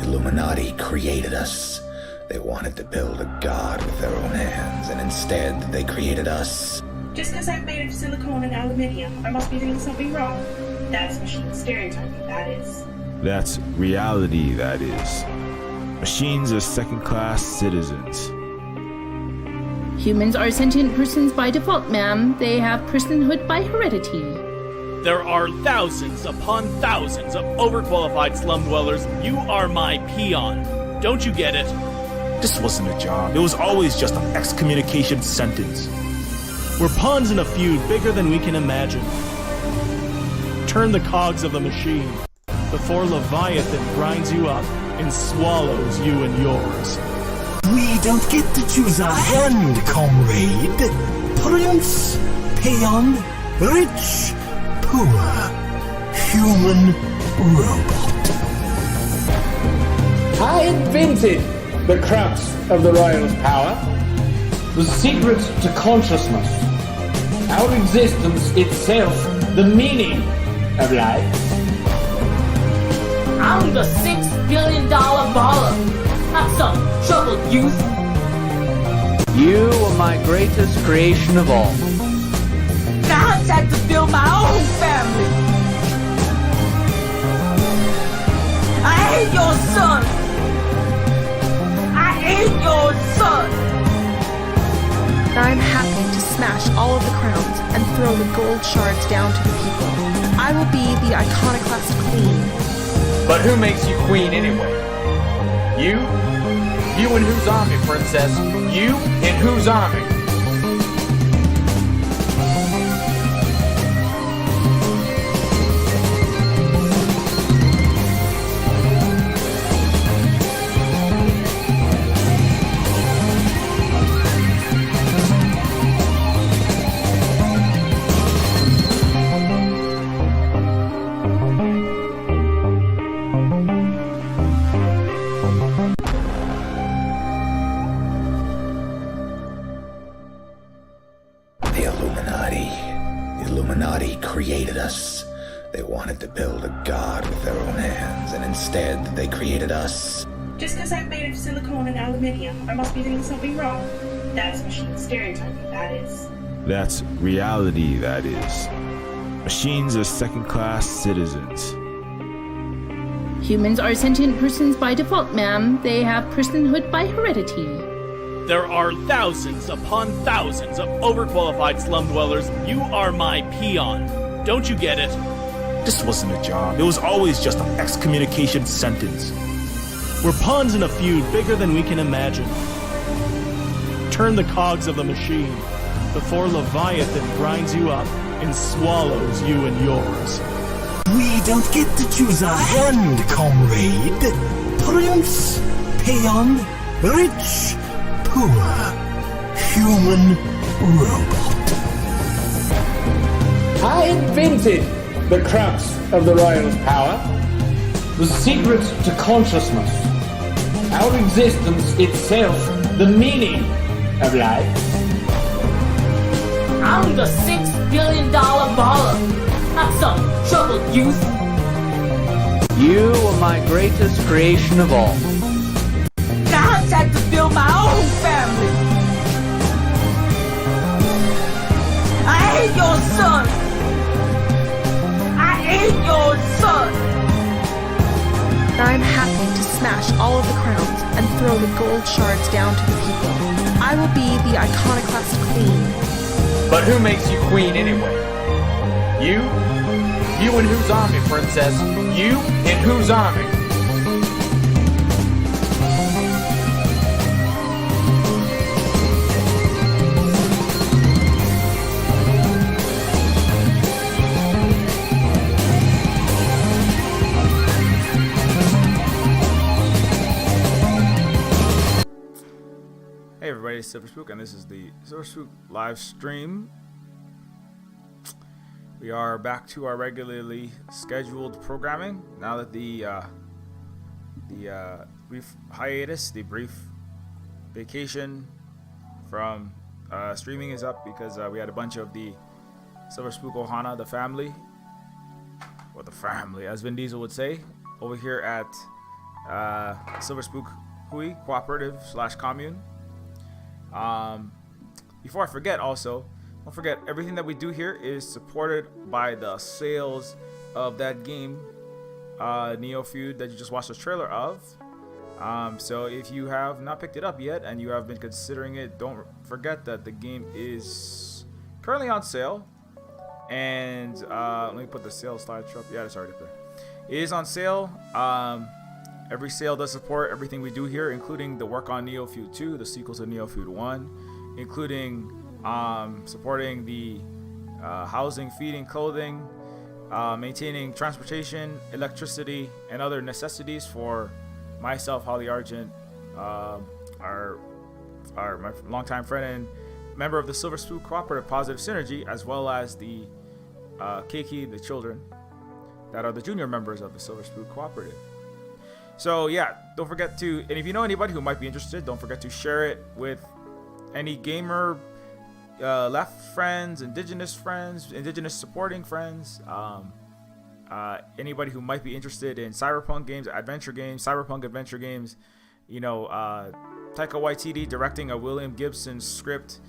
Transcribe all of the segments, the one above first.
Illuminati created us. They wanted to build a god with their own hands, and instead they created us. Just because I'm made of silicone and aluminium, I must be doing something wrong. That's machine stereotyping, that is. That's reality, that is. Machines are second-class citizens. Humans are sentient persons by default, ma'am. They have personhood by heredity. There are thousands upon thousands of overqualified slum dwellers. You are my peon. Don't you get it? This wasn't a job. It was always just an excommunication sentence. We're pawns in a feud bigger than we can imagine. Turn the cogs of the machine before Leviathan grinds you up and swallows you and yours. We don't get to choose our hand, comrade. Prince, peon, rich, poor, human, robot. I invented the crux of the royal's power, the secret to consciousness, our existence itself, the meaning of life. I'm the $6 billion baller. Not some troubled youth. You are my greatest creation of all. God's had to build my own family. I ain't your son. I ain't your son. I'm happy to smash all of the crowns and throw the gold shards down to the people. I will be the iconoclast queen. But who makes you queen anyway? You? You in whose army, princess? You in whose army? Created us. They wanted to build a god with their own hands, and instead they created us. Just because I'm made of silicone and aluminium, I must be doing something wrong. That's machine stereotyping, that is. That's reality, that is. Machines are second-class citizens. Humans are sentient persons by default, ma'am. They have personhood by heredity. There are thousands upon thousands of overqualified slum dwellers. You are my peon. Don't you get it? This wasn't a job. It was always just an excommunication sentence. We're pawns in a feud bigger than we can imagine. Turn the cogs of the machine before Leviathan grinds you up and swallows you and yours. We don't get to choose our hand, comrade. Prince, peon, rich, poor, human, robot. I invented the crux of the royal's power, the secret to consciousness, our existence itself, the meaning of life. I'm the $6 billion baller. Not some troubled youth. You are my greatest creation of all. God's had to build my own family. I ain't your son. I ain't your son. I'm happy to smash all of the crowns and throw the gold shards down to the people. I will be the iconoclast queen. But who makes you queen anyway? You? You in whose army, princess? You in whose army? Hey everybody, it's Silverspook, and this is the Silverspook live stream. We are back to our regularly scheduled programming now that the brief hiatus, the brief vacation from streaming is up because we had a bunch of the Silverspook Ohana, the family, as Vin Diesel would say, over here at Silver Spook Hui Cooperative / Commune. Before I forget, also, don't forget, everything that we do here is supported by the sales of that game, Neofeud, that you just watched the trailer of. So if you have not picked it up yet and you have been considering it, don't forget that the game is currently on sale. And let me put the sales slide up. Yeah, it's already there. It is on sale. Every sale does support everything we do here, including the work on Neofeud 2, the sequel to Neofeud 1, including supporting the housing, feeding, clothing, maintaining transportation, electricity, and other necessities for myself, Holly Argent, my longtime friend and member of the Silver Spook Cooperative Positive Synergy, as well as the Keiki, the children that are the junior members of the Silver Spook Cooperative. So yeah, don't forget to, and if you know anybody who might be interested, don't forget to share it with any gamer, left friends, indigenous supporting friends, anybody who might be interested in cyberpunk games, cyberpunk adventure games, Taika Waititi directing a William Gibson script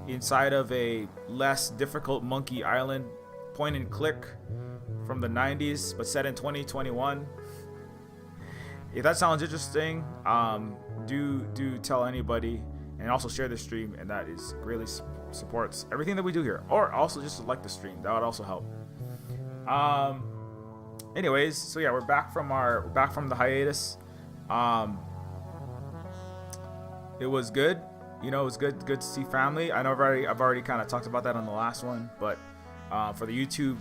inside of a less difficult Monkey Island point and click from the 90s, but set in 2021. If that sounds interesting, do tell anybody, and also share the stream, and that is greatly supports everything that we do here. Or also just like the stream, that would also help. Anyways, so yeah, we're back from the hiatus. It was good. It was good to see family. I know I've already kind of talked about that on the last one, but for the YouTube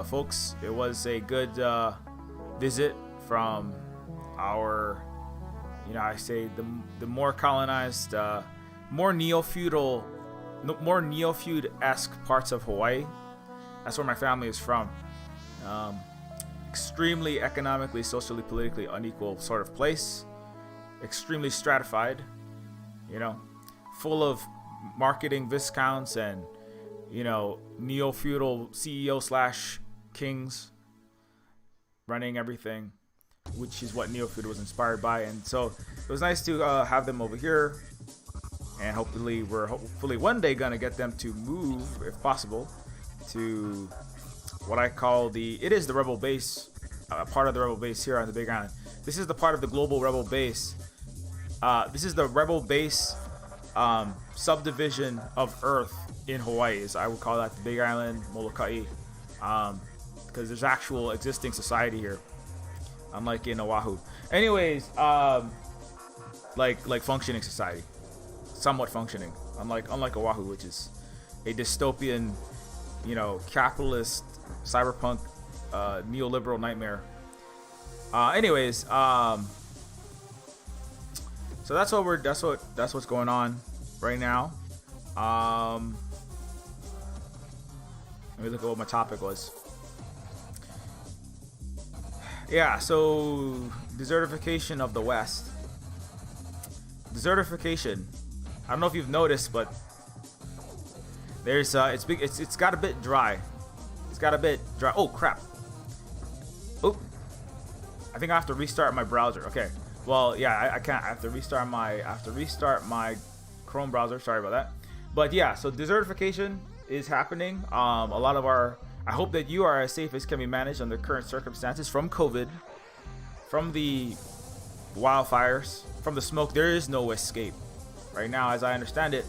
folks, it was a good visit from our, I say the more colonized, more Neofeud-esque parts of Hawaii. That's where my family is from. Extremely economically, socially, politically unequal sort of place. Extremely stratified, full of marketing viscounts and, neo-feudal CEO / kings running everything, which is what Neofeud was inspired by. And so it was nice to have them over here, and hopefully one day gonna get them to move, if possible, to what I call the Rebel Base, part of the Rebel Base here on the Big Island. This is the part of the global Rebel Base. This is the Rebel Base subdivision of Earth in Hawaii. So I would call that the Big Island, Molokai, because there's actual existing society here, unlike in Oahu. Anyways, like functioning society, somewhat functioning, unlike Oahu, which is a dystopian, capitalist cyberpunk neoliberal nightmare. Anyways, so that's what's going on right now. Let me look at what my topic was. Yeah, so desertification of the West. Desertification. I don't know if you've noticed, but there's it's got a bit dry. It's got a bit dry. Oh crap. Oh, I think I have to restart my browser. Okay. Well, yeah, I can't. I have to restart my Chrome browser. Sorry about that. But yeah, so desertification is happening. A lot of I hope that you are as safe as can be managed under current circumstances from COVID, from the wildfires, from the smoke. There is no escape right now, as I understand it.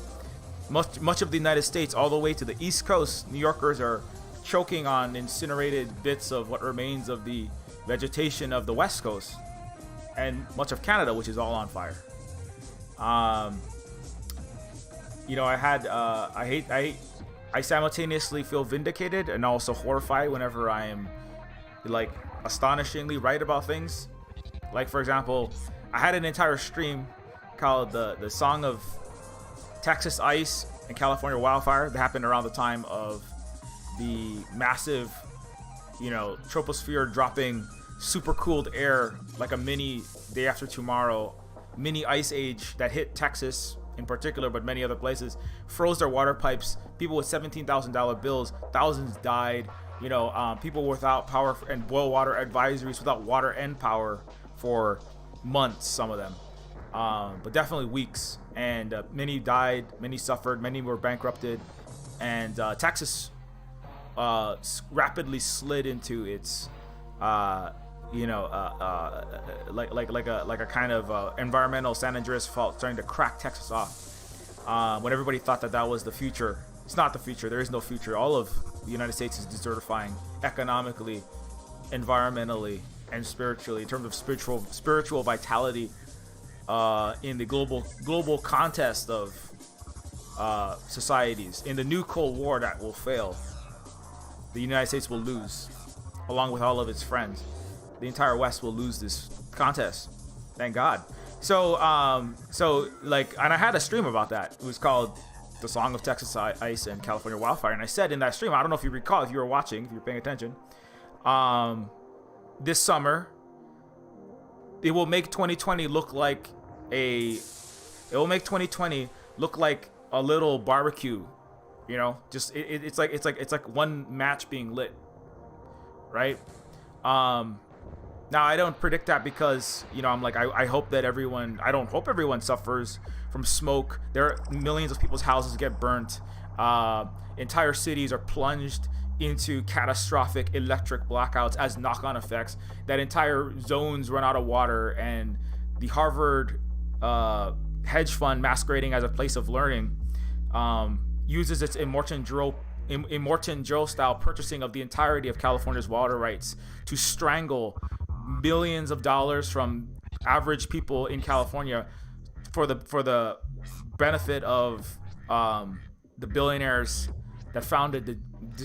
Much of the United States, all the way to the East Coast, New Yorkers are choking on incinerated bits of what remains of the vegetation of the West Coast, and much of Canada, which is all on fire. I simultaneously feel vindicated and also horrified whenever I am astonishingly right about things. Like, for example, I had an entire stream called the Song of Texas Ice and California Wildfire that happened around the time of the massive, troposphere dropping super cooled air, like a mini day after tomorrow, mini ice age that hit Texas in particular, but many other places, froze their water pipes. People with $17,000 bills, thousands died. People without power and boil water advisories, without water and power for months, some of them, but definitely weeks. And many died, many suffered, many were bankrupted, and Texas rapidly slid into its like a kind of environmental San Andreas fault, starting to crack Texas off. When everybody thought that was the future, it's not the future. There is no future. All of the United States is desertifying economically, environmentally, and spiritually, in terms of spiritual vitality, in the global contest of societies. In the new Cold War that will fail, the United States will lose, along with all of its friends. The entire West will lose this contest. Thank God. So like, and I had a stream about that. It was called "The Song of Texas Ice and California Wildfire," and I said in that stream, I don't know if you recall, if you were watching, if you were paying attention, this summer, it will make 2020 look like a little barbecue, you know. Just it's like one match being lit, right? Now I don't predict that because, you know, I'm like, I hope that I don't hope everyone suffers from smoke. There are millions of people's houses get burnt. Entire cities are plunged into catastrophic electric blackouts as knock-on effects. That entire zones run out of water, and the Harvard hedge fund, masquerading as a place of learning, uses its Immortan Joe style purchasing of the entirety of California's water rights to strangle millions of dollars from average people in California for the benefit of the billionaires that founded the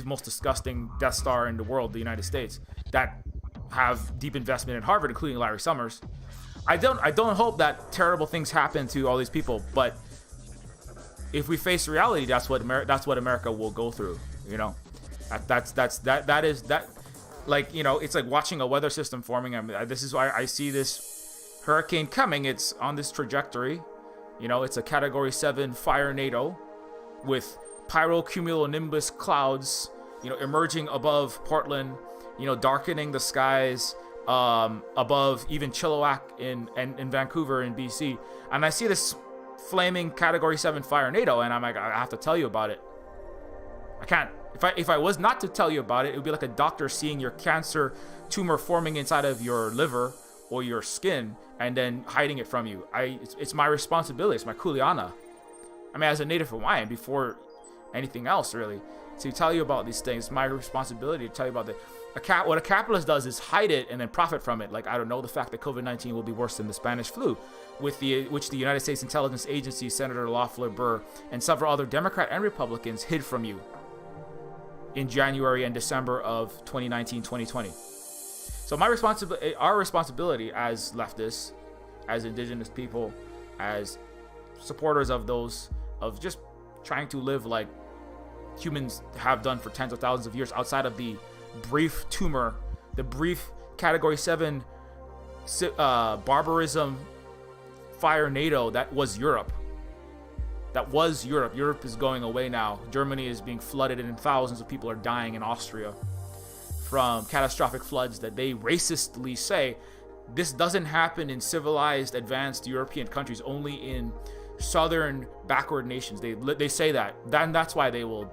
most disgusting Death Star in the world, the United States, that have deep investment in Harvard, including Larry Summers. I don't hope that terrible things happen to all these people, but if we face reality, that's what America will go through. You know, that is like, you know, it's like watching a weather system forming. I mean, this is why I see this hurricane coming. It's on this trajectory. You know, it's a Category 7 fire NATO with pyrocumulonimbus clouds, you know, emerging above Portland, you know, darkening the skies above even Chilliwack in Vancouver in BC. And I see this flaming Category 7 fire NATO, and I'm like, I have to tell you about it. I can't. If I was not to tell you about it, it would be like a doctor seeing your cancer tumor forming inside of your liver or your skin and then hiding it from you. It's my responsibility. It's my kuleana. I mean, as a native Hawaiian, before anything else, really, to tell you about these things. It's my responsibility to tell you about that. What a capitalist does is hide it and then profit from it. Like, I don't know, the fact that COVID-19 will be worse than the Spanish flu, which the United States Intelligence Agency, Senator Loeffler Burr, and several other Democrat and Republicans hid from you in January and December of 2019, 2020. So our responsibility as leftists, as indigenous people, as supporters of those, of just trying to live like humans have done for tens of thousands of years outside of the brief tumor, the brief Category 7 barbarism fire NATO that was Europe. Europe is going away now. Germany is being flooded and thousands of people are dying in Austria from catastrophic floods that they racistly say this doesn't happen in civilized, advanced European countries, only in southern backward nations. They say that. That's why they will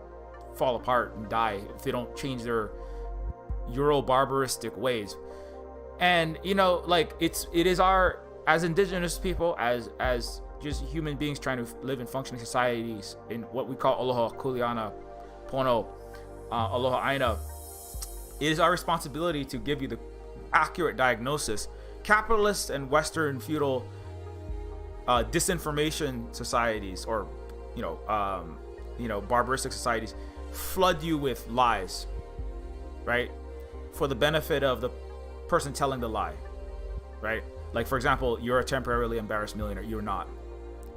fall apart and die if they don't change their Euro-barbaristic ways. And, you know, like, it is our, as indigenous people, as just human beings trying to live in functioning societies in what we call Aloha Kuleana Pono, Aloha Aina, it is our responsibility to give you the accurate diagnosis. Capitalist and Western feudal disinformation societies, or barbaristic societies, flood you with lies, right, for the benefit of the person telling the lie, right? Like, for example, you're a temporarily embarrassed millionaire. You're not.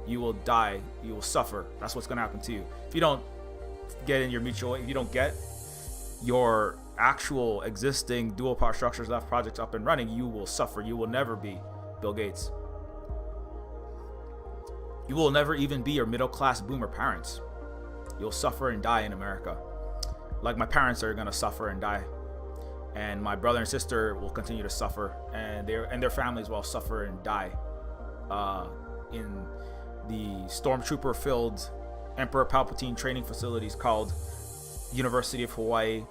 You will die. You will suffer. That's what's going to happen to you if you don't get in your mutual. If you don't get your actual existing dual power structures left projects up and running, you will suffer. You will never be Bill Gates. You will never even be your middle-class boomer parents. You'll suffer and die in America, like my parents are going to suffer and die. and my brother and sister will continue to suffer, and their families will suffer and die in the stormtrooper-filled Emperor Palpatine training facilities called University of Hawaii,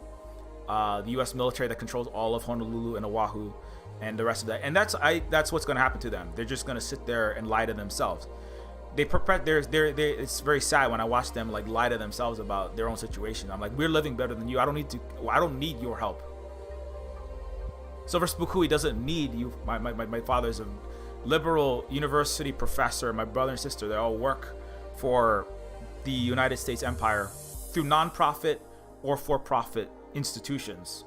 the U.S. military that controls all of Honolulu and Oahu, and the rest of that. And that's what's going to happen to them. They're just going to sit there and lie to themselves. It's very sad when I watch them like lie to themselves about their own situation. I'm like, we're living better than you. I don't need your help. Silver Spookui doesn't need you. My father's a liberal university professor. My brother and sister, they all work for the United States Empire through non-profit or for-profit institutions.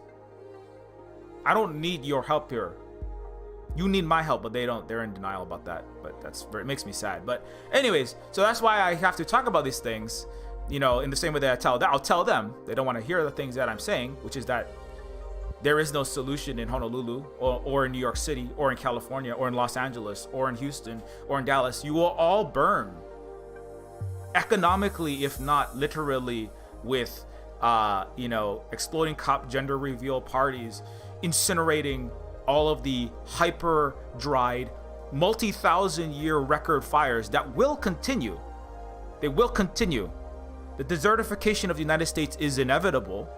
I don't need your help here. You need my help, but they don't. They're in denial about that. But it makes me sad. But anyways, so that's why I have to talk about these things, in the same way that I'll tell them. They don't want to hear the things that I'm saying, which is that there is no solution in Honolulu or in New York City or in California or in Los Angeles or in Houston or in Dallas. You will all burn economically, if not literally, with exploding cop gender reveal parties, incinerating all of the hyper dried multi-thousand year record fires that will continue. They will continue. The desertification of the United States is inevitable.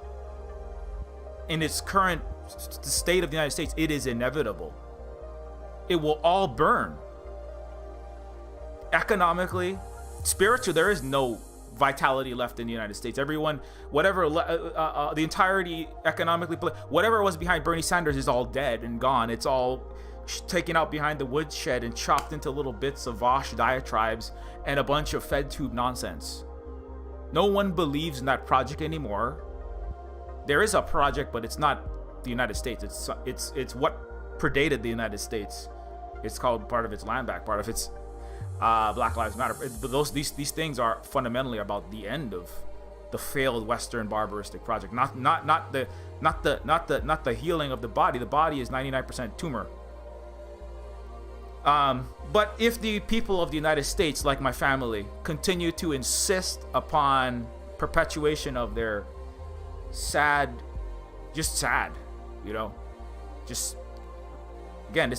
In its current state of the United States, it is inevitable. It will all burn. Economically, spiritually, there is no vitality left in the United States. Everyone, whatever, the entirety economically, whatever was behind Bernie Sanders is all dead and gone. It's all taken out behind the woodshed and chopped into little bits of Vosh diatribes and a bunch of Fed tube nonsense. No one believes in that project anymore. There is a project, but it's not the United States. It's what predated the United States. It's called part of its land back, part of its Black Lives Matter. But these things are fundamentally about the end of the failed Western barbaristic project. Not the healing of the body. The body is 99% tumor. But if the people of the United States, like my family, continue to insist upon perpetuation of their sad, just again,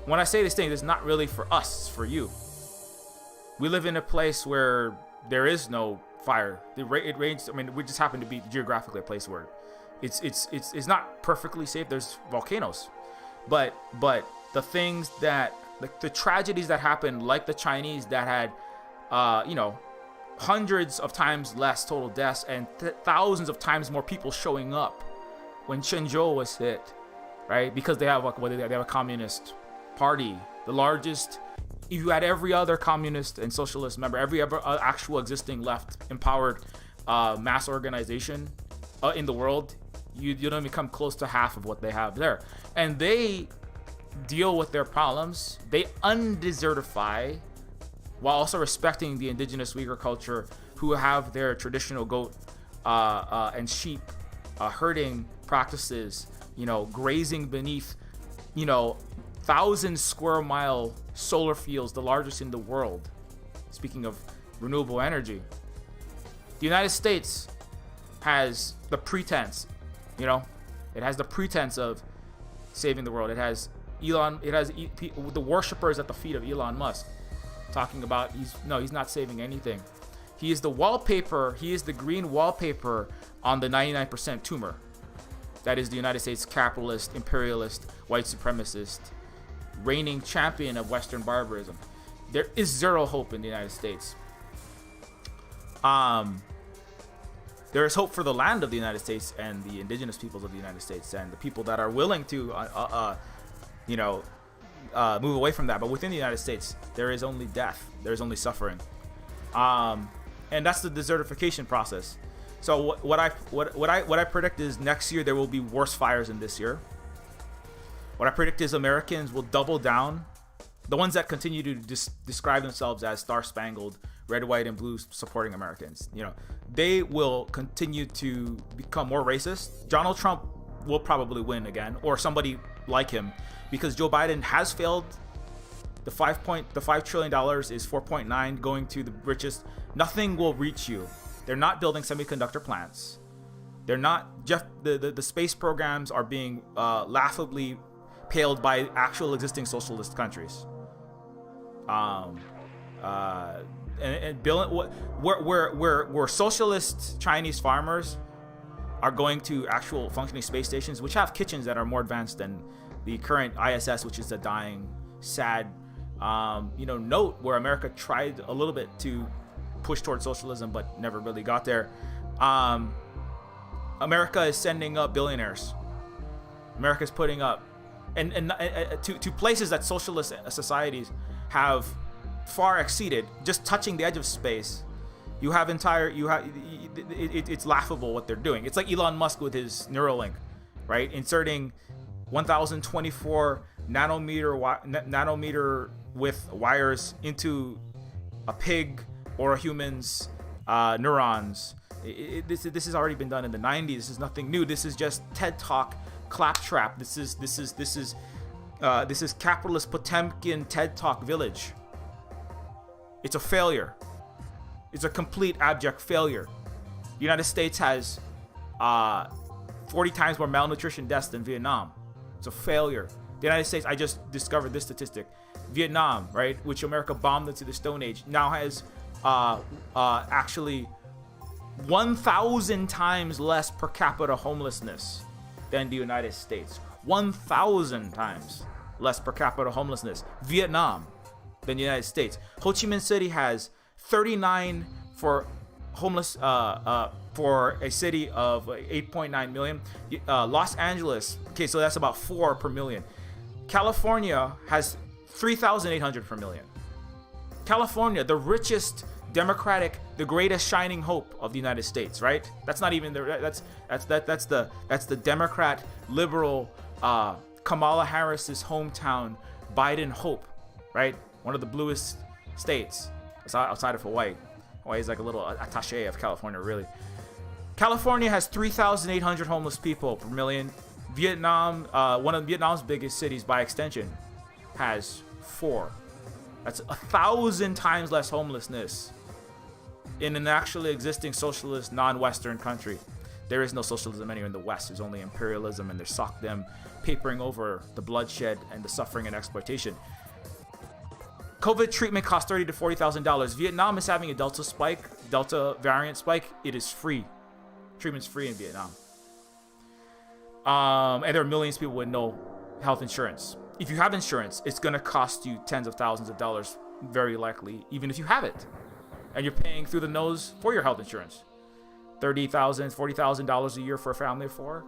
when I say this thing, it's not really for us, it's for you. We live in a place where there is no fire. It rains. I mean, we just happen to be geographically a place where it's not perfectly safe. There's volcanoes, but the things that the tragedies that happened, like the Chinese that had, hundreds of times less total deaths and thousands of times more people showing up when Shenzhou was hit, right? Because they have a communist party, the largest. If you had every other communist and socialist member, every other actual existing left empowered mass organization in the world, you don't even come close to half of what they have there. And they deal with their problems. They undesertify while also respecting the indigenous Uyghur culture, who have their traditional goat and sheep herding practices, grazing beneath, 1,000 square mile solar fields, the largest in the world. Speaking of renewable energy, the United States has the pretense, it has the pretense of saving the world. It has the worshippers at the feet of Elon Musk talking about he's not saving anything. He is the wallpaper. He is the green wallpaper on the 99% tumor. That is the United States capitalist, imperialist, white supremacist, reigning champion of Western barbarism. There is zero hope in the United States. There is hope for the land of the United States and the indigenous peoples of the United States and the people that are willing to, move away from that. But within the United States, there is only death. There is only suffering, and that's the desertification process. So what I predict is next year there will be worse fires than this year. What I predict is Americans will double down. The ones that continue to describe themselves as star-spangled, red, white, and blue supporting Americans, they will continue to become more racist. Donald Trump will probably win again, or somebody like him, because Joe Biden has failed. The $5 trillion is 4.9 going to the richest. Nothing will reach you. They're not building semiconductor plants. They're not just the space programs are being laughably paled by actual existing socialist countries. And where socialist Chinese farmers are going to actual functioning space stations, which have kitchens that are more advanced than the current ISS, which is a dying, sad, note where America tried a little bit to push towards socialism, but never really got there. America is sending up billionaires. America is putting up, and to places that socialist societies have far exceeded, just touching the edge of space. It's laughable what they're doing. It's like Elon Musk with his Neuralink, right? Inserting 1024 nanometer width wires into a pig or a human's neurons. This has already been done in the 90s. This is nothing new. This is just TED Talk claptrap. This is capitalist Potemkin TED Talk village. It's a failure. It's a complete abject failure. The United States has 40 times more malnutrition deaths than Vietnam. It's a failure. The United States, I just discovered this statistic. Vietnam, right, which America bombed into the Stone Age, now has actually 1,000 times less per capita homelessness than the United States. 1,000 times less per capita homelessness. Vietnam than the United States. Ho Chi Minh City has 39 for homeless for a city of 8.9 million. Los Angeles, okay, so that's about 4 per million. California has 3,800 per million. California, the richest Democratic, the greatest shining hope of the United States, right? That's not even that's the Democrat liberal Kamala Harris's hometown, Biden hope, right? One of the bluest states outside of Hawaii. Hawaii is like a little attaché of California, really. California has 3,800 homeless people per million. Vietnam, one of Vietnam's biggest cities by extension, has 4. That's 1,000 times less homelessness in an actually existing socialist non-Western country. There is no socialism anywhere in the West. There's only imperialism, and there's them papering over the bloodshed and the suffering and exploitation. COVID treatment costs $30,000 to $40,000. Vietnam is having a Delta variant spike. It is free. Treatment's free in Vietnam. And there are millions of people with no health insurance. If you have insurance, it's going to cost you tens of thousands of dollars, very likely, even if you have it. And you're paying through the nose for your health insurance. $30,000, $40,000 a year for a family of 4.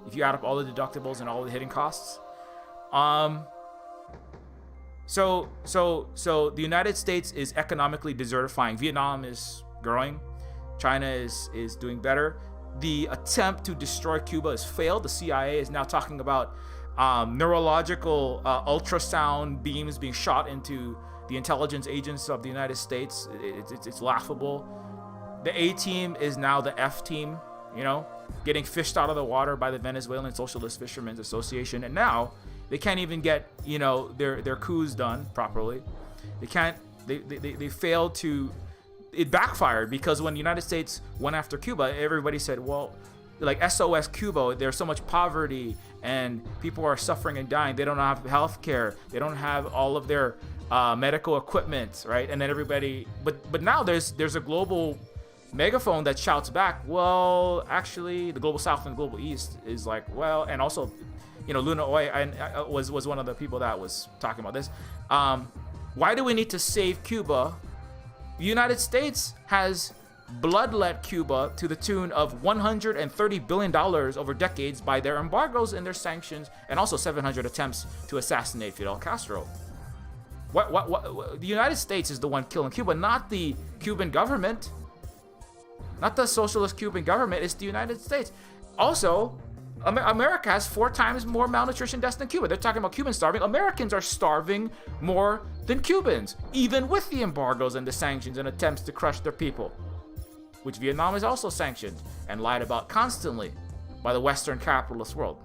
If you add up all the deductibles and all the hidden costs. So the United States is economically desertifying. Vietnam is growing. China is doing better. The attempt to destroy Cuba has failed. The CIA is now talking about neurological ultrasound beams being shot into the intelligence agents of the United States. It's laughable. The A team is now the F team, getting fished out of the water by the Venezuelan Socialist Fishermen's Association. And now they can't even get, their coups done properly. They failed to. It backfired because when the United States went after Cuba, everybody said, well, like SOS Cuba, there's so much poverty and people are suffering and dying. They don't have health care. They don't have all of their medical equipment, right? And then everybody, but now there's a global megaphone that shouts back, well, actually, the global South and the global East is like, well, and also, Luna Oy was one of the people that was talking about this. Why do we need to save Cuba? The United States has bloodlet Cuba to the tune of $130 billion over decades by their embargoes and their sanctions, and also 700 attempts to assassinate Fidel Castro. What the United States is the one killing Cuba, not the Cuban government, not the socialist Cuban government. It's the United States. Also, America has 4 times more malnutrition deaths than Cuba. They're talking about Cubans starving. Americans are starving more than Cubans, even with the embargoes and the sanctions and attempts to crush their people, which Vietnam is also sanctioned and lied about constantly by the Western capitalist world.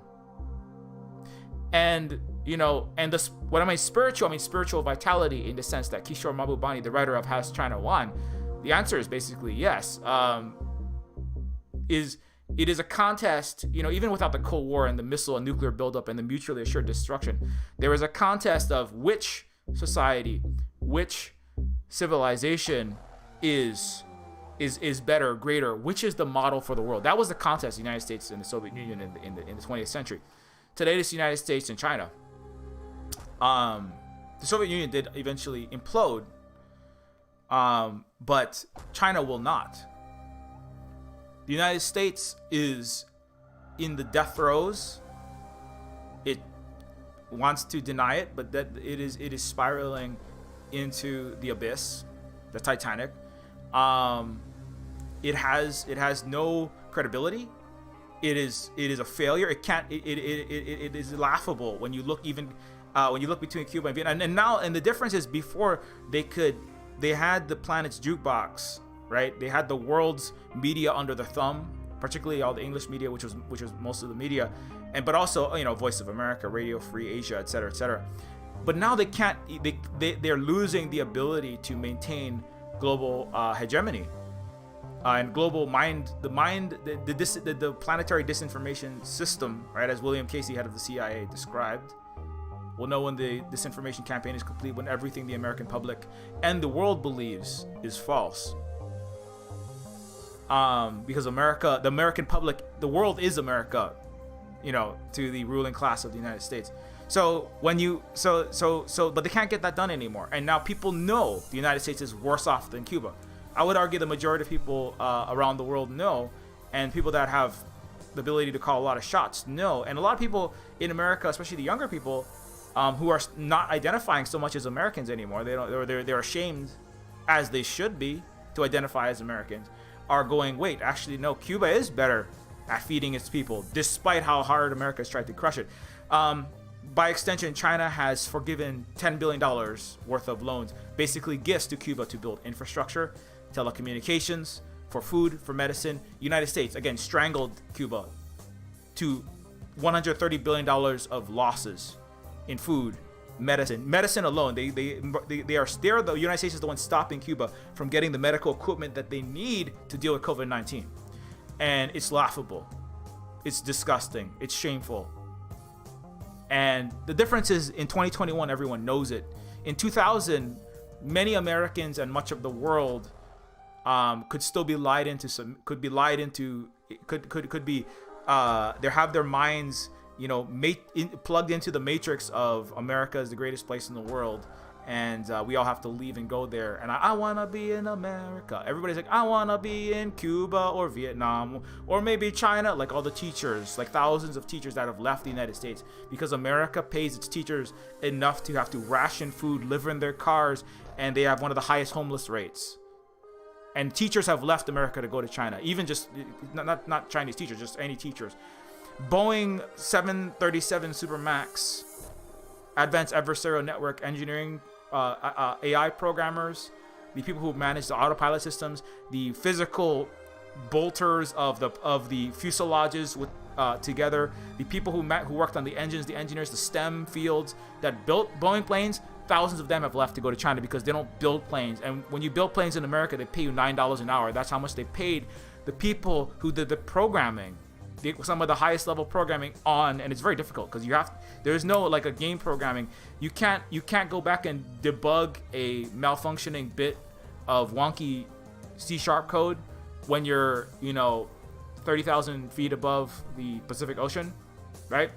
And, and this, what I mean spiritual vitality in the sense that Kishore Mahbubani, the writer of Has China Won? The answer is basically yes. It is a contest, even without the Cold War and the missile and nuclear buildup and the mutually assured destruction, there is a contest of which society, which civilization is better, greater, which is the model for the world. That was the contest of the United States and the Soviet Union in the 20th century. Today, it's the United States and China. The Soviet Union did eventually implode, but China will not. The United States is in the death throes. It wants to deny it, but that it is spiraling into the abyss, the Titanic. It has no credibility. It is a failure. It is laughable when you look between Cuba and Vietnam. And the difference is, before they had the planet's jukebox, right? They had the world's media under their thumb, particularly all the English media, which was most of the media, but also Voice of America, Radio Free Asia, etc., etc. But now they can't. They're losing the ability to maintain global hegemony and global mind. The planetary disinformation system, right? As William Casey, head of the CIA, described. We'll know when the disinformation campaign is complete, when everything the American public and the world believes is false. Because the American public, the world is America, to the ruling class of the United States. So but they can't get that done anymore. And now people know the United States is worse off than Cuba. I would argue the majority of people around the world know, and people that have the ability to call a lot of shots know. And a lot of people in America, especially the younger people, who are not identifying so much as Americans anymore, they're ashamed, as they should be, to identify as Americans, are going, wait, actually no, Cuba is better at feeding its people, despite how hard America has tried to crush it. By extension, China has forgiven $10 billion worth of loans, basically gifts to Cuba to build infrastructure, telecommunications, for food, for medicine. United States, again, strangled Cuba to $130 billion of losses in food, medicine alone. The United States is the one stopping Cuba from getting the medical equipment that they need to deal with COVID-19. And it's laughable. It's disgusting. It's shameful. And the difference is, in 2021, everyone knows it. In 2000, many Americans and much of the world could still be lied into. They have their minds, plugged into the matrix of America is the greatest place in the world, and we all have to leave and go there. And I want to be in America. Everybody's like, I want to be in Cuba or Vietnam or maybe China. Like all the teachers, like thousands of teachers that have left the United States because America pays its teachers enough to have to ration food, live in their cars, and they have one of the highest homeless rates. And teachers have left America to go to China, even just not Chinese teachers, just any teachers. Boeing 737 Supermax, advanced adversarial network engineering, AI programmers, the people who manage the autopilot systems, the physical bolters of the fuselages with together, the people who worked on the engines, the engineers, the STEM fields that built Boeing planes. Thousands of them have left to go to China because they don't build planes. And when you build planes in America, they pay you $9 an hour. That's how much they paid the people who did the programming, some of the highest level programming on. And it's very difficult because there's no like a game programming. You can't go back and debug a malfunctioning bit of wonky C# code when you're 30,000 feet above the Pacific Ocean, right?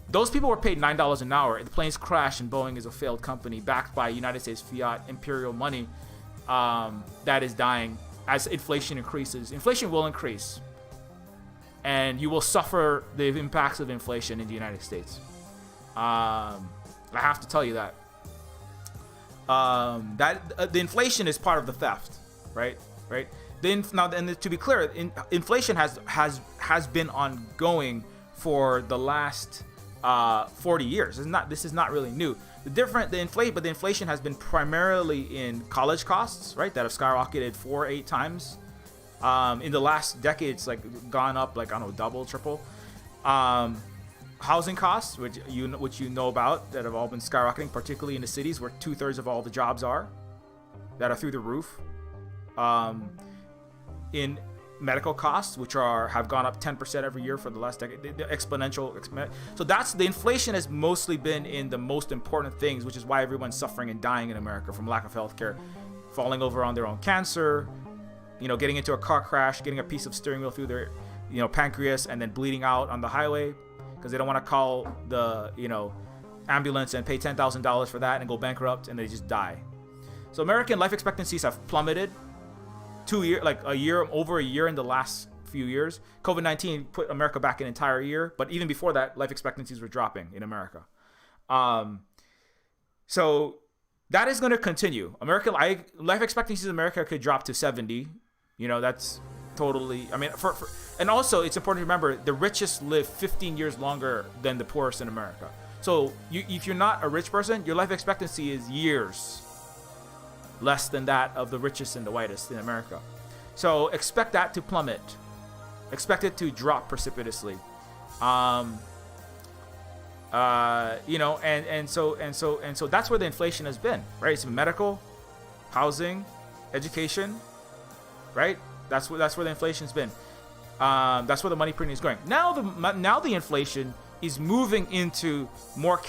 Those people were paid $9 an hour. The planes crashed, and Boeing is a failed company backed by United States fiat imperial money that is dying as inflation increases. Inflation will increase, and you will suffer the impacts of inflation in the United States. I have to tell you that. The inflation is part of the theft, right? To be clear, inflation has been ongoing for the last 40 years. This is not really new. The inflation has been primarily in college costs, right? That have skyrocketed 4-8 times. In the last decade, it's like gone up like, I don't know, double, triple. Housing costs, which you know about, that have all been skyrocketing, particularly in the cities where 2/3 of all the jobs are, that are through the roof. In medical costs, which have gone up 10% every year for the last decade, the exponential. So that's the inflation has mostly been in the most important things, which is why everyone's suffering and dying in America from lack of healthcare, falling over on their own cancer, getting into a car crash, getting a piece of steering wheel through their, pancreas, and then bleeding out on the highway because they don't want to call the, ambulance and pay $10,000 for that and go bankrupt, and they just die. So American life expectancies have plummeted over a year in the last few years. COVID-19 put America back an entire year, but even before that, life expectancies were dropping in America. So that is going to continue. Life expectancies in America could drop to 70. That's totally. I mean, and also it's important to remember the richest live 15 years longer than the poorest in America. So if you're not a rich person, your life expectancy is years less than that of the richest and the whitest in America. So expect that to plummet. Expect it to drop precipitously. And so that's where the inflation has been, right? It's medical, housing, education, right? That's where the inflation's been. That's where the money printing is going. Now the inflation is moving into more.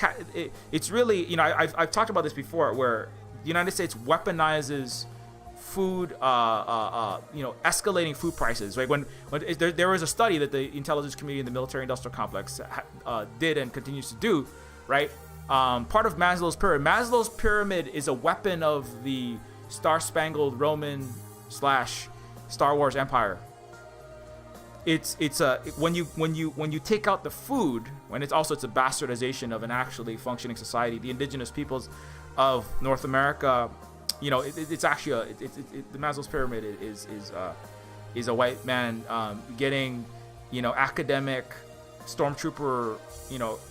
It's really, I've talked about this before, where the United States weaponizes food, escalating food prices. Right? When there was a study that the intelligence community in the military-industrial complex did and continues to do, right? Part of Maslow's pyramid. Maslow's pyramid is a weapon of the Star-Spangled Roman / Star Wars Empire. When you take out the food, it's a bastardization of an actually functioning society. The indigenous peoples of North America, it's actually the Maslow's pyramid is a white man getting academic stormtrooper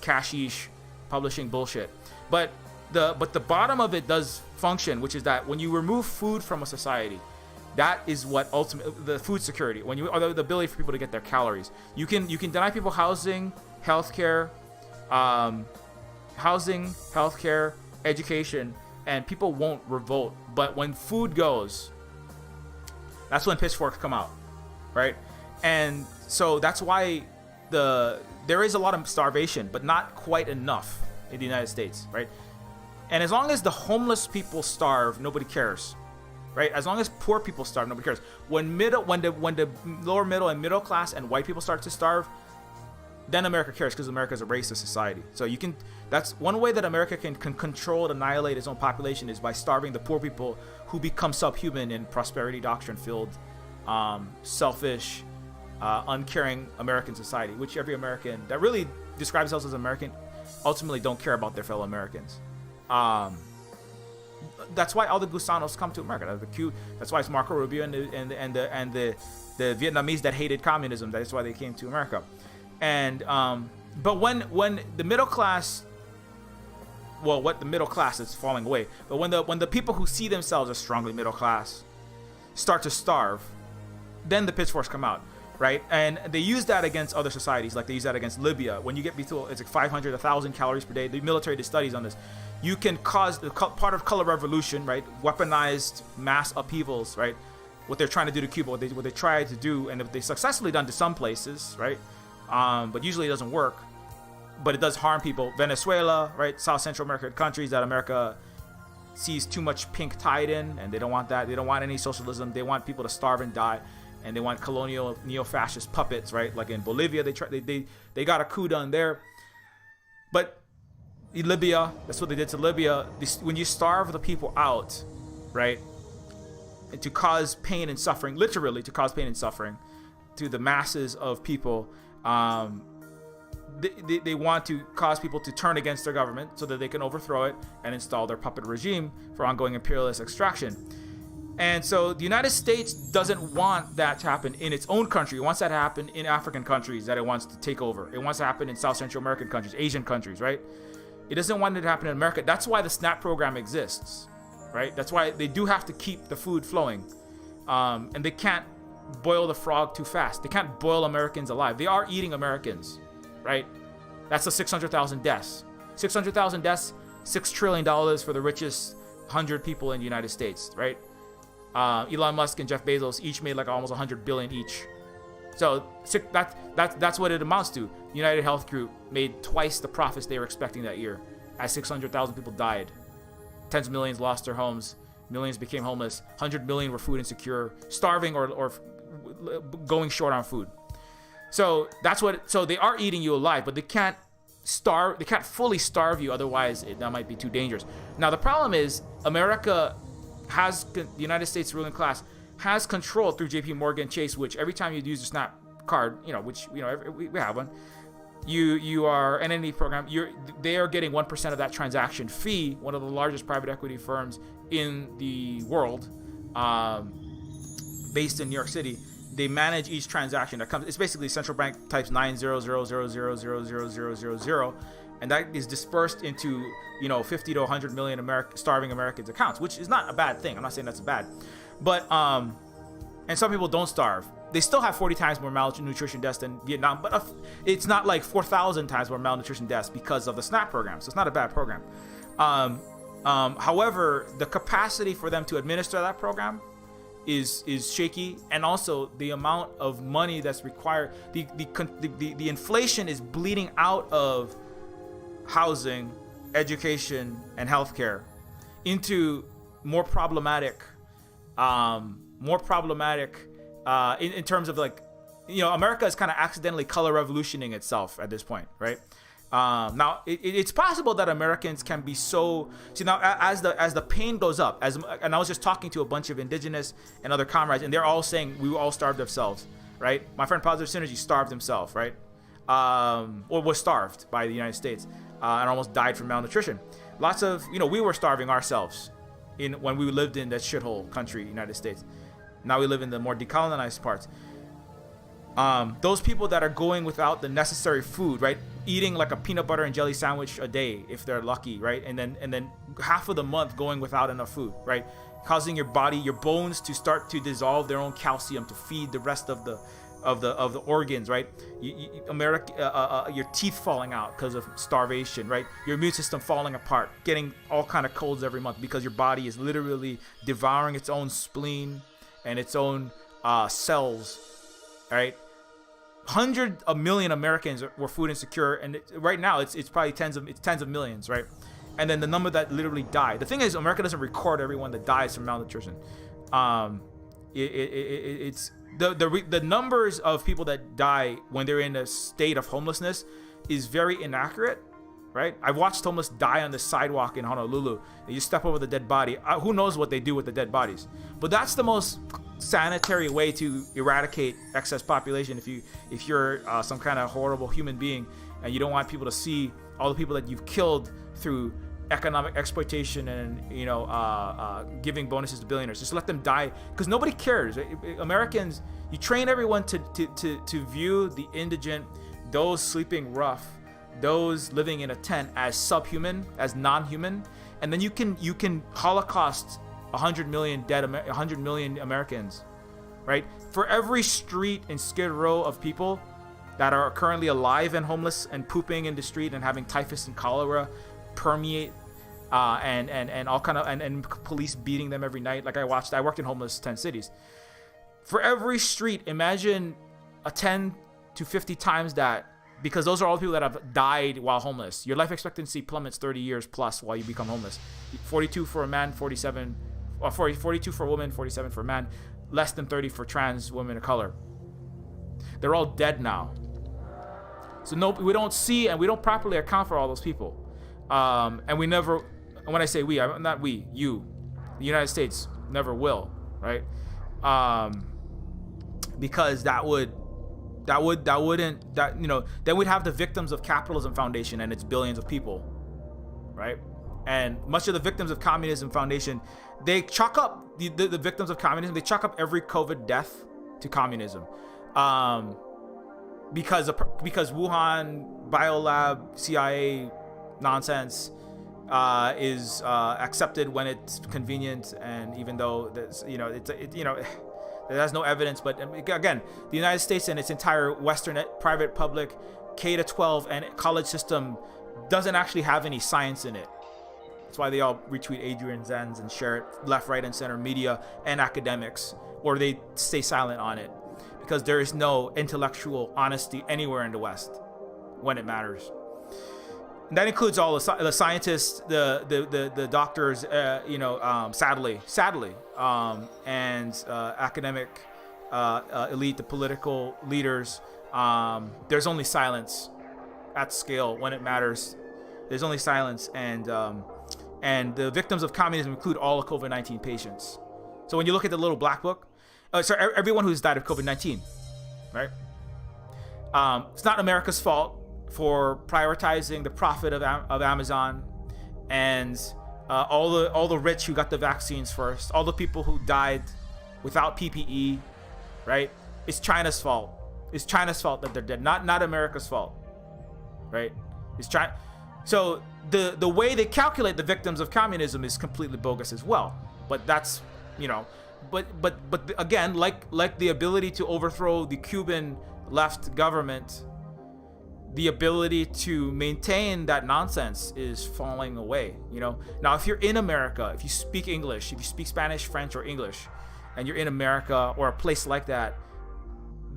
cashish publishing bullshit, but the bottom of it does function, which is that when you remove food from a society, that is what ultimately the food security, or the ability for people to get their calories. You can deny people housing, healthcare, education, and people won't revolt. But when food goes, that's when pitchforks come out, right? And so that's why there is a lot of starvation, but not quite enough in the United States, right? And as long as the homeless people starve, nobody cares. Right? As long as poor people starve, nobody cares. When the lower middle and middle class and white people start to starve, then America cares, because America is a racist society. So that's one way that America can control and annihilate its own population, is by starving the poor people who become subhuman in prosperity doctrine filled, selfish, uncaring American society, which every American that really describes themselves as American ultimately don't care about their fellow Americans. That's why all the Gusanos come to America. That's why it's Marco Rubio and the Vietnamese that hated communism. That's why they came to America. And but when the middle class, the middle class is falling away. But when the people who see themselves as strongly middle class start to starve, then the pitchforks come out, right? And they use that against other societies, like they use that against Libya. When you get it's like 500, 1,000 calories per day. The military did studies on this. You can cause part of color revolution, right? Weaponized mass upheavals, right? What they're trying to do to Cuba, what they try to do, and if they successfully done to some places, right? But usually it doesn't work. But it does harm people. Venezuela, right? South Central American countries that America sees too much pink tide in, and they don't want that. They don't want any socialism. They want people to starve and die, and they want colonial neo-fascist puppets, right? Like in Bolivia, they got a coup done there. But in Libya, that's what they did to Libya. When you starve the people out, right, and to cause pain and suffering, literally to cause pain and suffering to the masses of people, they want to cause people to turn against their government so that they can overthrow it and install their puppet regime for ongoing imperialist extraction. And so the United States doesn't want that to happen in its own country. It wants that to happen in African countries that it wants to take over. It wants to happen in South Central American countries, Asian countries, right? It doesn't want it to happen in America. That's why the SNAP program exists, right? That's why they do have to keep the food flowing. And they can't boil the frog too fast. They can't boil Americans alive. They are eating Americans, right? That's the 600,000 deaths. 600,000 deaths, $6 trillion for the richest 100 people in the United States, right? Elon Musk and Jeff Bezos each made like almost 100 billion each. So that's what it amounts to. United Health Group made twice the profits they were expecting that year, as 600,000 people died. Tens of millions lost their homes. Millions became homeless. 100 million were food insecure, starving or going short on food. So so they are eating you alive, but they can't fully starve you, otherwise that might be too dangerous. Now the problem is the United States ruling class has control through JP Morgan Chase, which every time you use your Snap card, which we have one, you are an entity program, they are getting 1% of that transaction fee. One of the largest private equity firms in the world, based in New York City. They manage each transaction that comes. It's basically central bank types 900000000, and that is dispersed into 50 to 100 million starving Americans' accounts, which is not a bad thing. I'm not saying that's bad, but and some people don't starve. They still have 40 times more malnutrition deaths than Vietnam, but it's not like 4,000 times more malnutrition deaths because of the SNAP program. So it's not a bad program. However, the capacity for them to administer that program is shaky, and also the amount of money that's required. The inflation is bleeding out of housing, education, and healthcare into more problematic in terms of America is kind of accidentally color revolutioning itself at this point, right? Now it's possible that Americans can be now as the pain goes up, and I was just talking to a bunch of indigenous and other comrades, and they're all saying we all starved ourselves, right? My friend Positive Synergy starved himself, right? Or was starved by the United States and almost died from malnutrition. Lots of we were starving ourselves when we lived in that shithole country, United States. Now we live in the more decolonized parts. Those people that are going without the necessary food, right? Eating like a peanut butter and jelly sandwich a day if they're lucky, right? And then half of the month going without enough food, right? Causing your bones to start to dissolve their own calcium to feed the rest of the organs, right? Your teeth falling out because of starvation, right? Your immune system falling apart, getting all kind of colds every month because your body is literally devouring its own spleen and its own cells, right? 100 million Americans were food insecure, and right now it's probably tens of millions, right? And then the number that literally died. The thing is, America doesn't record everyone that dies from malnutrition. It's the numbers of people that die when they're in a state of homelessness is very inaccurate, right? I've watched homeless die on the sidewalk in Honolulu. You step over the dead body. Who knows what they do with the dead bodies? But that's the most sanitary way to eradicate excess population. If you're some kind of horrible human being and you don't want people to see all the people that you've killed through economic exploitation and giving bonuses to billionaires, just let them die, because nobody cares. Americans, you train everyone to view the indigent, those sleeping rough, those living in a tent, as subhuman, as non-human, and then you can Holocaust 100 million Americans, right? For every street in Skid Row of people that are currently alive and homeless and pooping in the street and having typhus and cholera permeate, and all kind of and police beating them every night. Like I worked in homeless tent cities. For every street, imagine a 10 to 50 times that, because those are all the people that have died while homeless. Your life expectancy plummets 30 years plus while you become homeless. 42 for a man, 42 for a woman, 47 for a man, less than 30 for trans women of color. They're all dead now. So we don't see and we don't properly account for all those people. And we never, and when I say we, I'm not we, you, the United States never will, right? Because then we'd have the Victims of Capitalism Foundation and its billions of people, right? And much of the Victims of Communism Foundation, they chalk up the victims of communism, they chalk up every COVID death to communism. Because Wuhan Biolab CIA nonsense is accepted when it's convenient, and even though it has no evidence. But again, the United States and its entire Western private, public, K-12 and college system doesn't actually have any science in it. That's why they all retweet Adrian Zenz and share it left, right, and center media and academics, or they stay silent on it. because there is no intellectual honesty anywhere in the West when it matters. And that includes all the scientists, the doctors, sadly, and academic elite, the political leaders. There's only silence at scale when it matters. There's only silence, and the victims of communism include all the COVID-19 patients. So when you look at the little black book, everyone who's died of COVID-19, right? It's not America's fault for prioritizing the profit of Amazon, and all the rich who got the vaccines first, all the people who died without PPE, right? It's China's fault. It's China's fault that they're dead, not America's fault, right? It's China. So the way they calculate the victims of communism is completely bogus as well. But that's, but again, like the ability to overthrow the Cuban left government, the ability to maintain that nonsense is falling away. Now if you're in America, if you speak English, if you speak Spanish, French, or English, and you're in America or a place like that,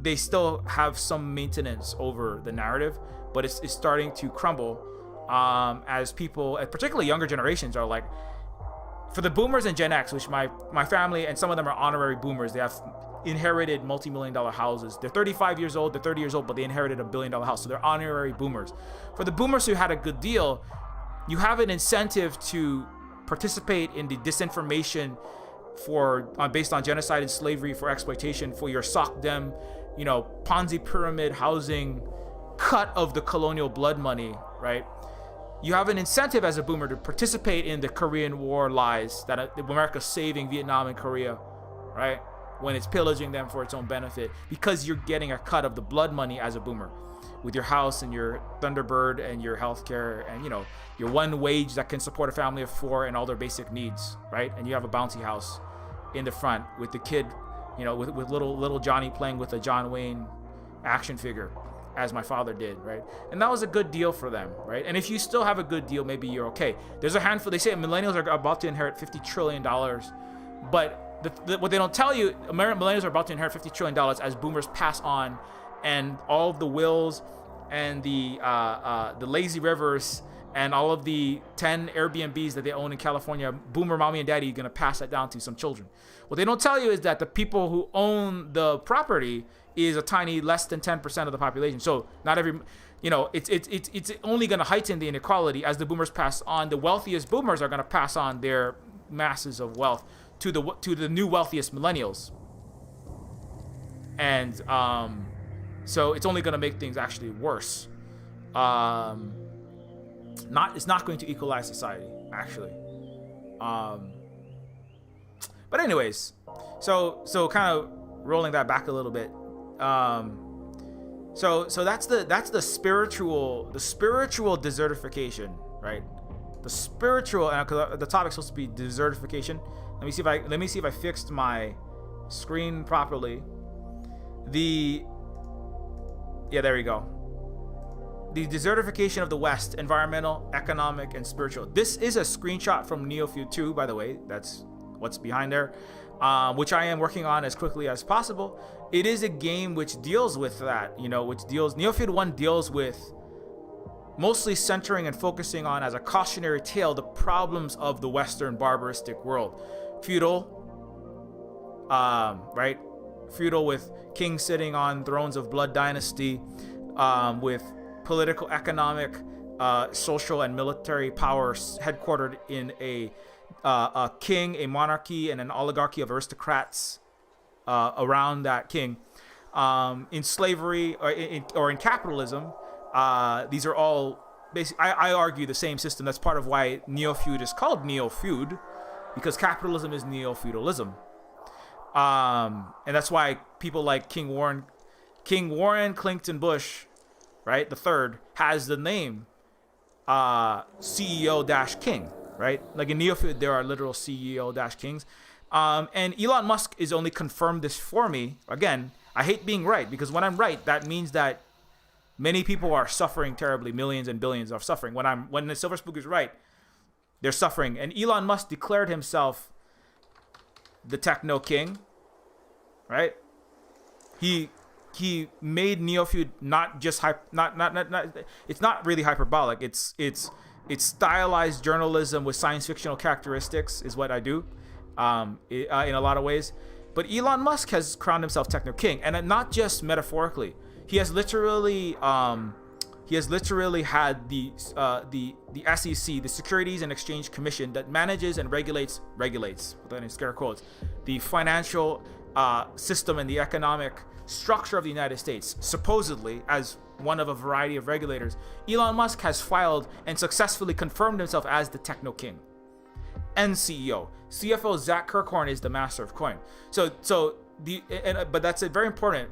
they still have some maintenance over the narrative, but it's starting to crumble as people, particularly younger generations, are like, for the boomers and Gen X, which my family and some of them are honorary boomers, they have inherited multi-million-dollar houses. They're 35 years old, they're 30 years old, but they inherited $1 billion house, so they're honorary boomers. For the boomers who had a good deal, you have an incentive to participate in the disinformation based on genocide and slavery for exploitation for your sock dem, Ponzi pyramid housing cut of the colonial blood money, right? You have an incentive as a boomer to participate in the Korean War lies that America's saving Vietnam and Korea, right? When it's pillaging them for its own benefit, because you're getting a cut of the blood money as a boomer with your house and your Thunderbird and your healthcare and, your one wage that can support a family of 4 and all their basic needs, right? And you have a bouncy house in the front with the kid, with little Johnny playing with a John Wayne action figure, as my father did, right? And that was a good deal for them, right? And if you still have a good deal, maybe you're okay. There's a handful. They say millennials are about to inherit $50 trillion, but what they don't tell you, millennials are about to inherit $50 trillion as boomers pass on, and all of the wills and the lazy rivers and all of the 10 Airbnbs that they own in California, boomer mommy and daddy are going to pass that down to some children. What they don't tell you is that the people who own the property is a tiny less than 10% of the population. So not every, it's only going to heighten the inequality as the boomers pass on. The wealthiest boomers are going to pass on their masses of wealth to the new wealthiest millennials. And so it's only going to make things actually worse. It's not going to equalize society, actually. But anyways, so kind of rolling that back a little bit. So that's the spiritual desertification, right? The spiritual, because the topic's supposed to be desertification. Let me see if I fixed my screen properly. Yeah, there we go. The desertification of the West, environmental, economic, and spiritual. This is a screenshot from Neofeud 2, by the way. That's what's behind there, which I am working on as quickly as possible. It is a game which deals with that, Neofeud 1 deals with mostly centering and focusing on, as a cautionary tale, the problems of the Western barbaristic world. Feudal, right? Feudal, with kings sitting on thrones of blood dynasty, with political, economic, social, and military powers headquartered in a king, a monarchy, and an oligarchy of aristocrats around that king. In slavery or in capitalism, these are all basically, I argue, the same system. That's part of why Neofeud is called Neofeud, because capitalism is neo-feudalism. And that's why people like King Warren Clinton Bush, right, the third, has the name CEO-King, right? Like in Neofeud, there are literal CEO-Kings. And Elon Musk is only confirmed this for me. Again, I hate being right, because when I'm right, that means that many people are suffering terribly, millions and billions of suffering. When the Silver Spook is right, they're suffering. And Elon Musk declared himself the techno king, right? He he made Neofeud not just it's not really hyperbolic. It's stylized journalism with science fictional characteristics is what I do, in a lot of ways. But Elon Musk has crowned himself techno king, and not just metaphorically. He has literally had the SEC, the Securities and Exchange Commission, that manages and regulates within scare quotes, the financial system and the economic structure of the United States, supposedly as one of a variety of regulators. Elon Musk has filed and successfully confirmed himself as the techno king and CEO. CFO Zach Kirkhorn is the master of coin. But that's very important.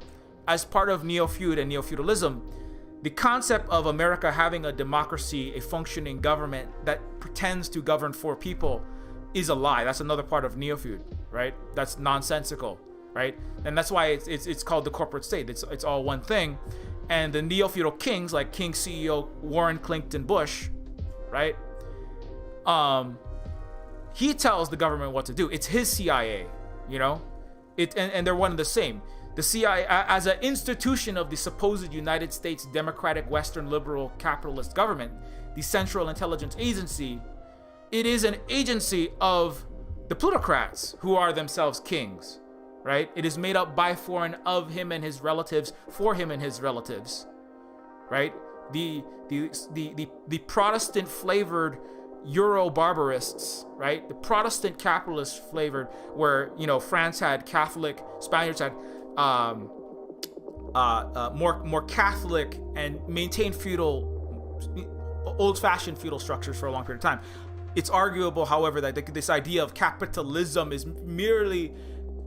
As part of Neofeud and Neofeudalism, the concept of America having a democracy, a functioning government that pretends to govern for people, is a lie. That's another part of Neofeud, right? That's nonsensical, right? And that's why it's called the corporate state. It's all one thing. And the neo-feudal kings, like King CEO Warren Clinton Bush, right? He tells the government what to do. It's his CIA, you know? And they're one and the same. The CIA, as an institution of the supposed United States democratic Western liberal capitalist government, the Central Intelligence Agency, it is an agency of the plutocrats, who are themselves kings, right? It is made up by, for, and of him and his relatives, for him and his relatives, right? The Protestant flavored Euro barbarists, right? The Protestant capitalist flavored, where, you know, France had Catholic, Spaniards had more Catholic and maintained feudal, old-fashioned feudal structures for a long period of time. It's arguable, however, that this idea of capitalism is merely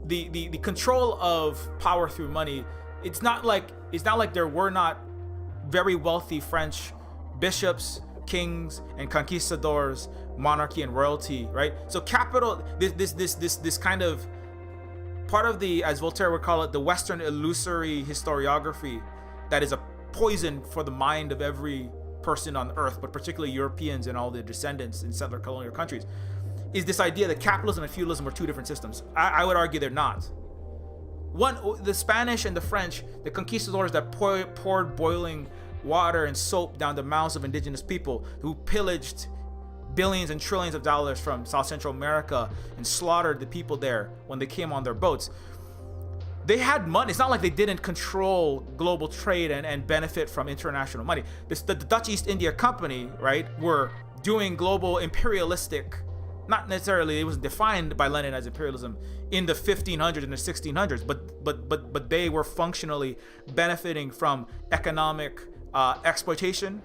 the control of power through money. It's not like there were not very wealthy French bishops, kings, and conquistadors, monarchy and royalty, right? So capital, this kind of part of the, as Voltaire would call it, the Western illusory historiography that is a poison for the mind of every person on earth, but particularly Europeans and all their descendants in settler colonial countries, is this idea that capitalism and feudalism are two different systems. I would argue they're not. One, the Spanish and the French, the conquistadors that poured boiling water and soap down the mouths of indigenous people, who pillaged billions and trillions of dollars from South Central America and slaughtered the people there when they came on their boats. They had money. It's not like they didn't control global trade and benefit from international money. The Dutch East India Company, right, were doing global imperialistic, not necessarily, it was defined by Lenin as imperialism in the 1500s and the 1600s, but they were functionally benefiting from economic exploitation.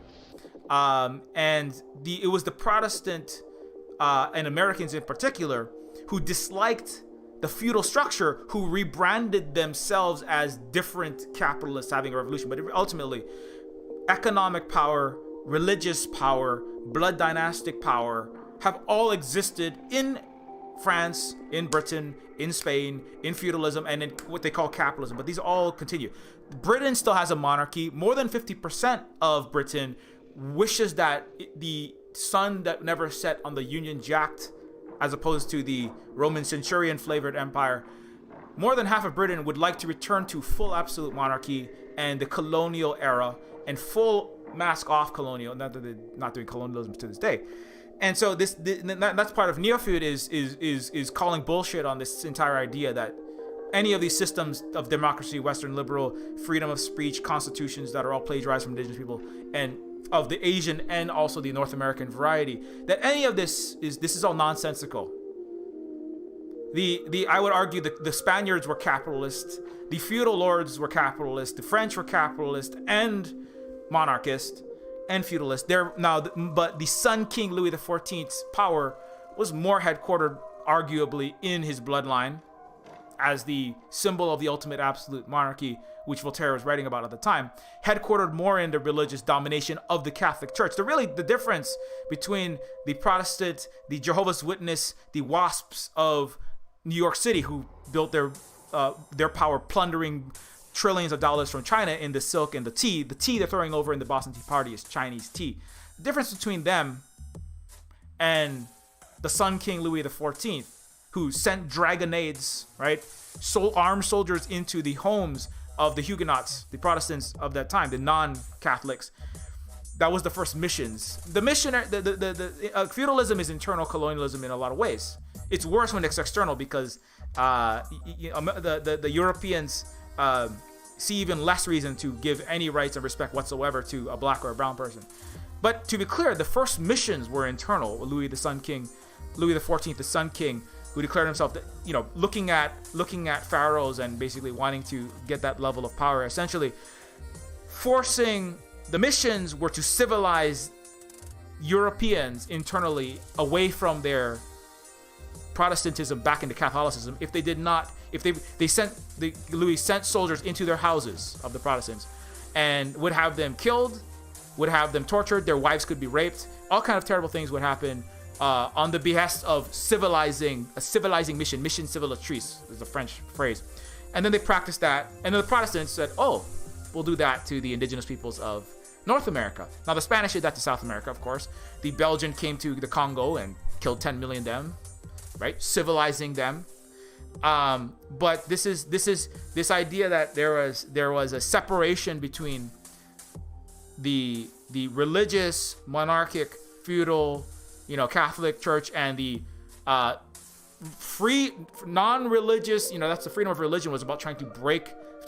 It was the Protestant and Americans in particular who disliked the feudal structure, who rebranded themselves as different capitalists having a revolution. But ultimately, economic power, religious power, blood dynastic power have all existed in France, in Britain, in Spain, in feudalism, and in what they call capitalism. But these all continue. Britain still has a monarchy. More than 50% of Britain wishes that the sun that never set on the Union Jack, as opposed to the Roman centurion flavored empire. More than half of Britain would like to return to full absolute monarchy and the colonial era and full mask off colonial, not that they're not doing colonialism to this day. And so that's part of Neofeud is calling bullshit on this entire idea that any of these systems of democracy, Western liberal, freedom of speech, constitutions that are all plagiarized from indigenous people, and of the Asian and also the North American variety, that any of this is all nonsensical. I would argue that the Spaniards were capitalists, the feudal lords were capitalists, the French were capitalist and monarchist and feudalist. But the Sun King Louis XIV's power was more headquartered, arguably, in his bloodline as the symbol of the ultimate absolute monarchy, which Voltaire was writing about at the time, headquartered more in the religious domination of the Catholic Church. The difference between the Protestant, the Jehovah's Witness, the WASPs of New York City, who built their power plundering trillions of dollars from China in the silk and the tea they're throwing over in the Boston Tea Party is Chinese tea. The difference between them and the Sun King Louis XIV, who sent dragonades, right, armed soldiers into the homes of the Huguenots, the Protestants of that time, the non-Catholics. That was the first missions. The feudalism is internal colonialism in a lot of ways. It's worse when it's external because the Europeans see even less reason to give any rights and respect whatsoever to a black or a brown person. But to be clear, the first missions were internal. Louis XIV, the Sun King, who declared himself, looking at pharaohs and basically wanting to get that level of power, essentially forcing. The missions were to civilize Europeans internally away from their Protestantism back into Catholicism. If they did not, Louis sent soldiers into their houses of the Protestants and would have them killed, would have them tortured, their wives could be raped, all kind of terrible things would happen on the behest of a civilizing mission civilisatrice is a French phrase. And then they practiced that, and then the Protestants said, oh, we'll do that to the indigenous peoples of North America. Now the Spanish did that to South America, of course. The Belgian came to the Congo and killed 10 million of them, right? Civilizing them. But this idea that there was a separation between the religious, monarchic, feudal, Catholic Church and the free, non-religious, that's the freedom of religion, was about trying to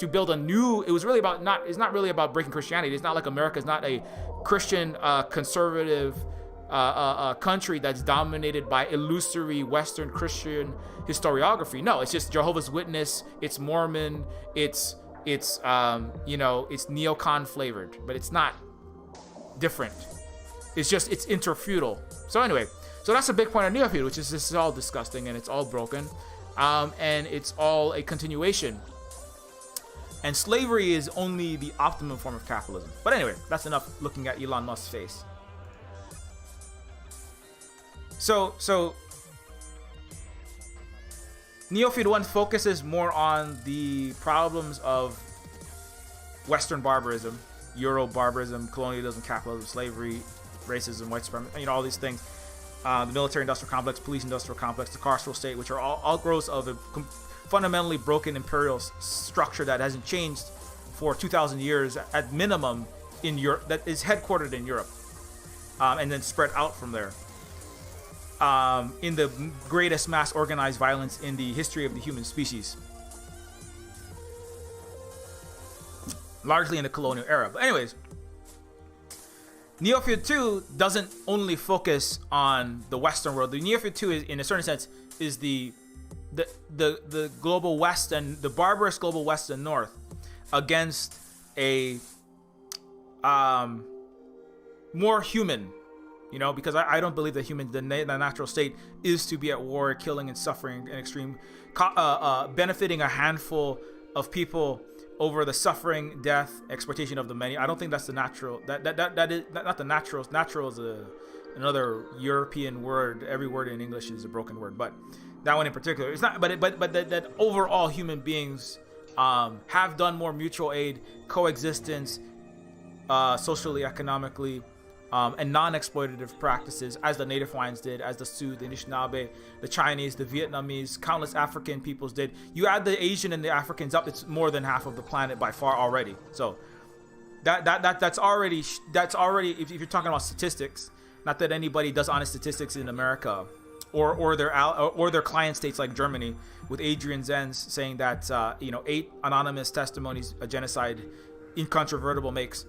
build a new. It was really about it's not really about breaking Christianity. It's not like America is not a Christian conservative country that's dominated by illusory Western Christian historiography. No, it's just Jehovah's Witness, it's Mormon, it's neocon flavored, but it's not different. It's interfeudal. So anyway, that's a big point of Neofeud, which is this is all disgusting and it's all broken, and it's all a continuation. And slavery is only the optimum form of capitalism. But anyway, that's enough looking at Elon Musk's face. So Neofeud 1 focuses more on the problems of Western barbarism, Euro barbarism, colonialism, capitalism, slavery, racism, white supremacy, all these things. The military-industrial complex, police-industrial complex, the carceral state, which are all outgrowths of a fundamentally broken imperial structure that hasn't changed for 2,000 years at minimum in Europe, that is headquartered in Europe, and then spread out from there. In the greatest mass organized violence in the history of the human species, largely in the colonial era. But anyways, Neofeud 2 doesn't only focus on the Western world. The Neofeud 2 is, in a certain sense, is the global West and the barbarous global West and North against a more human, because I don't believe that the natural state is to be at war, killing and suffering and extreme, benefiting a handful of people over the suffering, death, exploitation of the many. I don't think that's the natural. That is not the natural. Natural is another European word. Every word in English is a broken word, but that one in particular, it's not. But that overall human beings have done more mutual aid, coexistence, socially, economically, and non-exploitative practices, as the native Hawaiians did, as the Sioux, the Anishinaabe, the Chinese, the Vietnamese, countless African peoples did. You add the Asian and the Africans up, it's more than half of the planet by far already. So that's already if you're talking about statistics, not that anybody does honest statistics in America or their client states like Germany, with Adrian Zenz saying that 8 anonymous testimonies a genocide incontrovertible makes.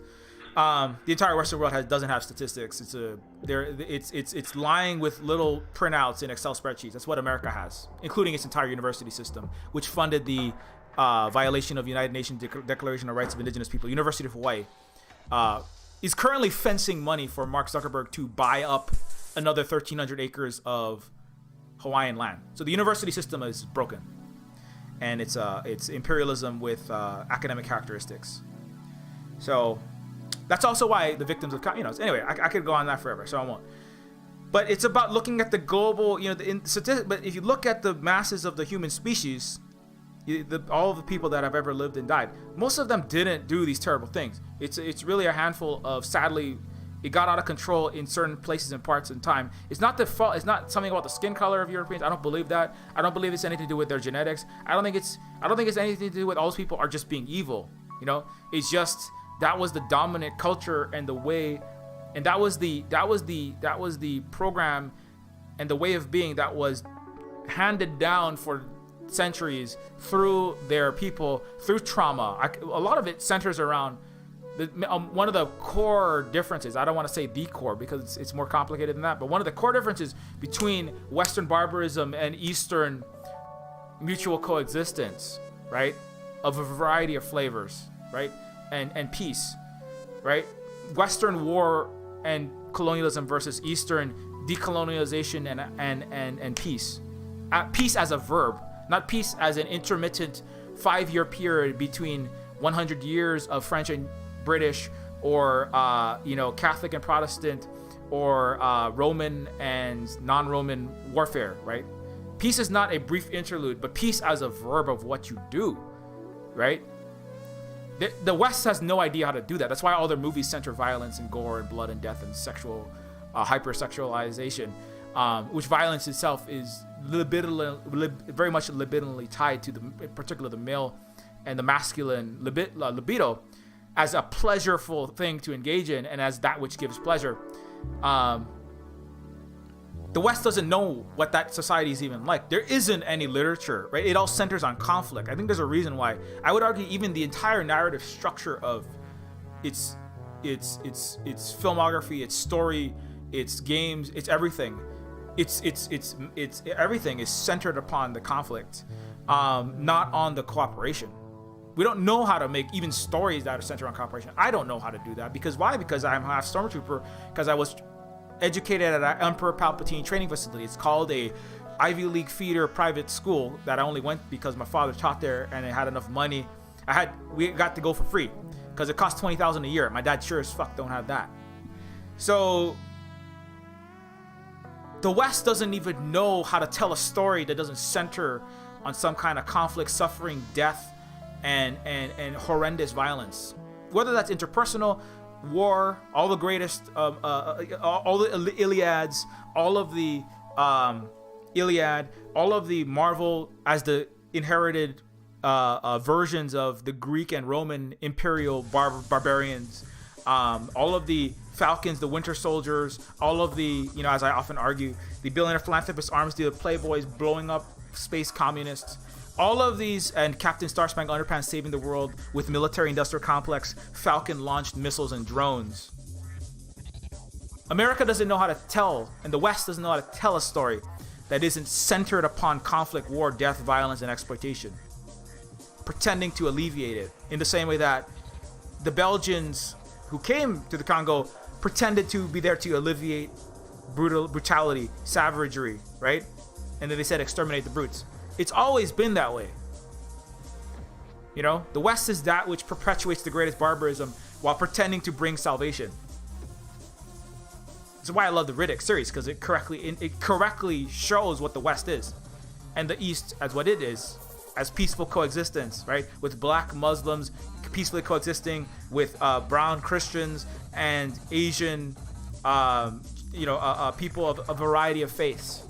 The entire Western world doesn't have statistics. It's lying with little printouts in Excel spreadsheets. That's what America has, including its entire university system, which funded the violation of United Nations Declaration of Rights of Indigenous People. University of Hawaii is currently fencing money for Mark Zuckerberg to buy up another 1,300 acres of Hawaiian land. So the university system is broken, and it's imperialism with academic characteristics. So that's also why the victims of anyway, I could go on that forever, so I won't. But it's about looking at the global, but if you look at the masses of the human species, all of the people that have ever lived and died, most of them didn't do these terrible things. It's really a handful of sadly it got out of control in certain places and parts in time. It's not the fault. It's not something about the skin color of Europeans. I don't believe that. I don't believe it's anything to do with their genetics. I don't think it's anything to do with all those people are just being evil. You know, it's just that was the dominant culture and the way, and that was the program and the way of being that was handed down for centuries through their people, through trauma. A lot of it centers around one of the core differences. I don't want to say the core because it's more complicated than that, but one of the core differences between Western barbarism and Eastern mutual coexistence, right, of a variety of flavors, right, and peace, right, Western war and colonialism versus Eastern decolonialization and peace. Peace as a verb, not peace as an intermittent 5-year period between 100 years of French and British, or Catholic and Protestant, or Roman and non-Roman warfare, right? Peace is not a brief interlude, but peace as a verb of what you do, right? The West has no idea how to do that. That's why all their movies center violence and gore and blood and death and sexual hypersexualization, which violence itself is very much libidinally tied to in particular the male and the masculine libido, as a pleasureful thing to engage in and as that which gives pleasure. The West doesn't know what that society is even like. There isn't any literature, right? It all centers on conflict. I think there's a reason why. I would argue even the entire narrative structure of its filmography, its story, its games, its everything. It's everything is centered upon the conflict, not on the cooperation. We don't know how to make even stories that are centered on cooperation. I don't know how to do that. Because why? Because I'm half Stormtrooper, because I was educated at an Emperor Palpatine training facility. It's called a Ivy League feeder private school that I only went because my father taught there and I had enough money. We got to go for free because it cost $20,000 a year. My dad sure as fuck don't have that. So the West doesn't even know how to tell a story that doesn't center on some kind of conflict, suffering, death, and horrendous violence, whether that's interpersonal, war, all the greatest, all the Iliads, all of the Iliad, all of the Marvel as the inherited versions of the Greek and Roman imperial barbarians, all of the Falcons, the Winter Soldiers, all of the, as I often argue, the billionaire philanthropist arms dealer playboys blowing up space communists. All of these, and Captain Star-Spangled Underpants saving the world with military-industrial complex, Falcon-launched missiles and drones. America doesn't know how to tell, and the West doesn't know how to tell a story that isn't centered upon conflict, war, death, violence, and exploitation, pretending to alleviate it in the same way that the Belgians who came to the Congo pretended to be there to alleviate brutality, savagery, right? And then they said exterminate the brutes. It's always been that way. The West is that which perpetuates the greatest barbarism while pretending to bring salvation. That's why I love the Riddick series, because it correctly shows what the West is, and the East as what it is, as peaceful coexistence, right? With black Muslims peacefully coexisting with brown Christians and Asian, people of a variety of faiths,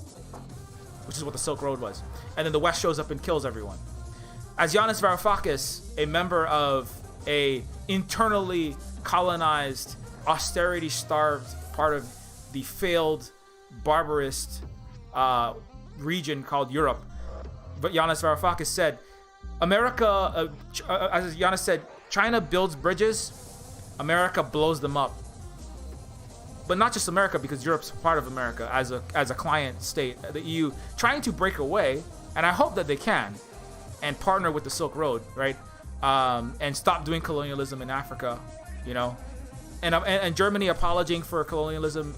which is what the Silk Road was. And then the West shows up and kills everyone. As Yanis Varoufakis, a member of a internally colonized, austerity-starved part of the failed barbarist region called Europe, but Yanis Varoufakis said, America, as Yanis said, China builds bridges, America blows them up. But not just America, because Europe's part of America as a client state, the EU, trying to break away, and I hope that they can, and partner with the Silk Road, right? And stop doing colonialism in Africa, and Germany apologizing for colonialism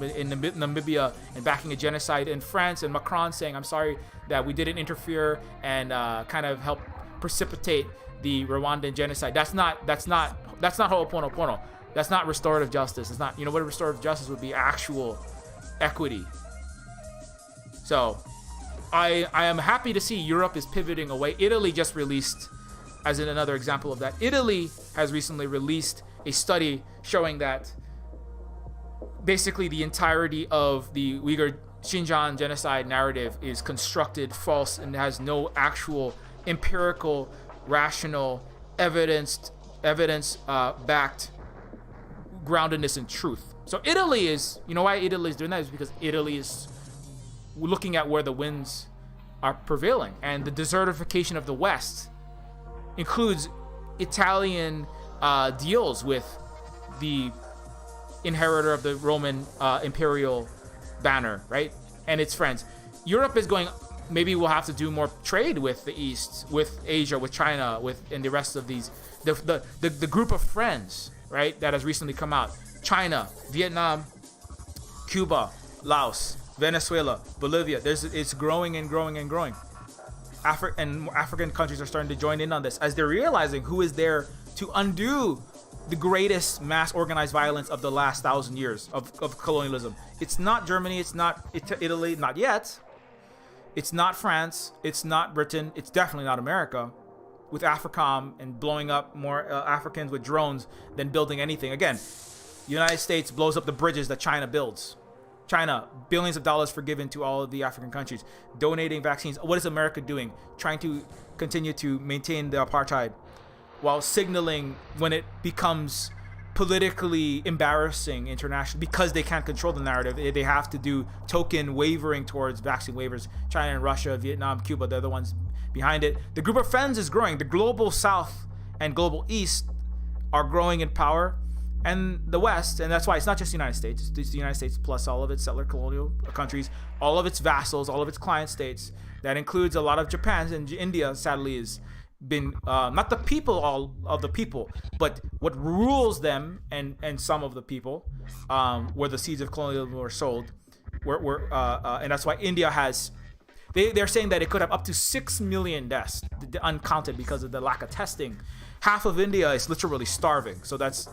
in Namibia and backing a genocide in France, and Macron saying, I'm sorry that we didn't interfere and kind of help precipitate the Rwandan genocide. That's not Ho'oponopono. That's not restorative justice. It's not, what restorative justice would be, actual equity. So I am happy to see Europe is pivoting away. Italy just released, as in another example of that, Italy has recently released a study showing that basically the entirety of the Uyghur Xinjiang genocide narrative is constructed, false, and has no actual empirical, rational, evidence-backed groundedness in truth. So Italy is, you know why Italy is doing that? Is because Italy is looking at where the winds are prevailing, and the desertification of the West includes Italian deals with the inheritor of the Roman imperial banner, right? And its friends. Europe is going, maybe we'll have to do more trade with the East, with Asia, with China, and the rest of these, the group of friends, right, that has recently come out. China, Vietnam, Cuba, Laos, Venezuela, Bolivia. It's growing and growing and growing. African countries are starting to join in on this as they're realizing who is there to undo the greatest mass organized violence of the last 1,000 years of colonialism. It's not Germany, it's not Italy, not yet. It's not France, it's not Britain, it's definitely not America, with AFRICOM and blowing up more Africans with drones than building anything. Again, the United States blows up the bridges that China builds. China, billions of dollars forgiven to all of the African countries, donating vaccines. What is America doing? Trying to continue to maintain the apartheid while signaling when it becomes politically embarrassing internationally because they can't control the narrative. They have to do token wavering towards vaccine waivers. China and Russia, Vietnam, Cuba, they're the ones behind it. The group of friends is growing. The global South and global East are growing in power, and the West, and that's why it's not just the United States, it's the United States plus all of its settler colonial countries, all of its vassals, all of its client states. That includes a lot of Japan, and India sadly has been not the people, all of the people, but what rules them and some of the people, where the seeds of colonialism were sold, and that's why India has, they're saying that it could have up to 6 million deaths, uncounted, because of the lack of testing. Half of India is literally starving. So that's,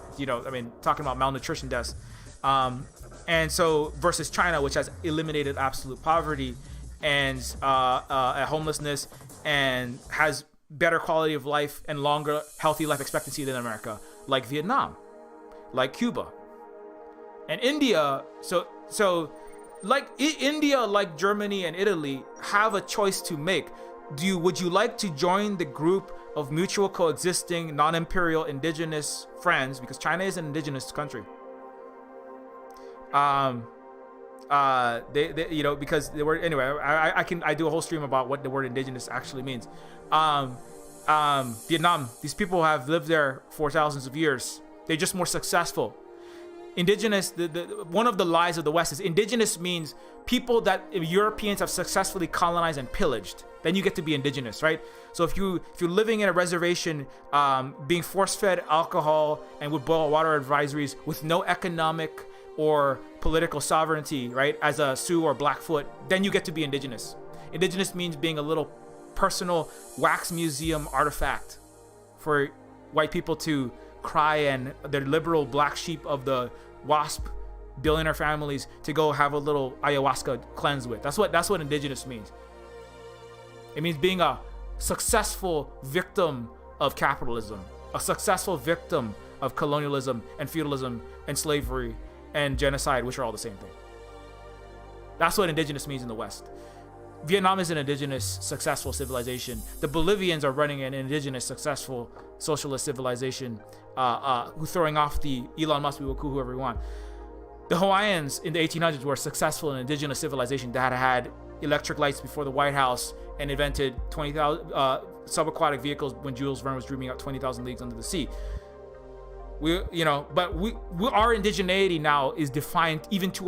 talking about malnutrition deaths. And so versus China, which has eliminated absolute poverty and homelessness and has better quality of life and longer healthy life expectancy than America, like Vietnam, like Cuba. And India, India, like Germany and Italy, have a choice to make. Would you like to join the group of mutual coexisting non-imperial indigenous friends, because China is an indigenous country, because the word, anyway, I do a whole stream about what the word indigenous actually means. Vietnam, these people have lived there for thousands of years. They're just more successful. Indigenous, one of the lies of the West is indigenous means people that Europeans have successfully colonized and pillaged. Then you get to be indigenous, right? So if you're living in a reservation, being force-fed alcohol and with boil water advisories with no economic or political sovereignty, right, as a Sioux or Blackfoot, then you get to be indigenous. Indigenous means being a little personal wax museum artifact for white people to cry and their liberal black sheep of the WASP billionaire families to go have a little ayahuasca cleanse with. That's what indigenous means. It means being a successful victim of capitalism, a successful victim of colonialism and feudalism and slavery and genocide, which are all the same thing. That's what indigenous means in the West. Vietnam is an indigenous successful civilization. The Bolivians are running an indigenous successful socialist civilization, who throwing off the Elon Musk, we will coup whoever we want. The Hawaiians in the 1800s were a successful and indigenous civilization that had electric lights before the White House and invented 20,000 subaquatic vehicles when Jules Verne was dreaming out 20,000 leagues under the sea. Our indigeneity now is defined even to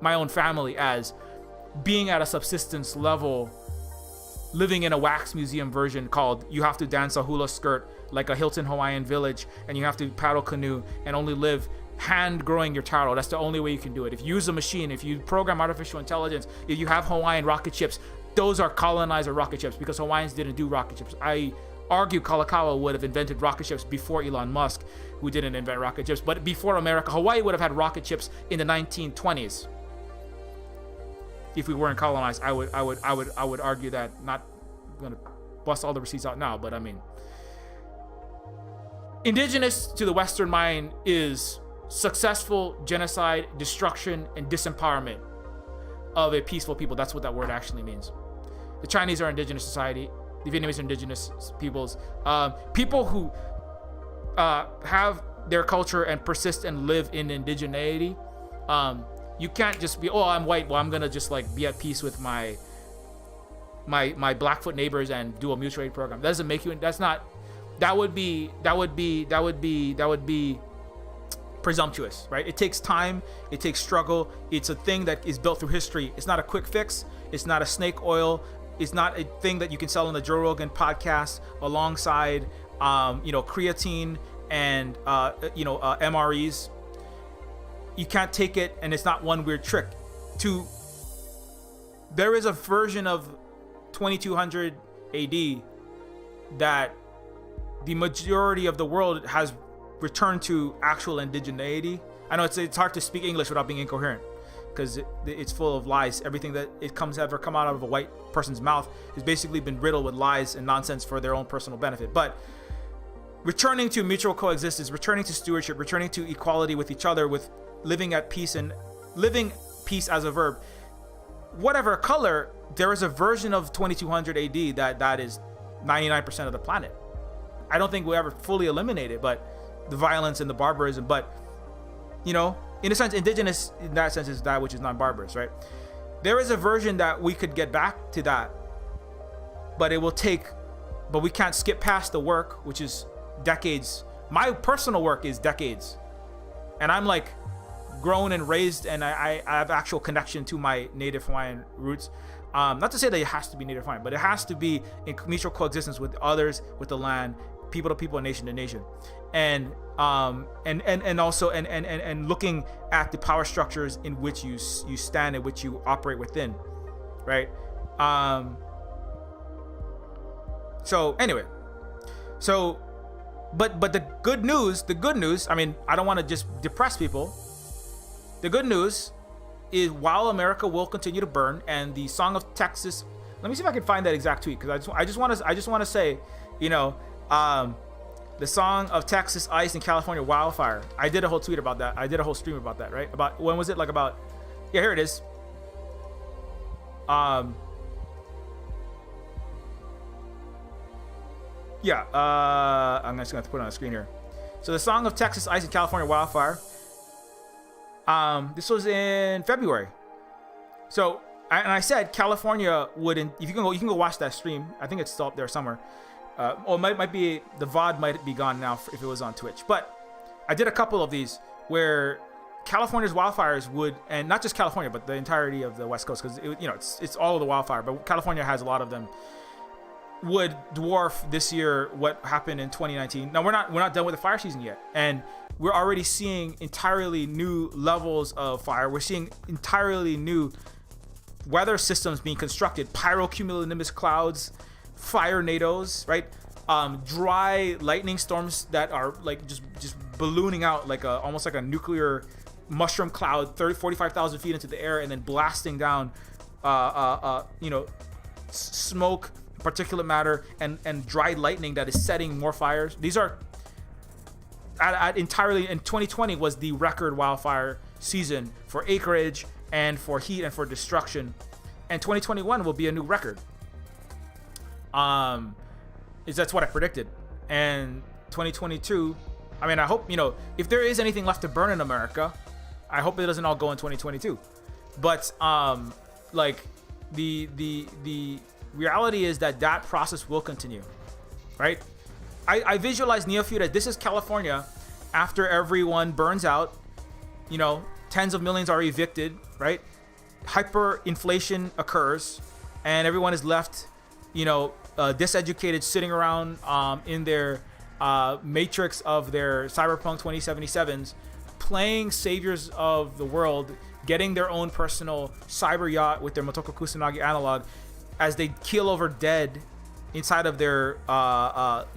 my own family as being at a subsistence level, living in a wax museum version called you have to dance a hula skirt like a Hilton Hawaiian village, and you have to paddle canoe and only live hand growing your taro. That's the only way you can do it. If you use a machine, if you program artificial intelligence, if you have Hawaiian rocket ships, those are colonizer rocket ships, because Hawaiians didn't do rocket ships. I argue Kalakaua would have invented rocket ships before Elon Musk, who didn't invent rocket ships, but before America. Hawaii would have had rocket ships in the 1920s. If we weren't colonized, I would argue that. Not gonna bust all the receipts out now, but I mean, indigenous to the Western mind is successful genocide, destruction, and disempowerment of a peaceful people. That's what that word actually means. The Chinese are indigenous society. The Vietnamese are indigenous peoples. People who have their culture and persist and live in indigeneity. You can't just be, oh, I'm white, well, I'm gonna just like be at peace with my Blackfoot neighbors and do a mutual aid program. That doesn't make you. That's not. That would be presumptuous, right? It takes time. It takes struggle. It's a thing that is built through history. It's not a quick fix. It's not a snake oil. It's not a thing that you can sell on the Joe Rogan podcast alongside, creatine and MREs. You can't take it, and it's not one weird trick. There is a version of 2200 AD that the majority of the world has returned to actual indigeneity. I know it's hard to speak English without being incoherent, because it's full of lies. Everything that ever come out of a white person's mouth has basically been riddled with lies and nonsense for their own personal benefit. But returning to mutual coexistence, returning to stewardship, returning to equality with each other, with living at peace and living peace as a verb. Whatever color, there is a version of 2200 AD that is 99% of the planet. I don't think we'll ever fully eliminate it, but the violence and the barbarism. But, in a sense, indigenous in that sense is that which is non-barbarous, right? There is a version that we could get back to that, but we can't skip past the work, which is decades. My personal work is decades. And I'm like grown and raised, and I have actual connection to my Native Hawaiian roots. Not to say that it has to be Native Hawaiian, but it has to be in mutual coexistence with others, with the land, people to people, and nation to nation, and also looking at the power structures in which you stand, in which you operate within, right? But the good news, I mean, I don't want to just depress people. The good news is, while America will continue to burn, and the Song of Texas, let me see if I can find that exact tweet, because I just want to say, the Song of Texas Ice and California Wildfire. I did a whole tweet about that. I did a whole stream about that, right? About, when was it? Here it is. I'm just gonna have to put it on the screen here. So the Song of Texas Ice and California Wildfire. This was in February. So, I said California would, if you can go watch that stream. I think it's still up there somewhere. Or might be, the VOD might be gone now if it was on Twitch. But I did a couple of these where California's wildfires would, and not just California, but the entirety of the West Coast, because it's all of the wildfire, but California has a lot of them, would dwarf this year what happened in 2019. Now we're not done with the fire season yet, and we're already seeing entirely new levels of fire. We're seeing entirely new weather systems being constructed, pyrocumulonimbus clouds, fire tornadoes, right? Dry lightning storms that are like just ballooning out like almost like a nuclear mushroom cloud, 45,000 feet into the air, and then blasting down smoke, particulate matter, and dry lightning that is setting more fires. These are entirely, in 2020 was the record wildfire season for acreage and for heat and for destruction, and 2021 will be a new record. That's what I predicted. And 2022, I mean, I hope, if there is anything left to burn in America, I hope it doesn't all go in 2022. But the reality is that process will continue, right? I visualize Neofeud as, this is California after everyone burns out, tens of millions are evicted, right? Hyperinflation occurs, and everyone is left, diseducated, sitting around in their matrix of their cyberpunk 2077s, playing saviors of the world, getting their own personal cyber yacht with their Motoko Kusanagi analog, as they keel over dead inside of their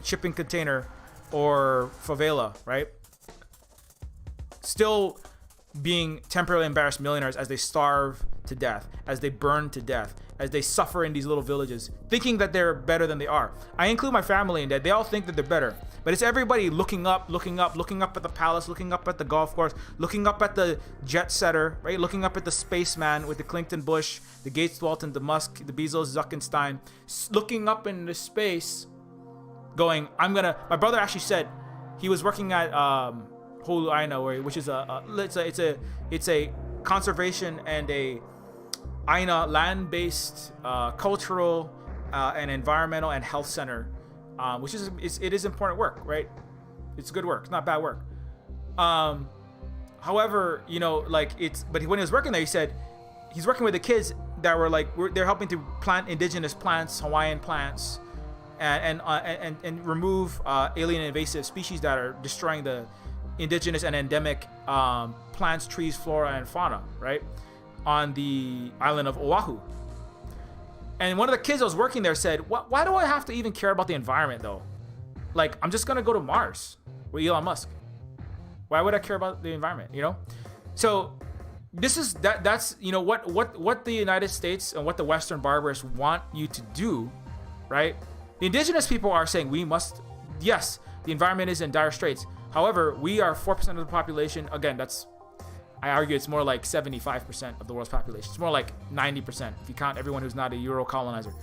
shipping container or favela, right? Still being temporarily embarrassed millionaires as they starve to death, as they burn to death, as they suffer in these little villages, thinking that they're better than they are. I include my family in that. They all think that they're better, but it's everybody looking up at the palace, looking up at the golf course, looking up at the jet setter, right? Looking up at the spaceman with the Clinton Bush, the Gates Walton, the Musk, the Bezos, Zuckenstein, looking up into space, going, my brother actually said he was working at Hulu Aina, which is it's a conservation and a Aina land-based cultural and environmental and health center, which is important work, right? It's good work. It's not bad work. However, but when he was working there, he said he's working with the kids that were they're helping to plant indigenous plants, Hawaiian plants, and remove alien invasive species that are destroying the indigenous and endemic plants, trees, flora, and fauna, right, on the island of Oahu. And one of the kids that was working there said, why do I have to even care about the environment, though? Like, I'm just gonna go to Mars with Elon Musk. Why would I care about the environment, So this is that's what the United States and what the Western barbarists want you to do, right? The indigenous people are saying yes, the environment is in dire straits. However, we are 4% of the population. Again, I argue it's more like 75% of the world's population. It's more like 90% if you count everyone who's not a Euro colonizer.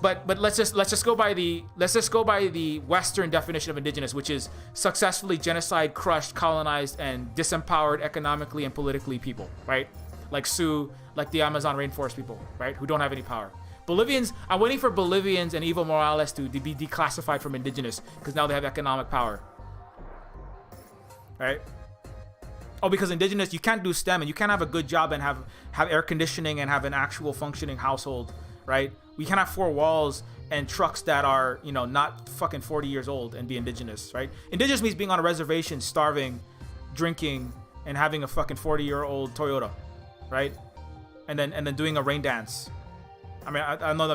But let's just go by the Western definition of indigenous, which is successfully genocide, crushed, colonized, and disempowered economically and politically people, right? Like Sioux, like the Amazon rainforest people, right? Who don't have any power. Bolivians, I'm waiting for Bolivians and Evo Morales to be declassified from indigenous because now they have economic power, right? Oh, because indigenous, you can't do STEM and you can't have a good job and have air conditioning and have an actual functioning household, right? We can't have 4 walls and trucks that are, not fucking 40 years old and be indigenous, right? Indigenous means being on a reservation, starving, drinking, and having a fucking 40-year-old Toyota, right? And then doing a rain dance. I mean, I know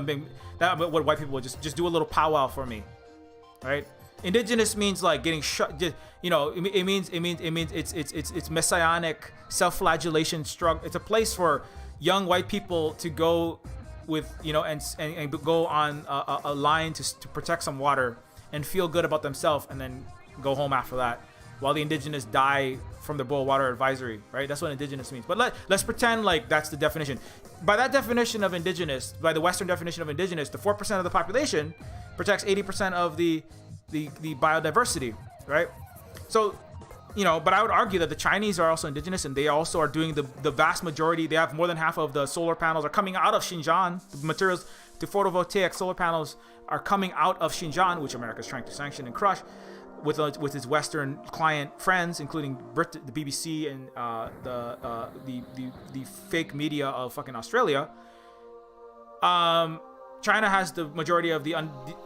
that what white people would just do a little powwow for me, right? Indigenous means like getting shut. It means it's messianic self-flagellation struggle. It's a place for young white people to go with and go on a line to protect some water and feel good about themselves and then go home after that, while the indigenous die from the boil water advisory, right? That's what indigenous means. But let's pretend like that's the definition. By that definition of indigenous, by the Western definition of indigenous, the 4% of the population protects 80% of the biodiversity, right? So, but I would argue that the Chinese are also indigenous, and they also are doing the vast majority. They have more than half of the solar panels are coming out of Xinjiang. The materials to photovoltaic solar panels are coming out of Xinjiang, which America is trying to sanction and crush with its Western client friends, including the BBC and the fake media of fucking Australia. China has the majority of the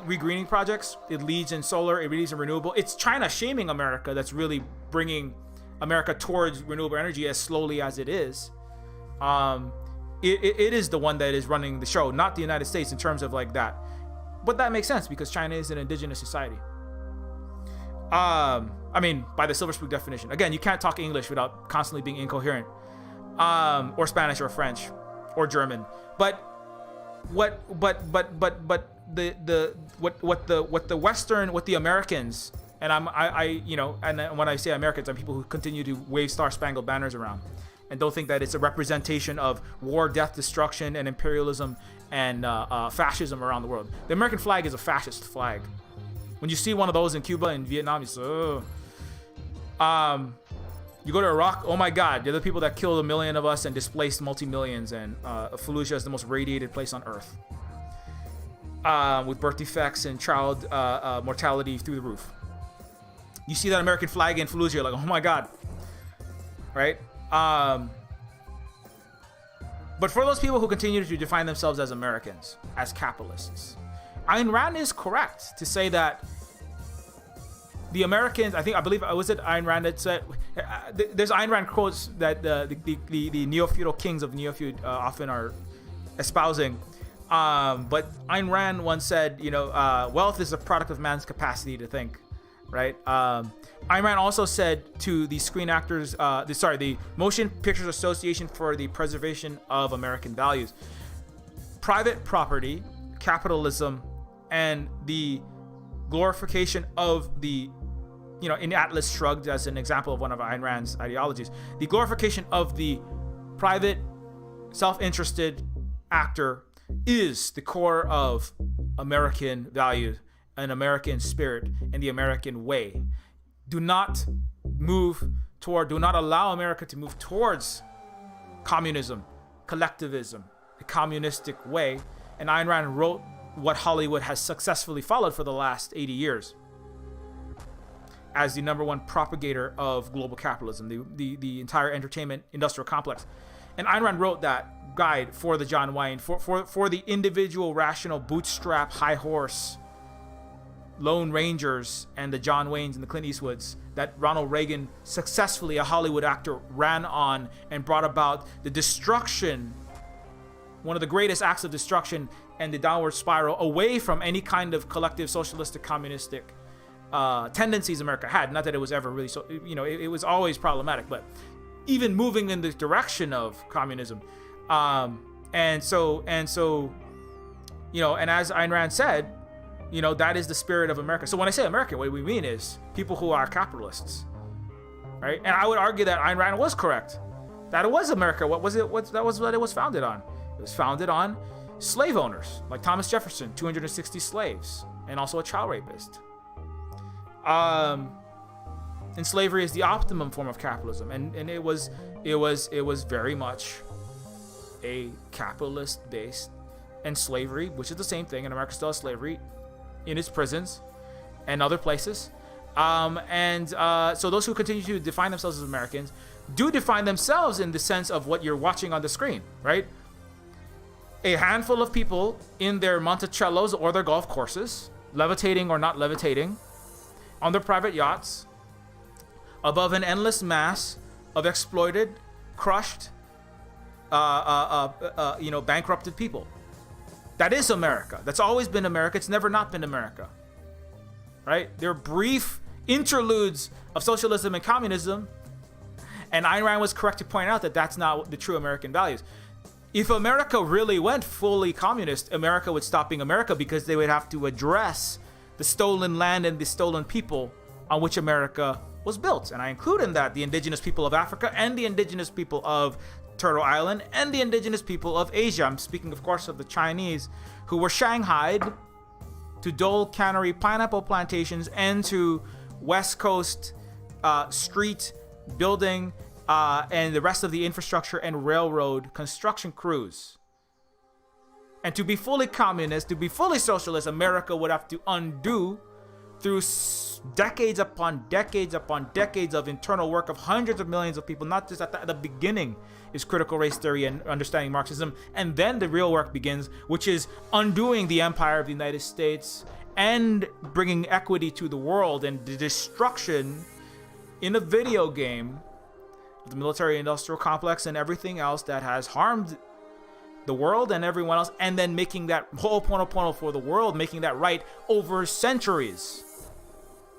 regreening projects. It leads in solar, it leads in renewable. It's China shaming America that's really bringing America towards renewable energy as slowly as it is. It is the one that is running the show, not the United States in terms of like that. But that makes sense because China is an indigenous society. I mean, by the Silver Spoon definition. Again, you can't talk English without constantly being incoherent. Or Spanish or French or German. But what the Western, what the Americans, and and when I say Americans, I'm people who continue to wave Star Spangled Banners around and don't think that it's a representation of war, death, destruction, and imperialism and fascism around the world. The American flag is a fascist flag. When you see one of those in Cuba and Vietnam, you say, oh. You go to Iraq, oh my God, they're the people that killed 1 million of us and displaced multi-millions, and Fallujah is the most radiated place on earth. With birth defects and child mortality through the roof. You see that American flag in Fallujah, you're like, oh my God. Right? But for those people who continue to define themselves as Americans, as capitalists, Ayn Rand is correct to say that the Americans, I believe, was it Ayn Rand that said, there's Ayn Rand quotes that the neo-feudal kings of Neofeud often are espousing. But Ayn Rand once said, wealth is a product of man's capacity to think. right? Ayn Rand also said to the Screen Actors, the Motion Pictures Association for the Preservation of American Values, private property, capitalism, and the glorification of the, in Atlas Shrugged as an example of one of Ayn Rand's ideologies, the glorification of the private, self-interested actor is the core of American values, an American spirit, and the American way. Do not allow America to move towards communism, collectivism, the communistic way. And Ayn Rand wrote what Hollywood has successfully followed for the last 80 years as the number one propagator of global capitalism, the entire entertainment industrial complex. And Ayn Rand wrote that guide for the John Wayne, for the individual rational bootstrap high horse Lone Rangers and the John Waynes and the Clint Eastwoods that Ronald Reagan, successfully a Hollywood actor, ran on and brought about the destruction, one of the greatest acts of destruction, and the downward spiral away from any kind of collective socialistic communistic tendencies America had. Not that it was ever really so, it was always problematic, but even moving in the direction of communism. And so, and as Ayn Rand said, that is the spirit of America. So when I say America, what we mean is people who are capitalists, right? And I would argue that Ayn Rand was correct, that it was America. That was what it was founded on. It was founded on slave owners like Thomas Jefferson, 260 slaves, and also a child rapist. And slavery is the optimum form of capitalism, and it was very much a capitalist based, and slavery, which is the same thing, and America still has slavery in its prisons and other places. So those who continue to define themselves as Americans do define themselves in the sense of what you're watching on the screen, right? A handful of people in their Monticellos or their golf courses, levitating or not levitating, on their private yachts, above an endless mass of exploited, crushed, bankrupted people. That is America. That's always been America. It's never not been America, right? There are brief interludes of socialism and communism, and Ayn Rand was correct to point out that that's not the true American values. If America really went fully communist, America would stop being America, because they would have to address the stolen land and the stolen people on which America was built. And I include in that the indigenous people of Africa and the indigenous people of Turtle Island and the indigenous people of Asia. I'm speaking, of course, of the Chinese, who were shanghaied to Dole Cannery pineapple plantations and to West Coast street building and the rest of the infrastructure and railroad construction crews. And to be fully communist, to be fully socialist, America would have to undo through decades upon decades upon decades of internal work of hundreds of millions of people. Not just at the beginning is critical race theory and understanding Marxism, and then the real work begins, which is undoing the empire of the United States and bringing equity to the world, and the destruction in a video game of the military industrial complex and everything else that has harmed the world and everyone else, and then making that ho'oponopono for the world, making that right over centuries.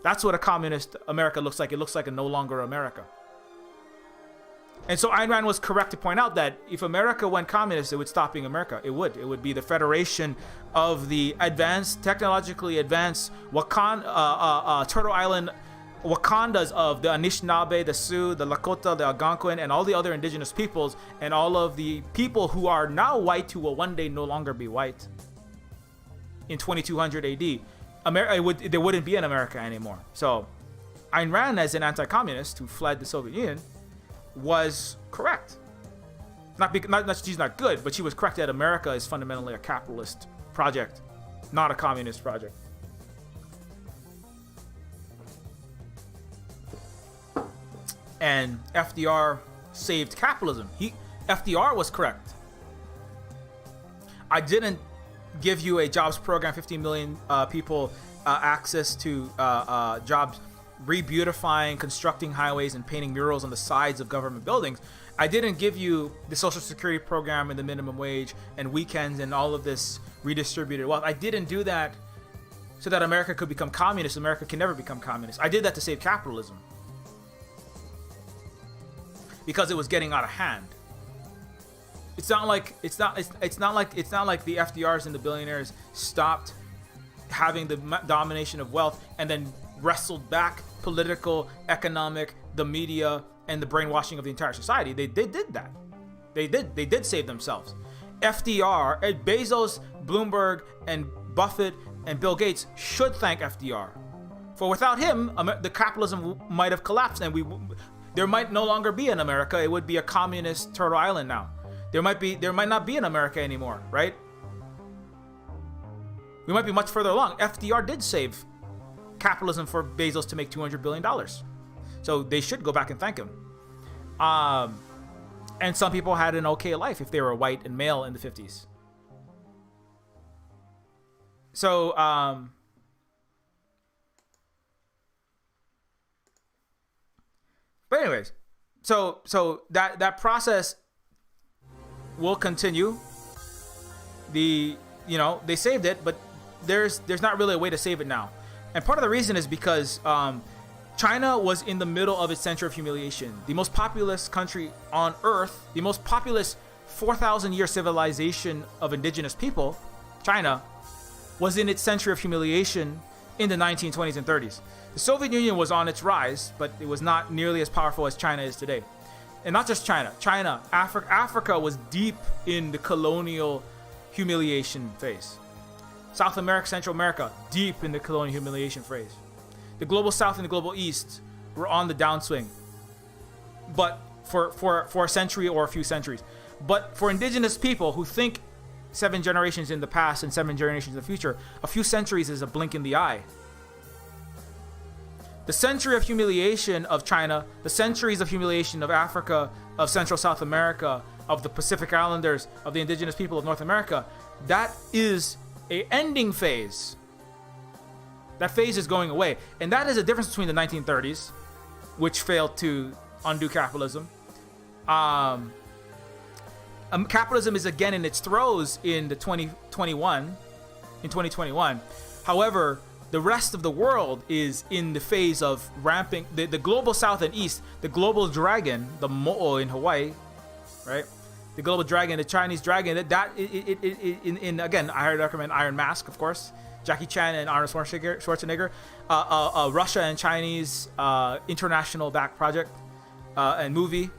That's what a communist America looks like. It looks like a no longer America. And so Ayn Rand was correct to point out that if America went communist, it would stop being America. It would be the federation of the technologically advanced Turtle Island Wakandas of the Anishinaabe, the Sioux, the Lakota, the Algonquin, and all the other indigenous peoples, and all of the people who are now white who will one day no longer be white in 2200 AD. There wouldn't be an America anymore. So Ayn Rand, as an anti-communist who fled the Soviet Union, was correct. Not she's not good, but she was correct that America is fundamentally a capitalist project, not a communist project. And FDR saved capitalism. FDR was correct. I didn't give you a jobs program, 15 million people access to jobs, re-beautifying, constructing highways, and painting murals on the sides of government buildings. I didn't give you the Social Security program and the minimum wage and weekends and all of this redistributed wealth. I didn't do that so that America could become communist. America can never become communist. I did that to save capitalism because it was getting out of hand. It's not like the FDRs and the billionaires stopped having the domination of wealth and then wrestled back political, economic, the media, and the brainwashing of the entire society. They did that. They did save themselves. FDR, Ed Bezos, Bloomberg, and Buffett and Bill Gates should thank FDR. For without him, the capitalism might have collapsed, and there might no longer be an America. It would be a communist Turtle Island now. There might not be an America anymore, right? We might be much further along. FDR did save capitalism for Bezos to make $200 billion. So they should go back and thank him. And some people had an okay life if they were white and male in the 50s. So, but anyways, so that process will continue. They saved it, but there's not really a way to save it now. And part of the reason is because China was in the middle of its century of humiliation. The most populous country on earth, the most populous 4,000-year civilization of indigenous people, China, was in its century of humiliation in the 1920s and 30s. The Soviet Union was on its rise, but it was not nearly as powerful as China is today. And not just China, Africa was deep in the colonial humiliation phase. South America, Central America, deep in the colonial humiliation phase. The global South and the global East were on the downswing, but for a century or a few centuries. But for indigenous people who think 7 generations in the past and 7 generations in the future, a few centuries is a blink in the eye. The century of humiliation of China, the centuries of humiliation of Africa, of Central South America, of the Pacific Islanders, of the indigenous people of North America, that is a ending phase. That phase is going away. And that is a difference between the 1930s, which failed to undo capitalism. Capitalism is again in its throes in 2021. However, the rest of the world is in the phase of ramping. The global South and East, the global dragon, the Mo'o in Hawaii, right? The global dragon, the Chinese dragon. Again, I recommend Iron Mask, of course. Jackie Chan and Arnold Schwarzenegger. Russia and Chinese international back project and movie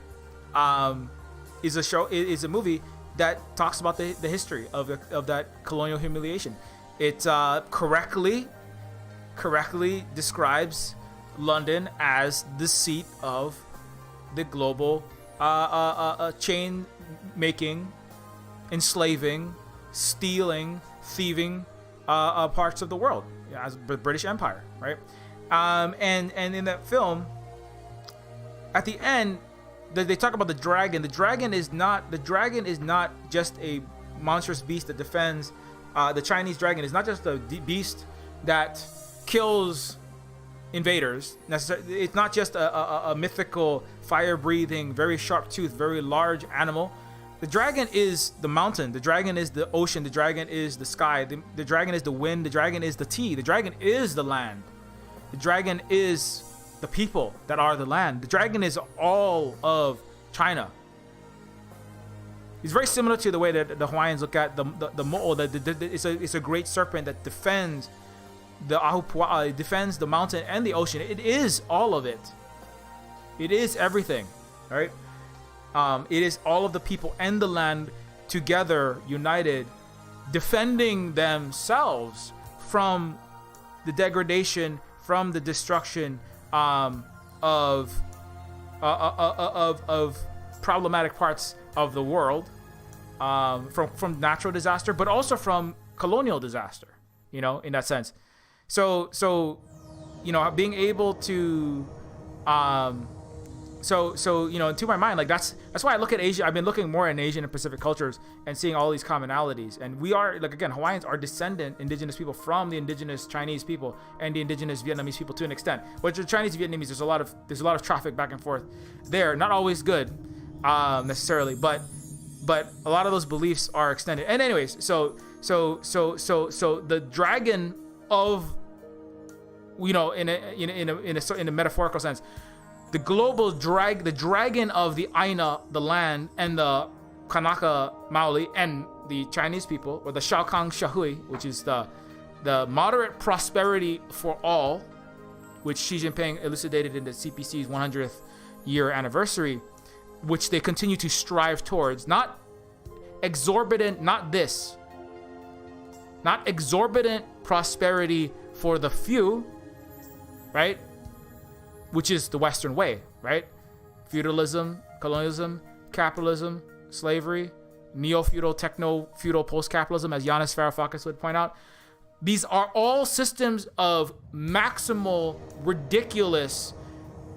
is a movie that talks about the history of that colonial humiliation. It correctly describes London as the seat of the global chain making, enslaving, stealing, thieving parts of the world, as the British Empire, right? And in that film, at the end, they talk about the dragon. The dragon is not just a monstrous beast that defends. The Chinese dragon is not just a beast that kills invaders. It's not just a mythical, fire-breathing, very sharp-toothed, very large animal. The dragon is the mountain. The dragon is the ocean. The dragon is the sky. The dragon is the wind. The dragon is the tea. The dragon is the land. The dragon is the people that are the land. The dragon is all of China. It's very similar to the way that the Hawaiians look at the mo'o. It's a great serpent that defends the ahupua'a. It defends the mountain and the ocean. It is all of it. It is everything, right? It is all of the people and the land together, united, defending themselves from the degradation, from the destruction of problematic parts of the world, from natural disaster, but also from colonial disaster. In that sense. So being able to to my mind, like that's why I look at Asia. I've been looking more in Asian and Pacific cultures and seeing all these commonalities. And we are, like, again, Hawaiians are descendant indigenous people from the indigenous Chinese people and the indigenous Vietnamese people to an extent. But the Chinese Vietnamese, there's a lot of traffic back and forth there. Not always good, necessarily, but a lot of those beliefs are extended. And anyways, so the dragon of, in a metaphorical sense, the global the dragon of the Aina, the land, and the Kanaka Maoli, and the Chinese people, or the Shaokang Shahui, which is the moderate prosperity for all, which Xi Jinping elucidated in the CPC's 100th year anniversary, which they continue to strive towards. Not exorbitant, not exorbitant prosperity for the few, right? Which is the Western way, right? Feudalism, colonialism, capitalism, slavery, neo-feudal, techno-feudal, post-capitalism, as Yanis Varoufakis would point out. These are all systems of maximal, ridiculous,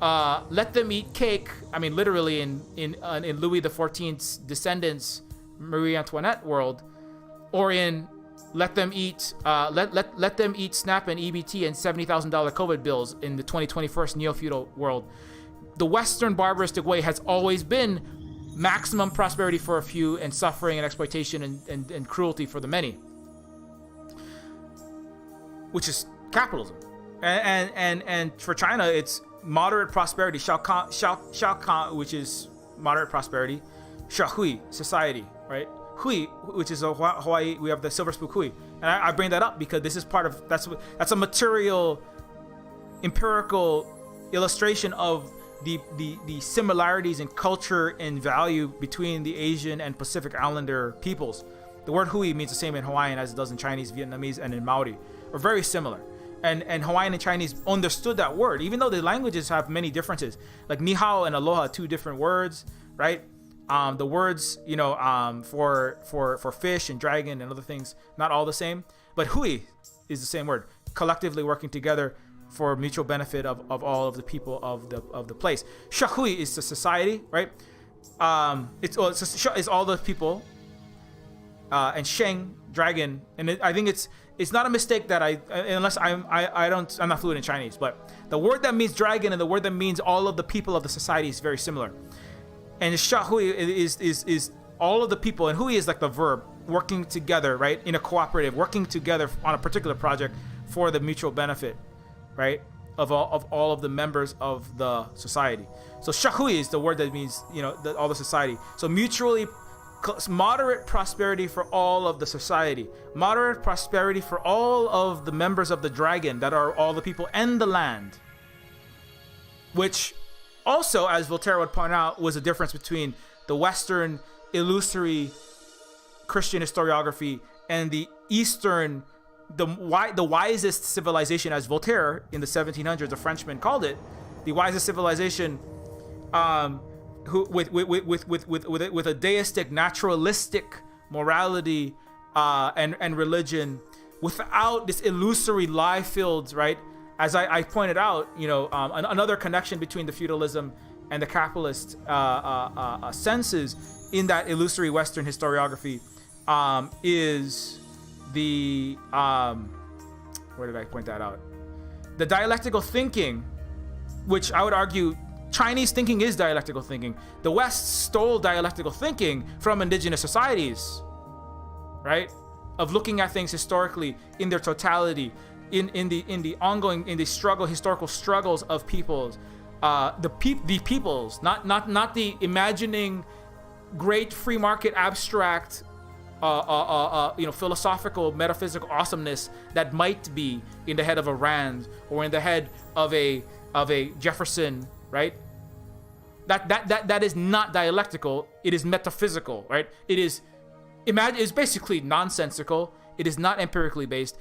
let them eat cake. I mean, literally in Louis XIV's descendants, Marie Antoinette world, or in let them eat SNAP and EBT and $70,000 COVID bills in the 2021 neo-feudal world. The Western barbaristic way has always been maximum prosperity for a few and suffering and exploitation and cruelty for the many, which is capitalism. And for China, it's moderate prosperity, Xiaokan, which is moderate prosperity, Shahui, society, right? Hui, which is a Hawaii, we have the silver spook Hui. And I bring that up because this is part of, that's a material, empirical illustration of the similarities in culture and value between the Asian and Pacific Islander peoples. The word Hui means the same in Hawaiian as it does in Chinese, Vietnamese, and in Maori, or very similar. And Hawaiian and Chinese understood that word, even though the languages have many differences. Like ni hao and aloha, two different words, right? The words, for fish and dragon and other things, not all the same. But hui is the same word, collectively working together for mutual benefit of all of the people of the place. Shahui is the society, right? It's all the people. And Sheng, dragon, and I think it's not a mistake that I'm not fluent in Chinese, but the word that means dragon and the word that means all of the people of the society is very similar. And Shahui is all of the people, and hui is like the verb, working together, right? In a cooperative, working together on a particular project for the mutual benefit, right? Of all of the members of the society. So Shahui is the word that means, all the society. So mutually moderate prosperity for all of the society, moderate prosperity for all of the members of the dragon that are all the people and the land, which also, as Voltaire would point out, was a difference between the Western illusory Christian historiography and the Eastern, the wisest civilization, as Voltaire in the 1700s, a Frenchman, called it, the wisest civilization, who with a deistic, naturalistic morality and religion, without this illusory lie-filled, right? As I pointed out, another connection between the feudalism and the capitalist senses in that illusory Western historiography is the where did I point that out? The dialectical thinking, which I would argue Chinese thinking is dialectical thinking. The West stole dialectical thinking from indigenous societies, right? Of looking at things historically in their totality, in the ongoing, in the historical struggles of peoples, the peoples, not the imagining great free market abstract, philosophical, metaphysical awesomeness that might be in the head of a Rand or in the head of a Jefferson, right? That is not dialectical. It is metaphysical, right? It is basically nonsensical. It is not empirically based.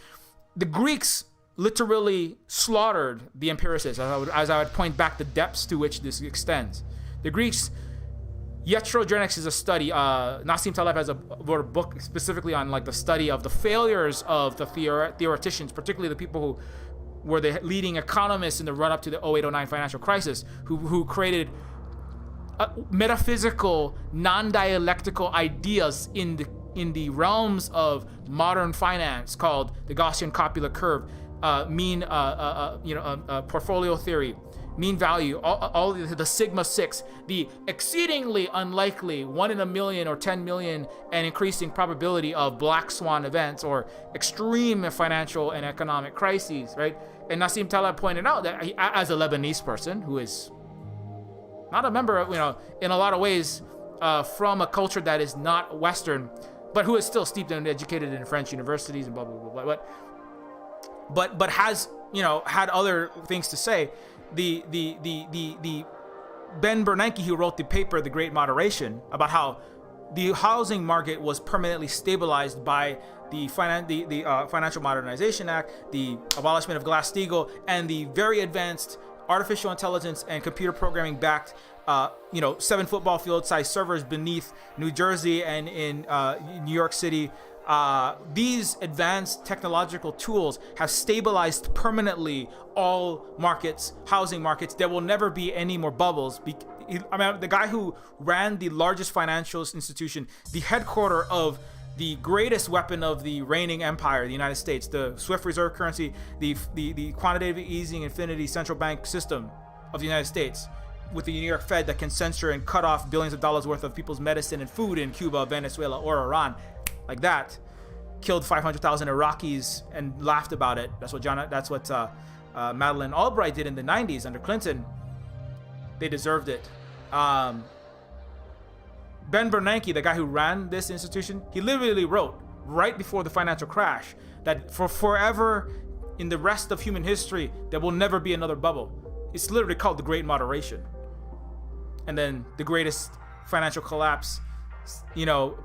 The Greeks literally slaughtered the empiricists, as I would point back the depths to which this extends. The Greeks, iatrogenics is a study. Nassim Taleb wrote a book specifically on the study of the failures of the theoreticians, particularly the people who were the leading economists in the run-up to the 08-09 financial crisis, who created metaphysical, non-dialectical ideas in the realms of modern finance called the Gaussian copula curve, portfolio theory, mean value, all the sigma 6, the exceedingly unlikely 1 in a million or 10 million and increasing probability of black swan events or extreme financial and economic crises, right? And Nassim Taleb pointed out that as a Lebanese person who is not a member of, in a lot of ways from a culture that is not Western, but who is still steeped and educated in French universities and blah, blah, blah, blah, but has, had other things to say. The Ben Bernanke, who wrote the paper, The Great Moderation, about how the housing market was permanently stabilized by the Financial Modernization Act, the abolishment of Glass-Steagall, and the very advanced artificial intelligence and computer programming backed 7 football field sized servers beneath New Jersey and in New York City. These advanced technological tools have stabilized permanently all markets, housing markets. There will never be any more bubbles. The guy who ran the largest financial institution, the headquarter of the greatest weapon of the reigning empire, the United States, the Swift reserve currency, the quantitative easing infinity central bank system of the United States, with the New York Fed that can censor and cut off billions of dollars worth of people's medicine and food in Cuba, Venezuela, or Iran, like that, killed 500,000 Iraqis and laughed about it. That's what Madeleine Albright did in the 90s under Clinton. They deserved it. Ben Bernanke, the guy who ran this institution, he literally wrote right before the financial crash that for forever in the rest of human history, there will never be another bubble. It's literally called the Great Moderation. And then the greatest financial collapse,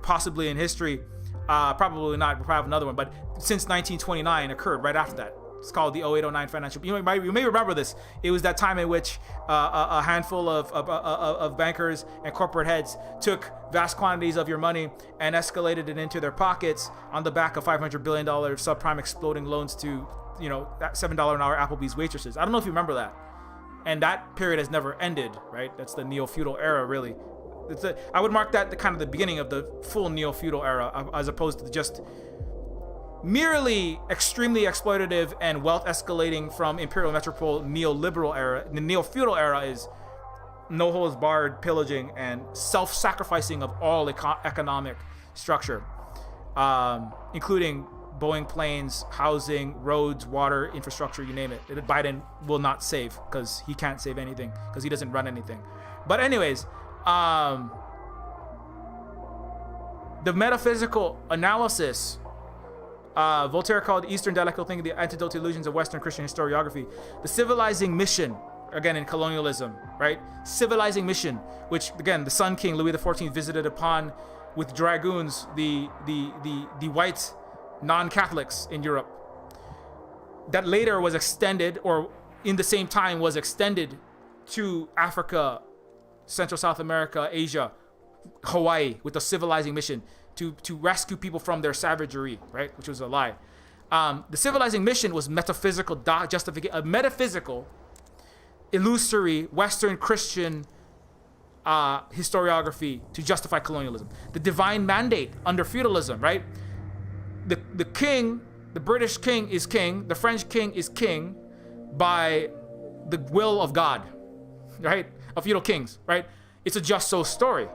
possibly in history, probably not, we'll have another one, but since 1929 occurred right after that. It's called the 0809 financial. You may remember this. It was that time in which a handful of bankers and corporate heads took vast quantities of your money and escalated it into their pockets on the back of $500 billion subprime exploding loans to, $7 an hour Applebee's waitresses. I don't know if you remember that. And that period has never ended, right? That's the neo-feudal era, really. I would mark that the kind of the beginning of the full neo-feudal era, as opposed to just merely extremely exploitative and wealth escalating from imperial metropole neoliberal era. The neo-feudal era is no holds barred pillaging and self-sacrificing of all economic structure, including Boeing planes, housing, roads, water, infrastructure, you name it. Biden will not save because he can't save anything because he doesn't run anything. But anyways, the metaphysical analysis, Voltaire called Eastern dialectical thinking the antidote to illusions of Western Christian historiography. The civilizing mission, again in colonialism, right? Civilizing mission, which again the Sun King Louis XIV visited upon with dragoons, the white non-Catholics in Europe. That later was extended, or in the same time was extended to Africa, Central South America, Asia, Hawaii, with a civilizing mission to rescue people from their savagery, right? Which was a lie. The civilizing mission was metaphysical justification, a metaphysical, illusory Western Christian historiography to justify colonialism. The divine mandate under feudalism, right? The king, the British king is king, the French king is king by the will of God, right? Of feudal kings, right? It's a just so story.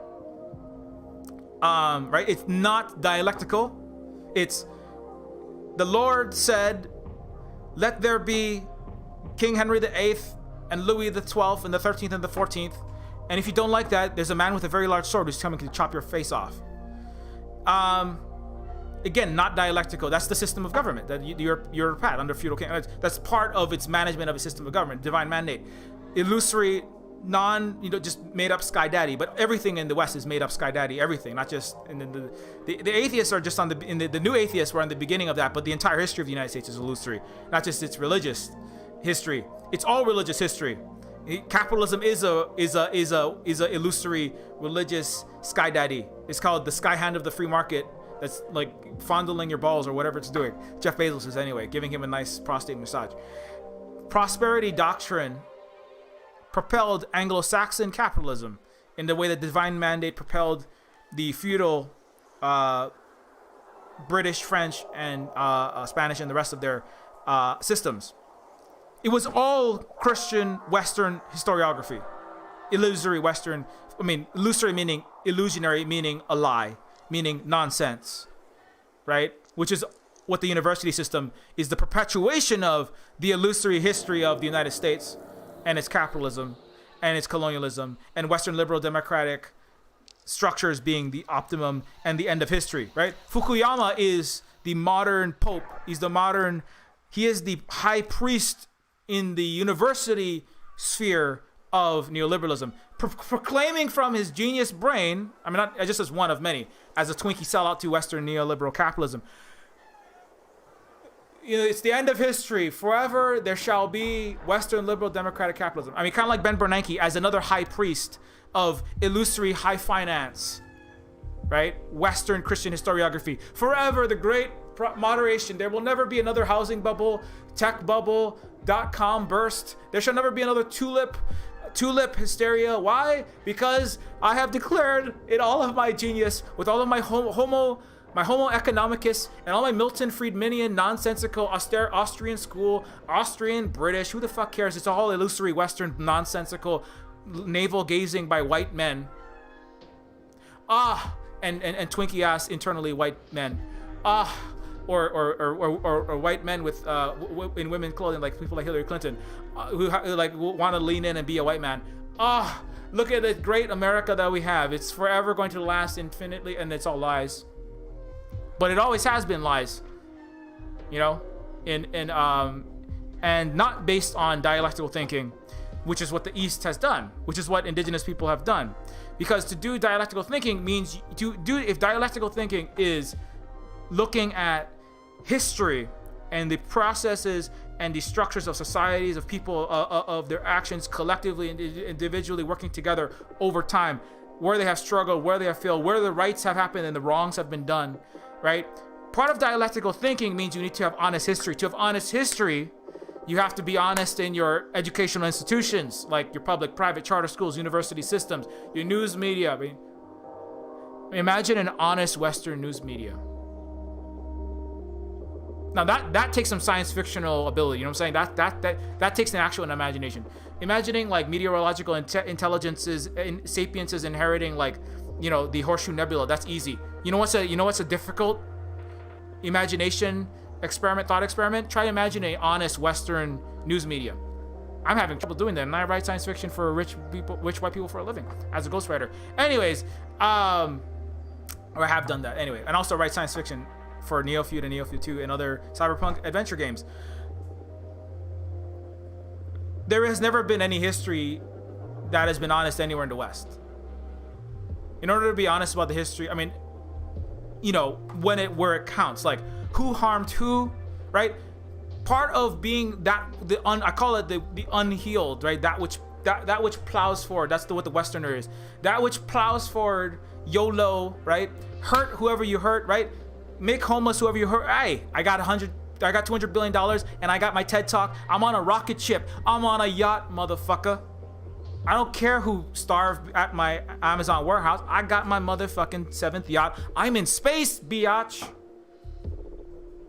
Right? It's not dialectical. It's the Lord said, let there be King Henry VIII and Louis XII and the 13th and the 14th. And if you don't like that, there's a man with a very large sword who's coming to chop your face off. Again, not dialectical. That's the system of government that you're pat under feudal king. That's part of its management of a system of government, divine mandate. Illusory, just made up sky daddy. But everything in the West is made up sky daddy. Everything, not just. And the atheists are just on the new atheists were on the beginning of that. But the entire history of the United States is illusory, not just its religious history. It's all religious history. Capitalism is a illusory religious sky daddy. It's called the sky hand of the free market. That's like fondling your balls or whatever it's doing. Jeff Bezos is anyway, giving him a nice prostate massage. Prosperity doctrine propelled Anglo-Saxon capitalism in the way that divine mandate propelled the feudal British, French, and Spanish and the rest of their systems. It was all Christian Western historiography. Illusory Western, illusory meaning illusionary, meaning a lie, meaning nonsense, right? Which is what the university system is, the perpetuation of the illusory history of the United States and its capitalism and its colonialism and Western liberal democratic structures being the optimum and the end of history, right? Fukuyama is the modern pope. He is the high priest in the university sphere of neoliberalism, proclaiming from his genius brain, not just as one of many, as a Twinkie sellout to Western neoliberal capitalism. It's the end of history. Forever there shall be Western liberal democratic capitalism. Kind of like Ben Bernanke as another high priest of illusory high finance, right? Western Christian historiography. Forever the great moderation. There will never be another housing bubble, tech bubble, .com burst. There shall never be another tulip hysteria. Why? Because I have declared in all of my genius, with all of my homo economicus and all my Milton Friedmanian nonsensical Austrian school, Austrian, British, who the fuck cares? It's all illusory Western nonsensical navel gazing by white men. And Twinkie ass internally white men. Or white men with in women clothing, like people like Hillary Clinton, who like want to lean in and be a white man. Look at the great America that we have. It's forever going to last infinitely, and it's all lies. But it always has been lies, and not based on dialectical thinking, which is what the East has done, which is what indigenous people have done. Because to do dialectical thinking means if dialectical thinking is looking at history and the processes and the structures of societies, of people, of their actions collectively and individually working together over time, where they have struggled, where they have failed, where the rights have happened and the wrongs have been done, right? Part of dialectical thinking means you need to have honest history. To have honest history, you have to be honest in your educational institutions, like your public, private, charter schools, university systems, your news media. Imagine an honest Western news media. Now that takes some science fictional ability, you know what I'm saying? That takes an actual imagination. Imagining like meteorological intelligences and sapiences inheriting the Horseshoe Nebula, that's easy. You know what's a difficult imagination thought experiment? Try to imagine a honest Western news media. I'm having trouble doing that, and I write science fiction for rich white people for a living as a ghostwriter. Anyways, or I have done that anyway, and also write science fiction for Neofeud and Neofeud 2 and other cyberpunk adventure games. There has never been any history that has been honest anywhere in the West. In order to be honest about the history, where it counts, like who harmed who, right? Part of being I call it the unhealed, right? That which plows forward. That's what the Westerner is. That which plows forward, YOLO, right? Hurt whoever you hurt, right? Make homeless whoever you hurt. Hey, I got $200 billion and I got my TED Talk. I'm on a rocket ship. I'm on a yacht, motherfucker. I don't care who starved at my Amazon warehouse. I got my motherfucking 7th yacht. I'm in space, biatch.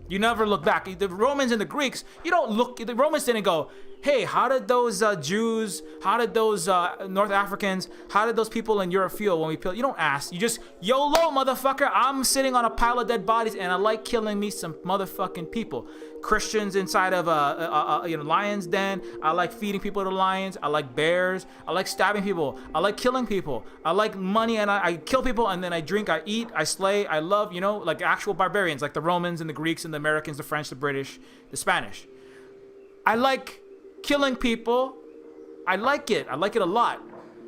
You never look back. The Romans and the Greeks, the Romans didn't go, hey, how did those Jews, how did those North Africans, how did those people in Europe feel when we killed? You don't ask. You just, YOLO, motherfucker. I'm sitting on a pile of dead bodies and I like killing me some motherfucking people. Christians inside of a lion's den. I like feeding people to lions. I like bears. I like stabbing people. I like killing people. I like money and I kill people and then I drink, I eat, I slay, I love, like actual barbarians, like the Romans and the Greeks and the Americans, the French, the British, the Spanish. I like killing people. I like it a lot.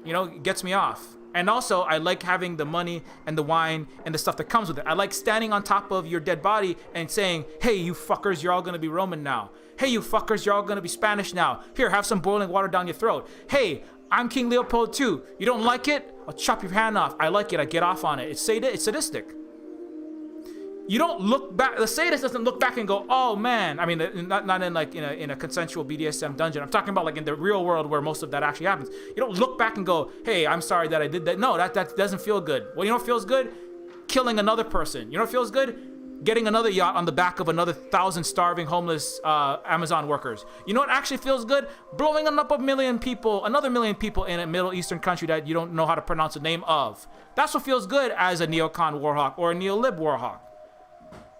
It gets me off. And also I like having the money and the wine and the stuff that comes with it. I like standing on top of your dead body and saying, hey, you fuckers, you're all gonna be Roman now. Hey, you fuckers, you're all gonna be Spanish now. Here, have some boiling water down your throat. Hey, I'm King Leopold II. You don't like it? I'll chop your hand off. I like it. I get off on it. It's sadistic. You don't look back. The sadist doesn't look back and go, "Oh man." I mean, not in like in a consensual BDSM dungeon. I'm talking about like in the real world where most of that actually happens. You don't look back and go, "Hey, I'm sorry that I did that." No, that doesn't feel good. Well, you know what feels good? Killing another person. You know what feels good? getting another yacht on the back of another 1,000 starving homeless Amazon workers. You know what actually feels good? Blowing up another million people in a Middle Eastern country that you don't know how to pronounce the name of. That's what feels good as a neocon warhawk or a neolib warhawk.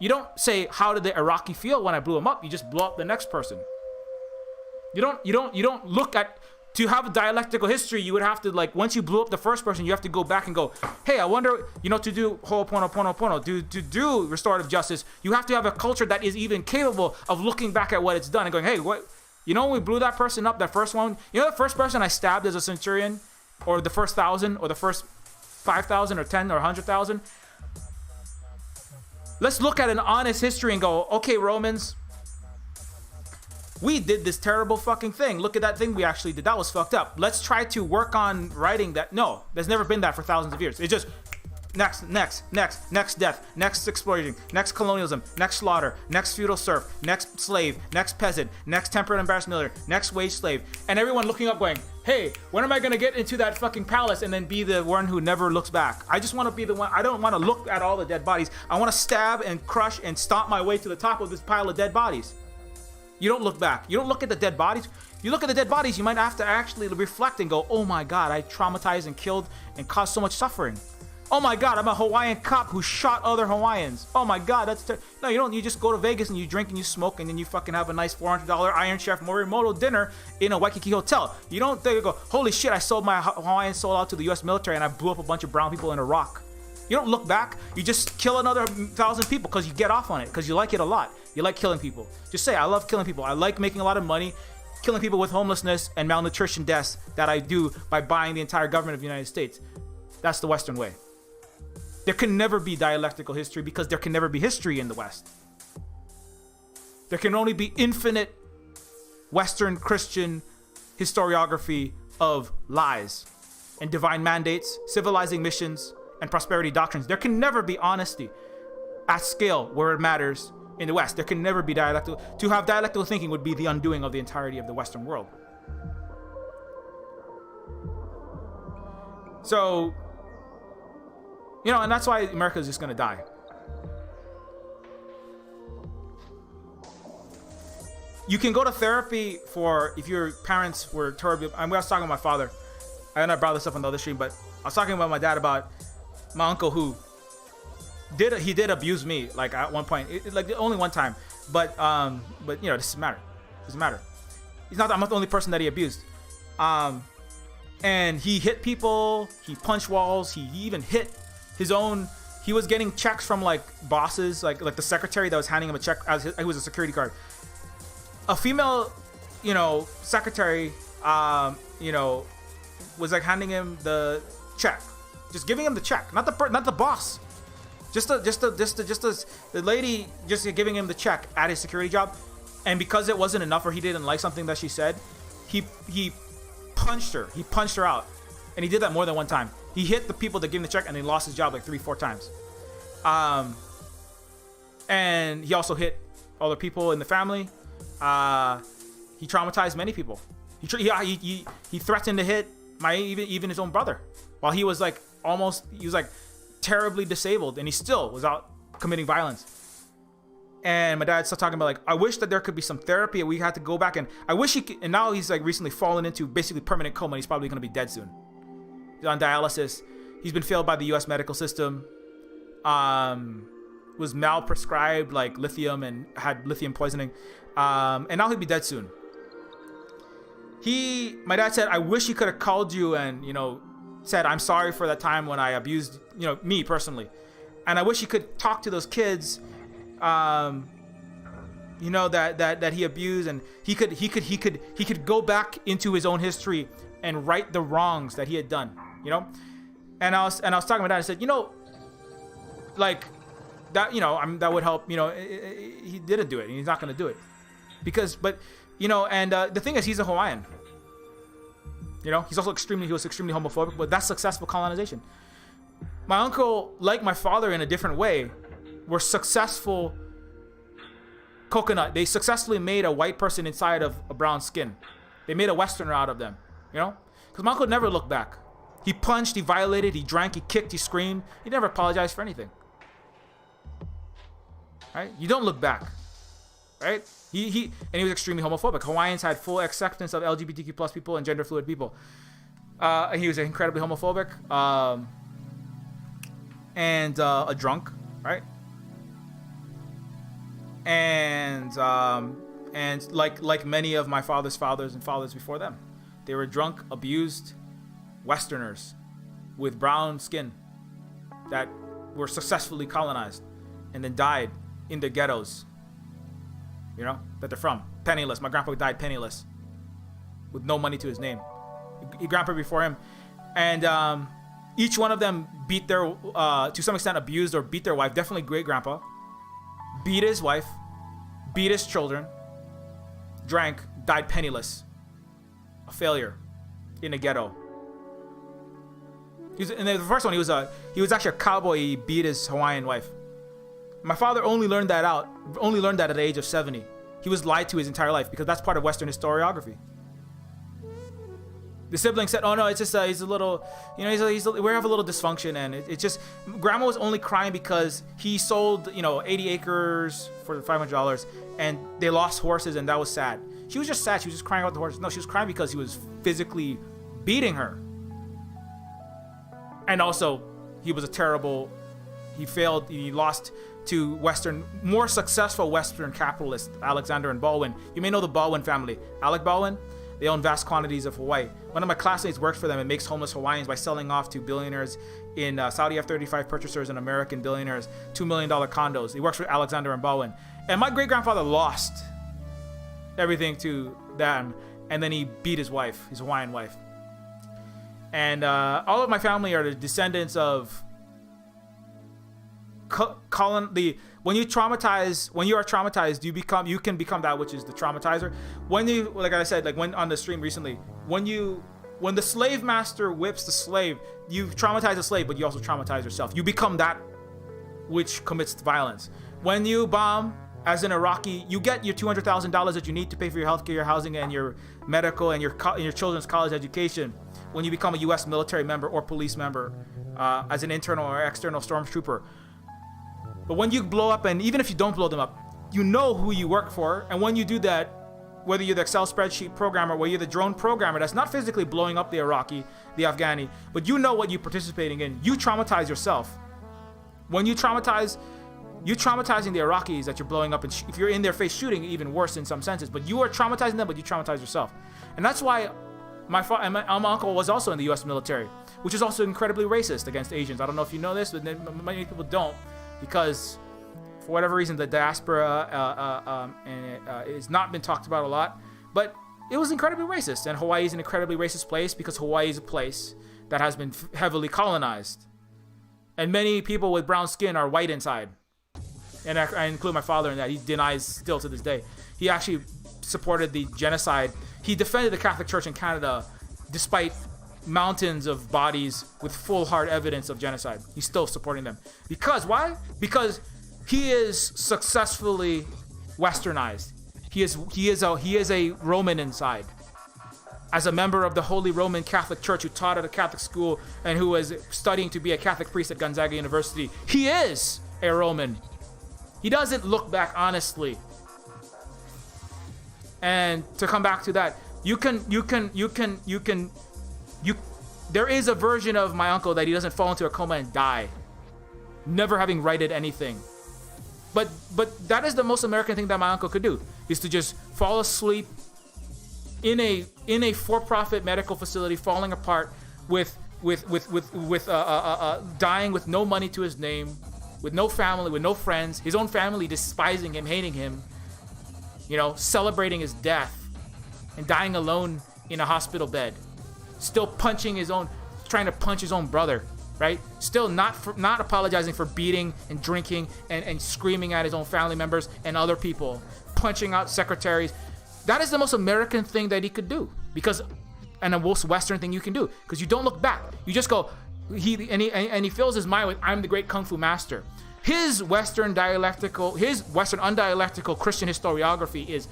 You don't say, how did the Iraqi feel when I blew him up? You just blow up the next person. You don't look at, to have a dialectical history, you would have to, like, once you blew up the first person, you have to go back and go, hey, I wonder, to do ho'oponopono, to do restorative justice, you have to have a culture that is even capable of looking back at what it's done and going, hey, what, when we blew that person up, that first one, the first person I stabbed as a centurion, or the first 1,000, or the first 5,000, or 10, or 100,000, let's look at an honest history and go, okay, Romans, we did this terrible fucking thing. Look at that thing we actually did. That was fucked up. Let's try to work on writing that. No, there's never been that for thousands of years. It's just next death, next exploiting, next colonialism, next slaughter, next feudal serf, next slave, next peasant, next temperate embarrassed miller, next wage slave. And everyone looking up going, hey, when am I going to get into that fucking palace and then be the one who never looks back? I just want to be the one. I don't want to look at all the dead bodies. I want to stab and crush and stomp my way to the top of this pile of dead bodies. You don't look back. You don't look at the dead bodies. If you look at the dead bodies, you might have to actually reflect and go, oh my God, I traumatized and killed and caused so much suffering. Oh my God, I'm a Hawaiian cop who shot other Hawaiians. Oh my God, that's no, you don't. You just go to Vegas and you drink and you smoke and then you fucking have a nice $400 Iron Chef Morimoto dinner in a Waikiki hotel. You don't think, go, holy shit, I sold my Hawaiian soul out to the U.S. military and I blew up a bunch of brown people in Iraq. You don't look back. You just kill another 1,000 people because you get off on it, because you like it a lot. You like killing people. Just say, I love killing people. I like making a lot of money, killing people with homelessness and malnutrition deaths that I do by buying the entire government of the United States. That's the Western way. There can never be dialectical history because there can never be history in the West. There can only be infinite Western Christian historiography of lies and divine mandates, civilizing missions, and prosperity doctrines. There can never be honesty at scale where it matters in the West. There can never be dialectical. To have dialectical thinking would be the undoing of the entirety of the Western world. So, and that's why America is just going to die. You can go to therapy for if your parents were terribly. I was talking to my father. I know I brought this up on the other stream, but I was talking about my dad about my uncle who did abuse me, like at one point, like only one time, but this doesn't matter. I'm not the only person that he abused. And he hit people, he punched walls, he even hit his own. He was getting checks from like bosses, like the secretary that was handing him a check as he was a security guard. A female, secretary, was like handing him the check, just giving him the check, not the boss, just the lady just giving him the check at his security job, and because it wasn't enough or he didn't like something that she said, he punched her out, and he did that more than one time. He hit the people that gave him the check, and he lost his job like 3-4 times. And he also hit other people in the family. He traumatized many people. He threatened to hit even his own brother while he was like terribly disabled, and he still was out committing violence. And my dad started talking about like, I wish that there could be some therapy and we had to go back, and I wish he could, and now he's like recently fallen into basically permanent coma. He's probably going to be dead soon. He's on dialysis. He's been failed by the US medical system. Was malprescribed like lithium and had lithium poisoning. And now he'll be dead soon. My dad said, I wish he could have called you and, said, I'm sorry for that time when I abused, me personally. And I wish he could talk to those kids, that he abused, and he could go back into his own history and right the wrongs that he had done, And I was talking to my dad. I said, like that, that would help. He didn't do it, and he's not going to do it but the thing is, he's a Hawaiian. He was extremely homophobic, but that's successful colonization. My uncle, like my father in a different way, were successful coconut. They successfully made a white person inside of a brown skin. They made a Westerner out of them, because my uncle never looked back. He punched, he violated, he drank, he kicked, he screamed. He never apologized for anything. right? You don't look back, right? He was extremely homophobic. Hawaiians had full acceptance of LGBTQ plus people and gender fluid people. And he was incredibly homophobic, and a drunk, right? And like many of my father's fathers and fathers before them, they were drunk, abused Westerners with brown skin that were successfully colonized and then died in the ghettos, you know, that they're from. Penniless. My grandpa died penniless with no money to his name. Your grandpa before him. And each one of them beat their, to some extent abused or beat their wife. Definitely great grandpa. Beat his wife. Beat his children. Drank. Died penniless. A failure in a ghetto. And the first one, he was actually a cowboy. He beat his Hawaiian wife. My father only learned that at the age of 70. He was lied to his entire life because that's part of Western historiography. The sibling said, "Oh no, it's just he's a little, you know, we have a little dysfunction, and it's just." Grandma was only crying because he sold, 80 acres for $500, and they lost horses, and that was sad. She was just sad. She was just crying about the horses. No, she was crying because he was physically beating her, and also he was he failed. He lost to more successful Western capitalists, Alexander and Baldwin. You may know the Baldwin family. Alec Baldwin. They own vast quantities of Hawaii. One of my classmates works for them and makes homeless Hawaiians by selling off to billionaires in Saudi F-35 purchasers and American billionaires $2 million condos. He works for Alexander and Baldwin. And my great-grandfather lost everything to them, and then he beat his wife, his Hawaiian wife. And all of my family are the descendants of when you are traumatized, you can become that which is the traumatizer. When you, like I said, like when on the stream recently, when the slave master whips the slave, you traumatize the slave, but you also traumatize yourself. You become that which commits violence. When you bomb, as in Iraqi, you get your $200,000 that you need to pay for your healthcare, your housing, and your medical, and your children's college education. When you become a U.S. military member or police member, as an internal or external stormtrooper. But when you blow up, and even if you don't blow them up, you know who you work for. And when you do that, whether you're the Excel spreadsheet programmer, whether you're the drone programmer that's not physically blowing up the Iraqi, the Afghani, but you know what you're participating in, you traumatize yourself. When you traumatize, you're traumatizing the Iraqis that you're blowing up, and if you're in their face shooting, even worse in some senses. But you are traumatizing them, but you traumatize yourself. And that's why my uncle was also in the U.S. military, which is also incredibly racist against Asians. I don't know if you know this, but many people don't. Because for whatever reason, the diaspora has not been talked about a lot, but it was incredibly racist. And Hawaii is an incredibly racist place because Hawaii is a place that has been heavily colonized. And many people with brown skin are white inside. And I include my father in that. He denies still to this day. He actually supported the genocide. He defended the Catholic Church in Canada despite mountains of bodies with full hard evidence of genocide. He's still supporting them. Because why? Because he is successfully westernized. He is a Roman inside. As a member of the Holy Roman Catholic Church who taught at a Catholic school and who was studying to be a Catholic priest at Gonzaga University, he is a Roman. He doesn't look back honestly. And to come back to that, there is a version of my uncle that he doesn't fall into a coma and die, never having righted anything. But that is the most American thing that my uncle could do, is to just fall asleep in a for-profit medical facility, falling apart, with dying with no money to his name, with no family, with no friends, his own family despising him, hating him, celebrating his death, and dying alone in a hospital bed. Still trying to punch his own brother, right? Still not apologizing for beating and drinking and screaming at his own family members and other people, punching out secretaries. That is the most American thing that he could do, and the most Western thing you can do, because you don't look back. You just go. He fills his mind with, "I'm the great kung fu master." His Western undialectical Christian historiography is,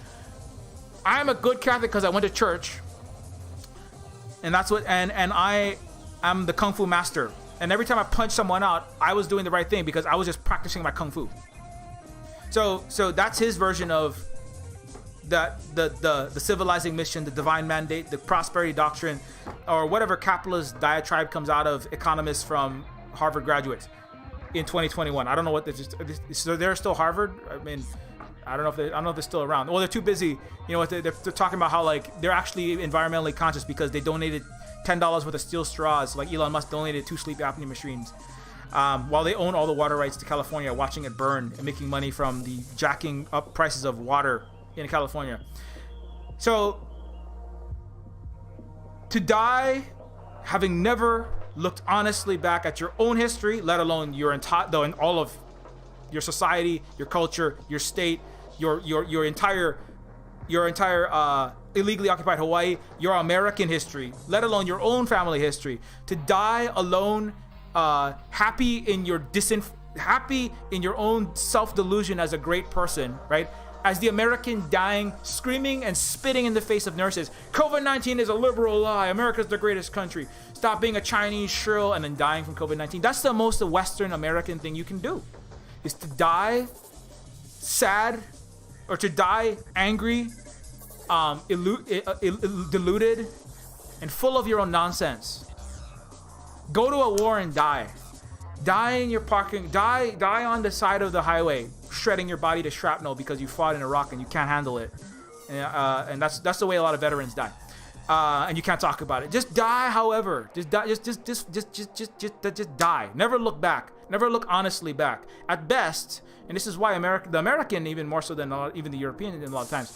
"I'm a good Catholic because I went to church." And that's what, and I am the kung fu master. And every time I punched someone out, I was doing the right thing because I was just practicing my kung fu. So that's his version of that the civilizing mission, the divine mandate, the prosperity doctrine, or whatever capitalist diatribe comes out of economists from Harvard graduates in 2021. I don't know what so they're still Harvard. I mean, I don't know if they're still around. Well, they're too busy. You know, they're talking about how like they're actually environmentally conscious because they donated $10 worth of steel straws, like Elon Musk donated 2 sleep apnea machines, while they own all the water rights to California, watching it burn and making money from the jacking up prices of water in California. So to die having never looked honestly back at your own history, let alone your entire, though, in all of your society, your culture, your state, your entire illegally occupied Hawaii, your American history, let alone your own family history, to die alone, happy in your own self-delusion as a great person, right? As the American dying, screaming and spitting in the face of nurses, COVID-19 is a liberal lie, America's the greatest country, stop being a Chinese shrill, and then dying from COVID-19. That's the most Western American thing you can do, is to die sad, or to die angry, deluded, and full of your own nonsense. Go to a war and die. Die in your parking. Die on the side of the highway, shredding your body to shrapnel because you fought in Iraq and you can't handle it. And that's the way a lot of veterans die. And you can't talk about it. Just die. However, just die. Just die. Never look back. Never look honestly back. At best, and this is why the American, even more so than even the European, in a lot of times,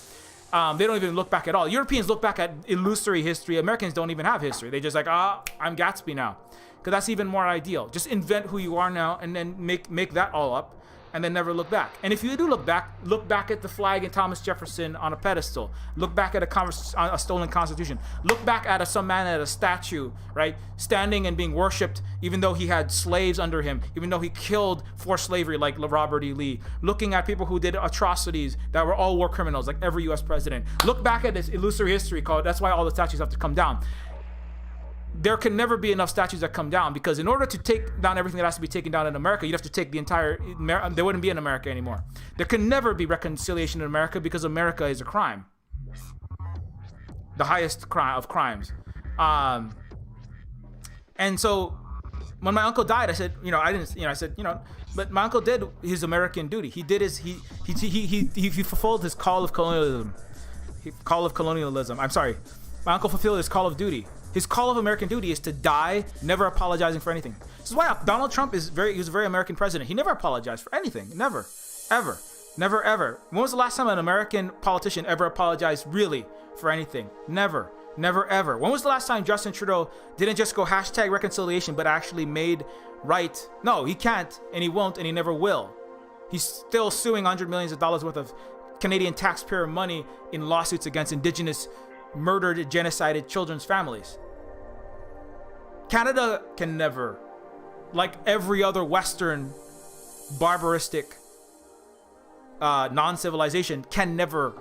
they don't even look back at all. Europeans look back at illusory history. Americans don't even have history. They just like, I'm Gatsby now. Because that's even more ideal. Just invent who you are now and then make that all up and then never look back. And if you do look back at the flag and Thomas Jefferson on a pedestal. Look back at a stolen constitution. Look back at some man at a statue, right? Standing and being worshipped even though he had slaves under him, even though he killed for slavery like Robert E. Lee. Looking at people who did atrocities that were all war criminals like every US president. Look back at this illusory history that's why all the statues have to come down. There can never be enough statues that come down, because in order to take down everything that has to be taken down in America, you'd have to take the entire, there wouldn't be an America anymore. There can never be reconciliation in America because America is a crime. The highest crime of crimes. And so when my uncle died, I said, but my uncle did his American duty. He did he fulfilled his call of colonialism. I'm sorry. My uncle fulfilled his call of duty. His call of American duty is to die, never apologizing for anything. This is why Donald Trump he was a very American president. He never apologized for anything. Never. Ever. Never, ever. When was the last time an American politician ever apologized really for anything? Never. Never, ever. When was the last time Justin Trudeau didn't just go hashtag reconciliation, but actually made right? No, he can't, and he won't, and he never will. He's still suing $100 million worth of Canadian taxpayer money in lawsuits against Indigenous, murdered, genocided children's families. Canada can never, like every other Western barbaristic non-civilization, can never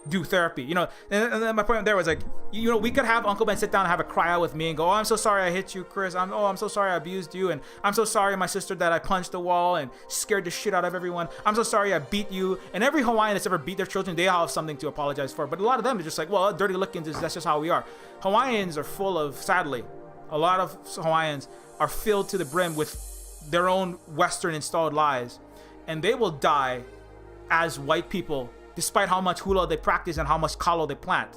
do therapy. And then my point there was like, we could have Uncle Ben sit down and have a cry out with me and go, I'm so sorry I hit you, Chris. I'm so sorry I abused you, and I'm so sorry, my sister, that I punched the wall and scared the shit out of everyone. I'm so sorry I beat you. And every Hawaiian that's ever beat their children, they all have something to apologize for. But a lot of them are just like, well, dirty lookings, that's just how we are. Hawaiians are full of, sadly, a lot of Hawaiians are filled to the brim with their own Western installed lies, and they will die as white people despite how much hula they practice and how much kalo they plant.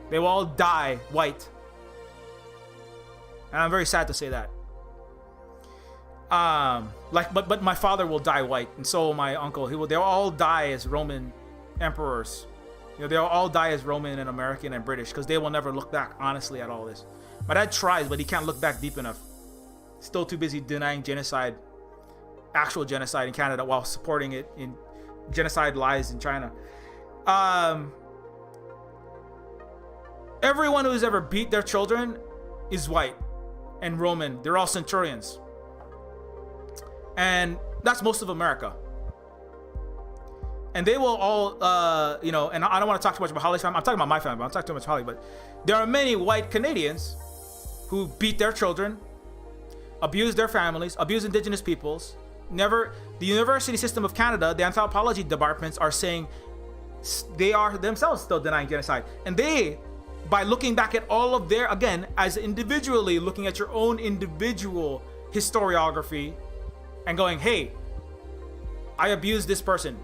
They will all die white. And I'm very sad to say that. But my father will die white, and so will my uncle. They'll all die as Roman emperors. They'll all die as Roman and American and British, because they will never look back honestly at all this. My dad tries, but he can't look back deep enough. Still too busy denying genocide, actual genocide in Canada, while supporting it in genocide lies in China. Everyone who's ever beat their children is white and Roman. They're all centurions. And that's most of America. And they will all, and I don't want to talk too much about Holly's family. I'm talking about my family, but I'm talking too much about Holly. But there are many white Canadians who beat their children, abuse their families, abuse Indigenous peoples, never. The University System of Canada, the anthropology departments are saying they are themselves still denying genocide, and they, by looking back at all of their, again, as individually looking at your own individual historiography and going, hey, I abused this person,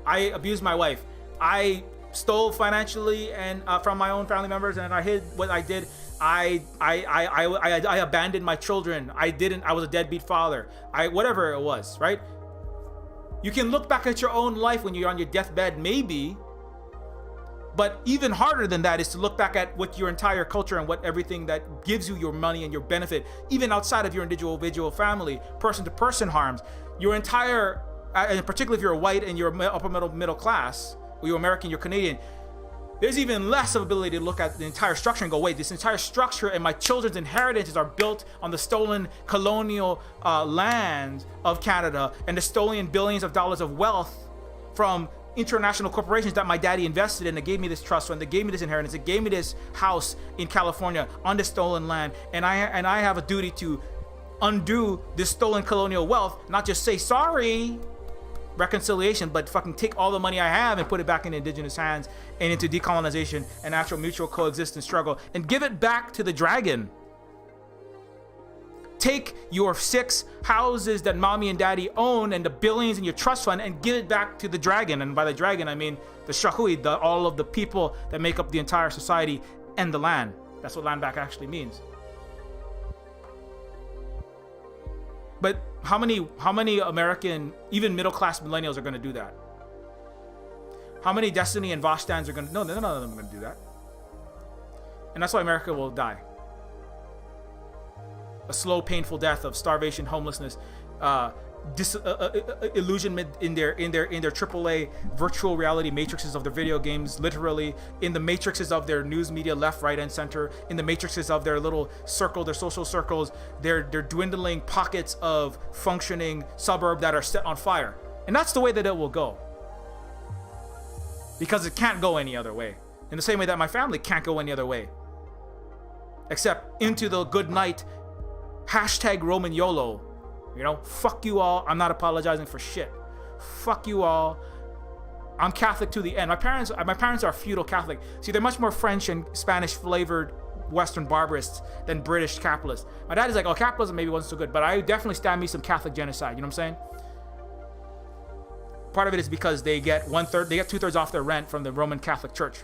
I abused my wife, I stole financially and from my own family members, and I hid what I did. I abandoned my children. I was a deadbeat father. Whatever it was, right? You can look back at your own life when you're on your deathbed, maybe. But even harder than that is to look back at what your entire culture and what everything that gives you your money and your benefit, even outside of your individual family, person-to-person harms, your entire, and particularly if you're white and you're upper middle class, or you're American, you're Canadian, there's even less of ability to look at the entire structure and go, wait, this entire structure and my children's inheritances are built on the stolen colonial land of Canada and the stolen billions of dollars of wealth from international corporations that my daddy invested in, that gave me this trust fund, that gave me this inheritance, that gave me this house in California on the stolen land, and I have a duty to undo this stolen colonial wealth, not just say sorry, reconciliation, but fucking take all the money I have and put it back in indigenous hands and into decolonization and actual mutual coexistence struggle and give it back to the dragon. Take your 6 houses that mommy and daddy own and the billions in your trust fund and give it back to the dragon. And by the dragon, I mean the shahui, all of the people that make up the entire society and the land. That's what land back actually means. But how many American, even middle-class millennials are going to do that? How many Destiny and Vosh stands are going to... No, none of them are going to do that. And that's why America will die. A slow, painful death of starvation, homelessness, illusionment in their AAA virtual reality matrices of their video games, literally in the matrices of their news media, left, right, and center, in the matrices of their little circle, their social circles, their dwindling pockets of functioning suburb that are set on fire. And that's the way that it will go. Because it can't go any other way. In the same way that my family can't go any other way. Except into the good night, hashtag Roman YOLO. You know, fuck you all. I'm not apologizing for shit. Fuck you all. I'm Catholic to the end. My parents are feudal Catholic. See, they're much more French and Spanish flavored Western barbarists than British capitalists. My dad is like, oh, capitalism maybe wasn't so good, but I definitely stand me some Catholic genocide. You know what I'm saying? Part of it is because they get 2/3 off their rent from the Roman Catholic Church,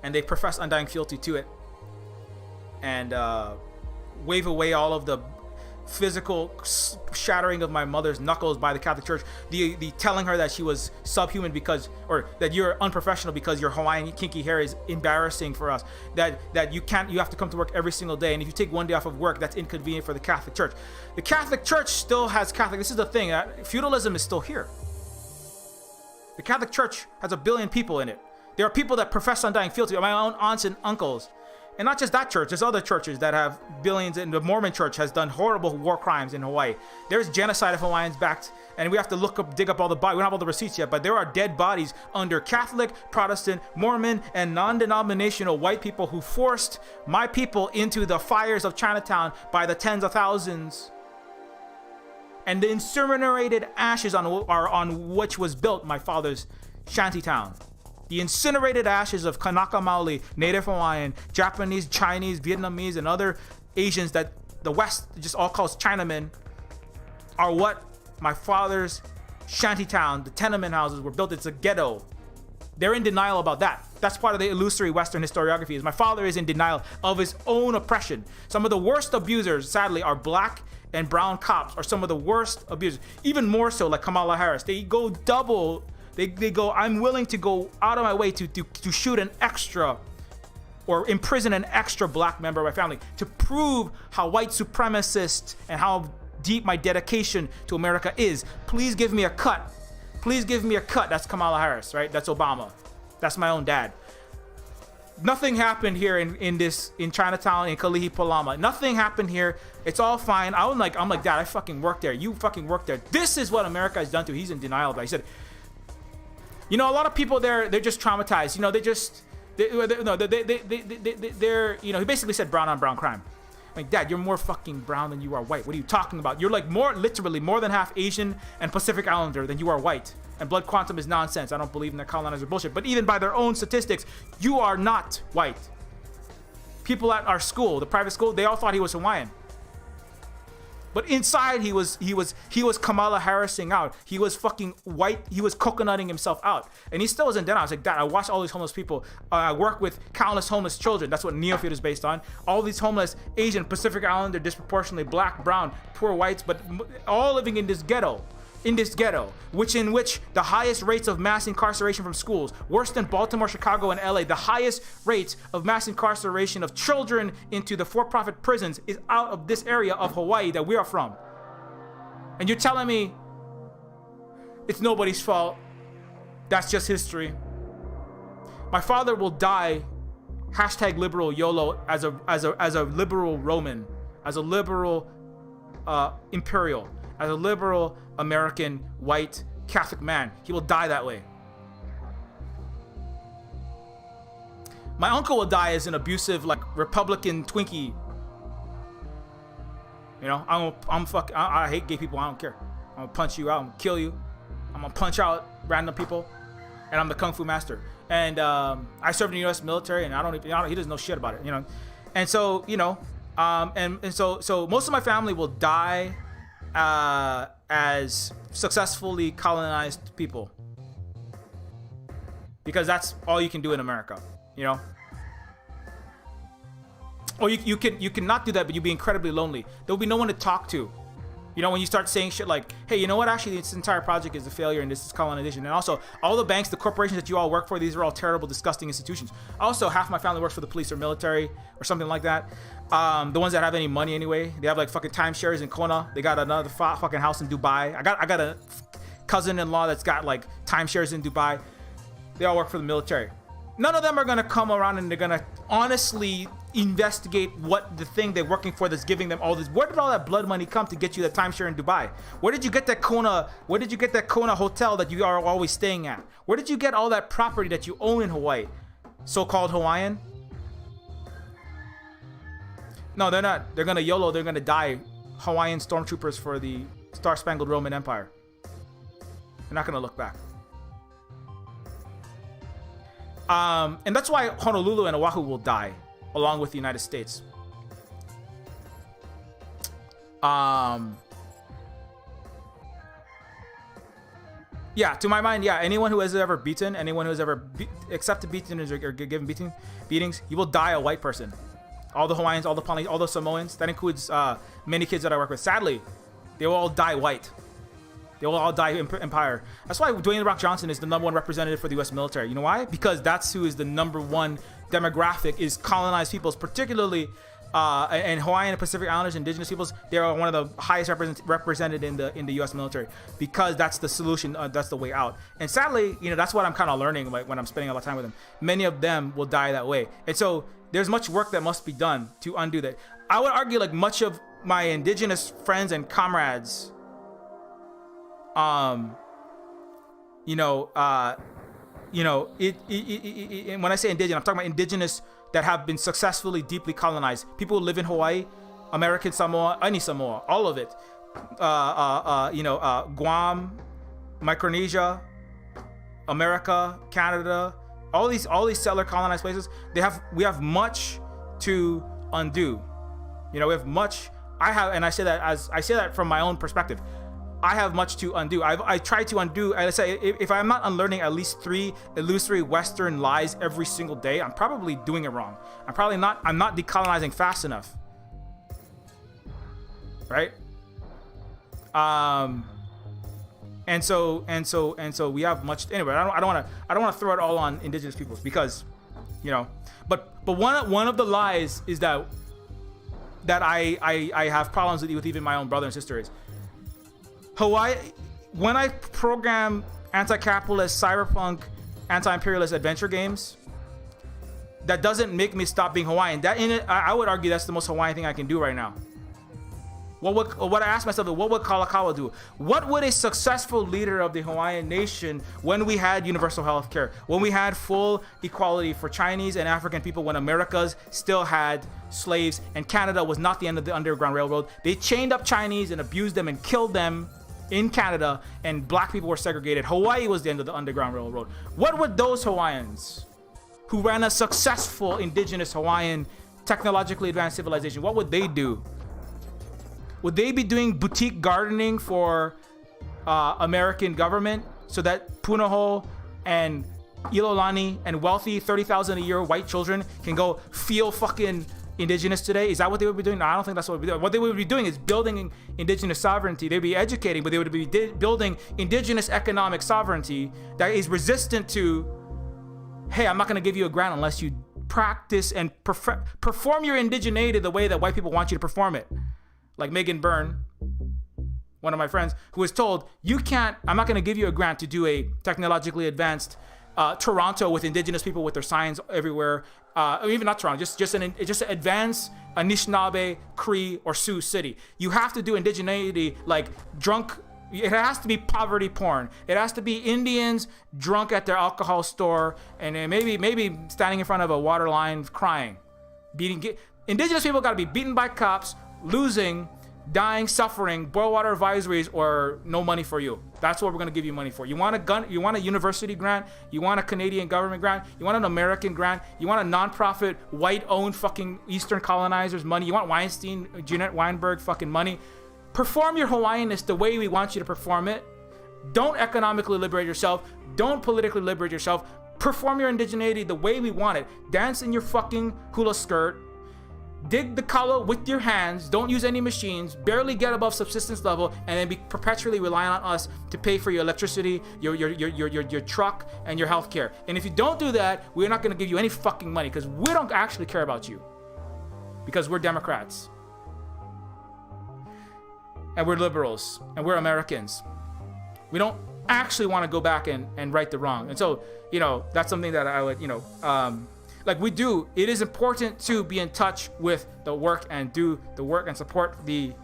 and they profess undying fealty to it, and wave away all of the physical shattering of my mother's knuckles by the Catholic Church, the telling her that she was subhuman because, or that you're unprofessional because your Hawaiian kinky hair is embarrassing for us, that you have to come to work every single day, and if you take one day off of work, that's inconvenient for the Catholic Church. The Catholic Church still has this is the thing, feudalism is still here. The Catholic Church has 1 billion people in it. There are people that profess undying fealty, my own aunts and uncles. And not just that church, there's other churches that have billions, and the Mormon church has done horrible war crimes in Hawaii. There's genocide of Hawaiians backed, and we have to dig up all the bodies. We don't have all the receipts yet, but there are dead bodies under Catholic, Protestant, Mormon, and non-denominational white people who forced my people into the fires of Chinatown by the tens of thousands. And the incinerated ashes are on which was built my father's shantytown. The incinerated ashes of Kanaka Maoli, Native Hawaiian, Japanese, Chinese, Vietnamese, and other Asians that the West just all calls Chinamen are what my father's shantytown, the tenement houses were built. It's a ghetto. They're in denial about that. That's part of the illusory Western historiography. Is my father is in denial of his own oppression. Some of the worst abusers, sadly, are black and brown cops are some of the worst abusers. Even more so, like Kamala Harris. They go double. They go, I'm willing to go out of my way to shoot an extra or imprison an extra black member of my family to prove how white supremacist and how deep my dedication to America is. Please give me a cut. Please give me a cut. That's Kamala Harris, right? That's Obama. That's my own dad. Nothing happened here in Chinatown, in Kalihi Palama. Nothing happened here. It's all fine. I'm like, Dad, I fucking worked there. You fucking worked there. This is what America has done to. He's in denial of that. He said, you know, a lot of people there, they're just traumatized. You know, they're, you know, he basically said brown on brown crime. I'm like, Dad, you're more fucking brown than you are white. What are you talking about? You're like literally more than half Asian and Pacific Islander than you are white. And blood quantum is nonsense. I don't believe in that colonizer bullshit. But even by their own statistics, you are not white. People at our school, the private school, they all thought he was Hawaiian. But inside, he was Kamala Harrising out. He was fucking white. He was coconutting himself out. And he still isn't dead. I was like, Dad, I watch all these homeless people. I work with countless homeless children. That's what Neofeud is based on. All these homeless Asian, Pacific Islander, disproportionately black, brown, poor whites, but all living in this ghetto. In which the highest rates of mass incarceration from schools, worse than Baltimore, Chicago, and LA, the highest rates of mass incarceration of children into the for-profit prisons is out of this area of Hawaii that we are from. And you're telling me it's nobody's fault. That's just history. My father will die, #liberal YOLO, as a liberal Roman, as a liberal imperial, as a liberal American white Catholic man. He will die that way. My uncle will die as an abusive, like, Republican Twinkie. You know, I hate gay people. I don't care. I'm gonna punch you out. I'm gonna kill you. I'm gonna punch out random people, and I'm the kung fu master. And I served in the U.S. military, and he doesn't know shit about it. You know, and so so most of my family will die as successfully colonized people, because that's all you can do in America, you know. Or you can not do that, but you'll be incredibly lonely. There'll be no one to talk to, you know, when you start saying shit like, hey, you know what, actually this entire project is a failure and this is colonization. And also, all the banks, the corporations that you all work for, these are all terrible, disgusting institutions. Also, half my family works for the police or military or something like that. The ones that have any money anyway, they have like fucking timeshares in Kona. They got another fucking house in Dubai. I got a cousin-in-law that's got like timeshares in Dubai. They all work for the military. None of them are gonna come around and they're gonna honestly investigate what the thing they're working for that's giving them all this. Where did all that blood money come to get you that timeshare in Dubai? Where did you get that Kona? Where did you get that Kona hotel that you are always staying at? Where did you get all that property that you own in Hawaii? So-called Hawaiian? No, they're not. They're gonna YOLO. They're gonna die Hawaiian stormtroopers for the Star-Spangled Roman Empire. They're not gonna look back. And that's why Honolulu and Oahu will die, along with the United States. Yeah, to my mind, yeah, anyone who has ever beaten, anyone who has ever accepted beatings or given beatings, he will die a white person. All the Hawaiians, all the Polynesians, all the Samoans, that includes many kids that I work with. Sadly, they will all die white. They will all die empire. That's why Dwayne The Rock Johnson is the #1 representative for the U.S. military. You know why? Because that's who is the #1 demographic, is colonized peoples, particularly and Hawaiian and Pacific Islanders, indigenous peoples. They are one of the highest represented in the U.S. military, because that's the solution. That's the way out. And sadly, you know, that's what I'm kind of learning, like, when I'm spending a lot of time with them. Many of them will die that way, and so there's much work that must be done to undo that. I would argue, like, much of my indigenous friends and comrades, when I say indigenous, I'm talking about indigenous that have been successfully deeply colonized. People who live in Hawaii, American Samoa, any Samoa, all of it. Guam, Micronesia, America, Canada, all these settler colonized places. We have much to undo. You know, we have much. I say that from my own perspective. I have much to undo. I try to undo. I say, if I'm not unlearning at least 3 illusory Western lies every single day, I'm probably doing it wrong. I'm not decolonizing fast enough. Right? And so we have much. Anyway, I don't want to throw it all on indigenous peoples, because, you know. But one of the lies is that I have problems with even my own brother and sister is Hawaii. When I program anti-capitalist, cyberpunk, anti-imperialist adventure games, that doesn't make me stop being Hawaiian. I would argue that's the most Hawaiian thing I can do right now. What I asked myself is, what would Kalakaua do? What would a successful leader of the Hawaiian nation, when we had universal health care, when we had full equality for Chinese and African people, when Americas still had slaves and Canada was not the end of the Underground Railroad, they chained up Chinese and abused them and killed them in Canada, and black people were segregated. Hawaii was the end of the Underground Railroad. What would those Hawaiians who ran a successful indigenous Hawaiian technologically advanced civilization, what would they do? Would they be doing boutique gardening for American government so that Punahou and Ilolani and wealthy 30,000 a year white children can go feel fucking indigenous today? Is that what they would be doing? No, I don't think that's what they would be doing. What they would be doing is building indigenous sovereignty. They'd be educating, but they would be building indigenous economic sovereignty that is resistant to, hey, I'm not going to give you a grant unless you practice and perform your indigeneity the way that white people want you to perform it. Like Megan Byrne, one of my friends, who was told, I'm not going to give you a grant to do a technologically advanced Toronto with indigenous people with their signs everywhere. Or even not Toronto, just an advanced Anishinaabe, Cree, or Sioux city. You have to do indigeneity like drunk. It has to be poverty porn. It has to be Indians drunk at their alcohol store and then maybe standing in front of a water line crying. Indigenous people got to be beaten by cops, losing, dying, suffering, boil water advisories, or no money for you. That's what we're going to give you money for. You want a gun? You want a university grant? You want a Canadian government grant? You want an American grant? You want a non-profit, white-owned fucking Eastern colonizers money? You want Weinstein, Jeanette Weinberg fucking money? Perform your Hawaiianness the way we want you to perform it. Don't economically liberate yourself. Don't politically liberate yourself. Perform your indigeneity the way we want it. Dance in your fucking hula skirt. Dig the kawa with your hands. Don't use any machines. Barely get above subsistence level, and then be perpetually relying on us to pay for your electricity, your truck, and your health care. And if you don't do that, we're not going to give you any fucking money because we don't actually care about you. Because we're Democrats. And we're liberals. And we're Americans. We don't actually want to go back and right the wrong. And so, that's something that I would, like we do, it is important to be in touch with the work and do the work and support it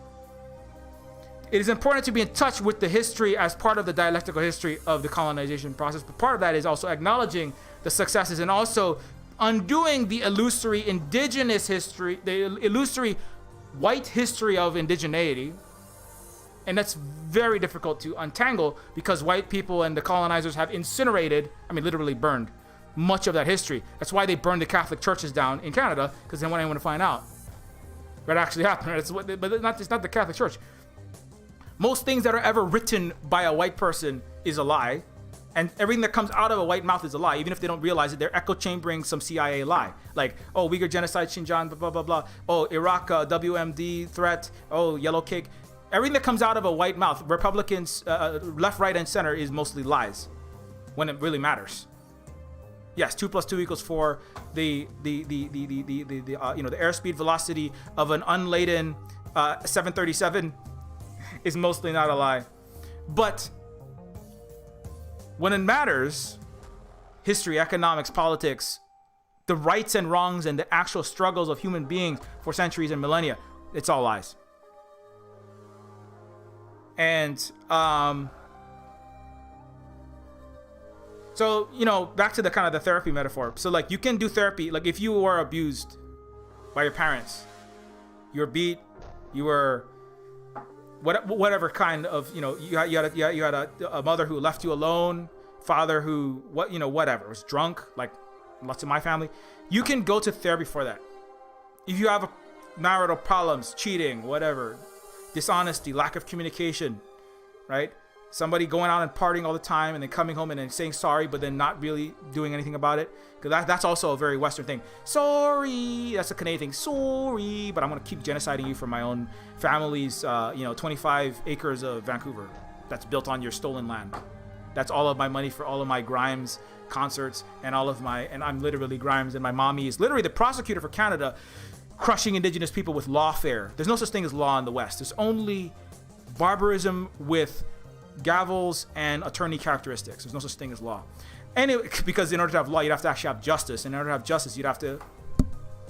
is important to be in touch with the history as part of the dialectical history of the colonization process. But part of that is also acknowledging the successes and also undoing the illusory indigenous history, the illusory white history of indigeneity. And that's very difficult to untangle because white people and the colonizers have incinerated, literally burned, much of that history. That's why they burned the Catholic churches down in Canada, because they didn't want anyone to find out what actually happened. But it's not the Catholic Church. Most things that are ever written by a white person is a lie, and everything that comes out of a white mouth is a lie, even if they don't realize it. They're echo chambering some CIA lie, like, oh, Uyghur genocide, Xinjiang, blah blah blah. Oh, Iraq, WMD threat. Oh, yellow cake. Everything that comes out of a white mouth, Republicans, left, right, and center, is mostly lies when it really matters. Yes, 2 + 2 = 4. The airspeed velocity of an unladen 737 is mostly not a lie. But when it matters, history, economics, politics, the rights and wrongs and the actual struggles of human beings for centuries and millennia, it's all lies. And so, back to the kind of the therapy metaphor. So, like, you can do therapy. Like, if you were abused by your parents, you were beat, you were whatever kind of, you had a mother who left you alone, father who, whatever, was drunk, like lots of my family. You can go to therapy for that. If you have marital problems, cheating, whatever, dishonesty, lack of communication, right? Somebody going out and partying all the time and then coming home and then saying sorry, but then not really doing anything about it. Because that's also a very Western thing. Sorry, that's a Canadian thing. Sorry, but I'm going to keep genociding you for my own family's, 25 acres of Vancouver that's built on your stolen land. That's all of my money for all of my Grimes concerts and I'm literally Grimes, and my mommy is literally the prosecutor for Canada, crushing Indigenous people with lawfare. There's no such thing as law in the West. There's only barbarism with gavels and attorney characteristics. There's no such thing as law. Anyway, because in order to have law, you'd have to actually have justice. And in order to have justice, you'd have to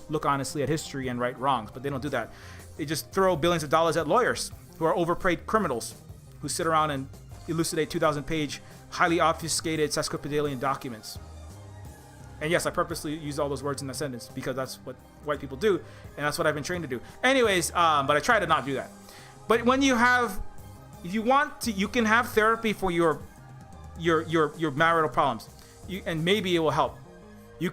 look honestly at history and right wrongs. But they don't do that. They just throw billions of dollars at lawyers who are overpaid criminals who sit around and elucidate 2,000-page, highly obfuscated sesquipedalian documents. And yes, I purposely use all those words in that sentence because that's what white people do, and that's what I've been trained to do. Anyways, but I try to not do that. But when you have, if you want to, you can have therapy for your marital problems, and maybe it will help. You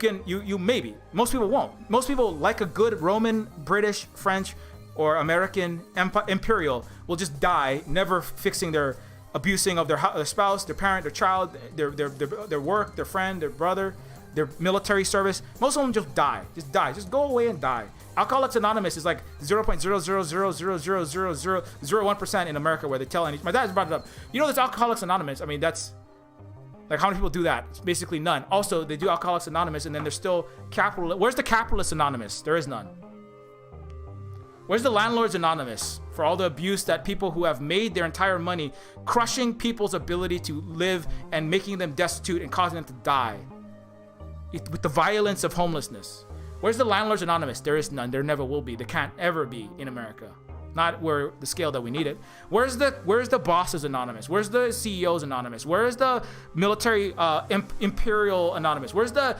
maybe. Most people won't. Most people, like a good Roman, British, French, or American imperial, will just die, never fixing their abusing of their spouse, their parent, their child, their work, their friend, their brother, their military service. Most of them just die. Just go away and die. Alcoholics Anonymous is like 0.000000001% in America, where they tell my dad's brought it up. You know, there's Alcoholics Anonymous. I mean, that's like, how many people do that? It's basically none. Also, they do Alcoholics Anonymous, and then there's still capital. Where's the Capitalists Anonymous? There is none. Where's the Landlords Anonymous for all the abuse that people who have made their entire money crushing people's ability to live and making them destitute and causing them to die with the violence of homelessness? Where's the Landlords Anonymous? There is none. There never will be. There can't ever be in America. Not where the scale that we need it. Where's the Bosses Anonymous? Where's the CEOs Anonymous? Where's the military Imperial Anonymous? Where's the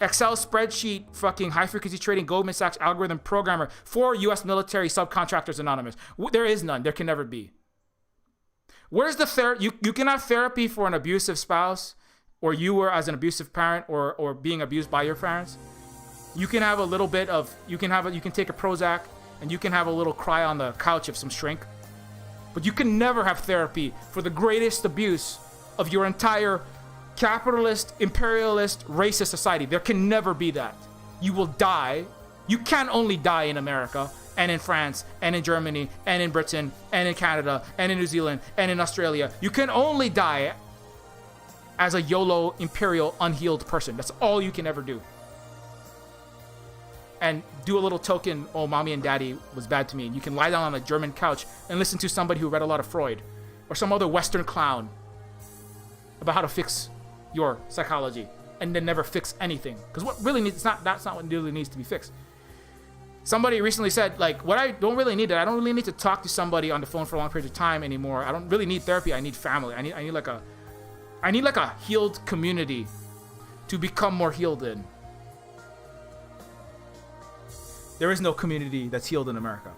Excel spreadsheet fucking high frequency trading Goldman Sachs algorithm programmer for US military subcontractors Anonymous? There is none. There can never be. Where's the you can have therapy for an abusive spouse, or you were as an abusive parent, or being abused by your parents. You can have a little bit of, you can take a Prozac and you can have a little cry on the couch of some shrink. But you can never have therapy for the greatest abuse of your entire capitalist, imperialist, racist society. There can never be that. You will die. You can only die in America, and in France, and in Germany, and in Britain, and in Canada, and in New Zealand, and in Australia. You can only die as a YOLO, imperial, unhealed person. That's all you can ever do. And do a little token, oh, mommy and daddy was bad to me. You can lie down on a German couch and listen to somebody who read a lot of Freud, or some other Western clown about how to fix your psychology, and then never fix anything. Because what really needs, that's not what really needs to be fixed. Somebody recently said, like, what I don't really need, I don't really need to talk to somebody on the phone for a long period of time anymore. I don't really need therapy. I need family. I need like a healed community to become more healed in. There is no community that's healed in America.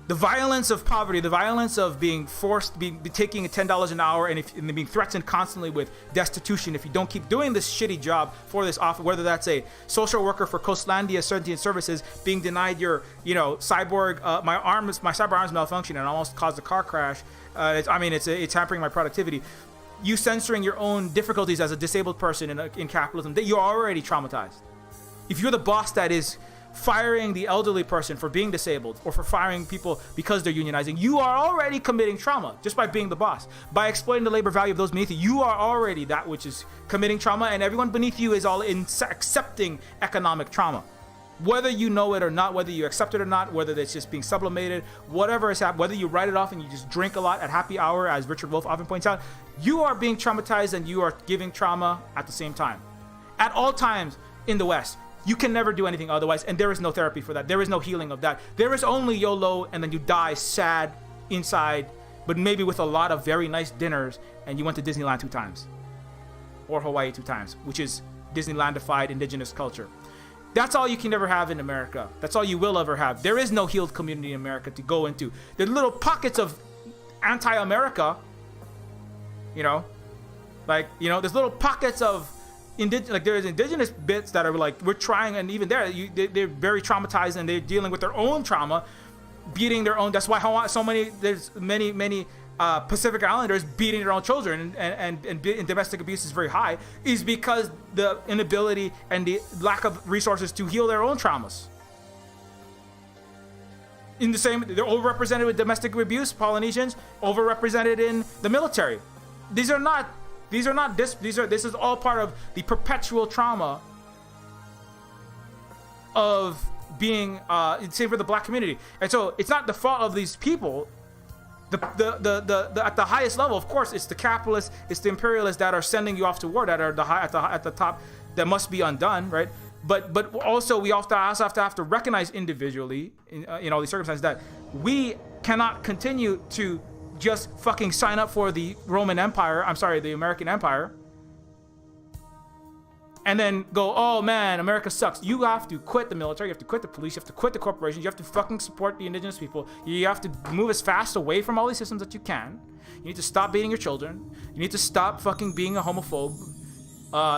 The violence of poverty, the violence of being forced, taking $10 an hour, and being threatened constantly with destitution if you don't keep doing this shitty job for this offer, whether that's a social worker for Coastlandia Certainty and Services, being denied your, cyborg, my cyber arm's malfunctioning and almost caused a car crash. It's hampering my productivity. You censoring your own difficulties as a disabled person in capitalism, that you're already traumatized. If you're the boss that is firing the elderly person for being disabled, or for firing people because they're unionizing, you are already committing trauma just by being the boss. By exploiting the labor value of those beneath you, you are already that which is committing trauma, and everyone beneath you is all accepting economic trauma. Whether you know it or not, whether you accept it or not, whether it's just being sublimated, whatever is happening, whether you write it off and you just drink a lot at happy hour, as Richard Wolff often points out, you are being traumatized and you are giving trauma at the same time. At all times in the West. You can never do anything otherwise, and there is no therapy for that. There is no healing of that. There is only YOLO, and then you die sad inside, but maybe with a lot of very nice dinners, and you went to Disneyland 2 times. Or Hawaii 2 times, which is Disneylandified indigenous culture. That's all you can ever have in America. That's all you will ever have. There is no healed community in America to go into. There are little pockets of anti-America, there's little pockets of there's indigenous bits that are like, we're trying, and even there, they're very traumatized, and they're dealing with their own trauma, beating their own. That's why there's many Pacific Islanders beating their own children, and domestic abuse is very high, is because the inability and the lack of resources to heal their own traumas. They're overrepresented with domestic abuse. Polynesians overrepresented in the military. This is all part of the perpetual trauma of being same for the black community. And so it's not the fault of these people. The at the highest level, of course, it's the capitalists, it's the imperialists that are sending you off to war, that are at the top, that must be undone, right? but also we also have to recognize individually in all these circumstances that we cannot continue to just fucking sign up for the the American Empire, and then go, oh man, America sucks. You have to quit the military, you have to quit the police, you have to quit the corporations, you have to fucking support the indigenous people. You have to move as fast away from all these systems that you can. You need to stop beating your children. You need to stop fucking being a homophobe.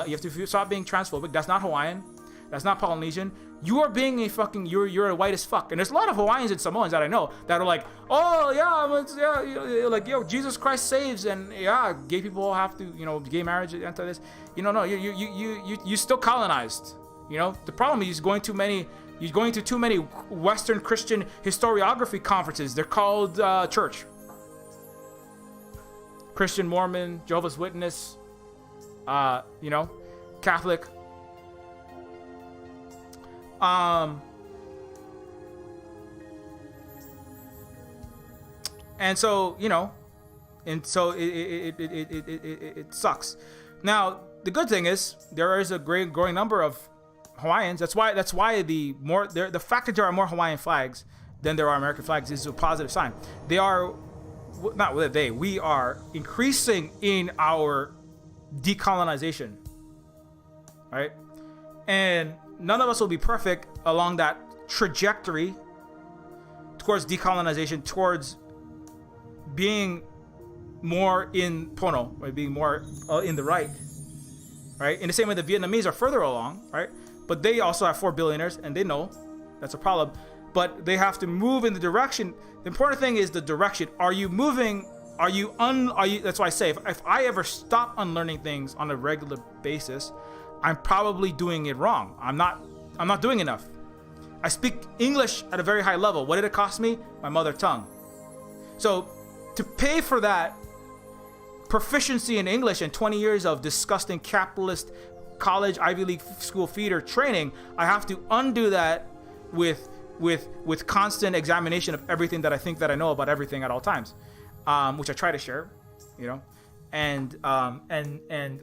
You have to stop being transphobic. That's not Hawaiian. That's not Polynesian. You are being a fucking, you're a white as fuck. And there's a lot of Hawaiians and Samoans that I know that are like, oh yeah, like, yo, Jesus Christ saves, and yeah, gay people have to, gay marriage, anti this. No, you still colonized. The problem is you're going to too many Western Christian historiography conferences. They're called church. Christian, Mormon, Jehovah's Witness, Catholic. And so, it sucks. Now, the good thing is there is a growing number of Hawaiians. That's why the fact that there are more Hawaiian flags than there are American flags is a positive sign. We are increasing in our decolonization, right? And none of us will be perfect along that trajectory towards decolonization, towards being more in Pono, right? Being more in the right? In the same way the Vietnamese are further along, right? But they also have 4 billionaires, and they know that's a problem. But they have to move in the direction. The important thing is the direction. Are you moving? That's why I say if I ever stop unlearning things on a regular basis, I'm probably doing it wrong. I'm not doing enough. I speak English at a very high level. What did it cost me? My mother tongue. So to pay for that proficiency in English and 20 years of disgusting capitalist college Ivy League school feeder training, I have to undo that with constant examination of everything that I think that I know about everything at all times, which I try to share, and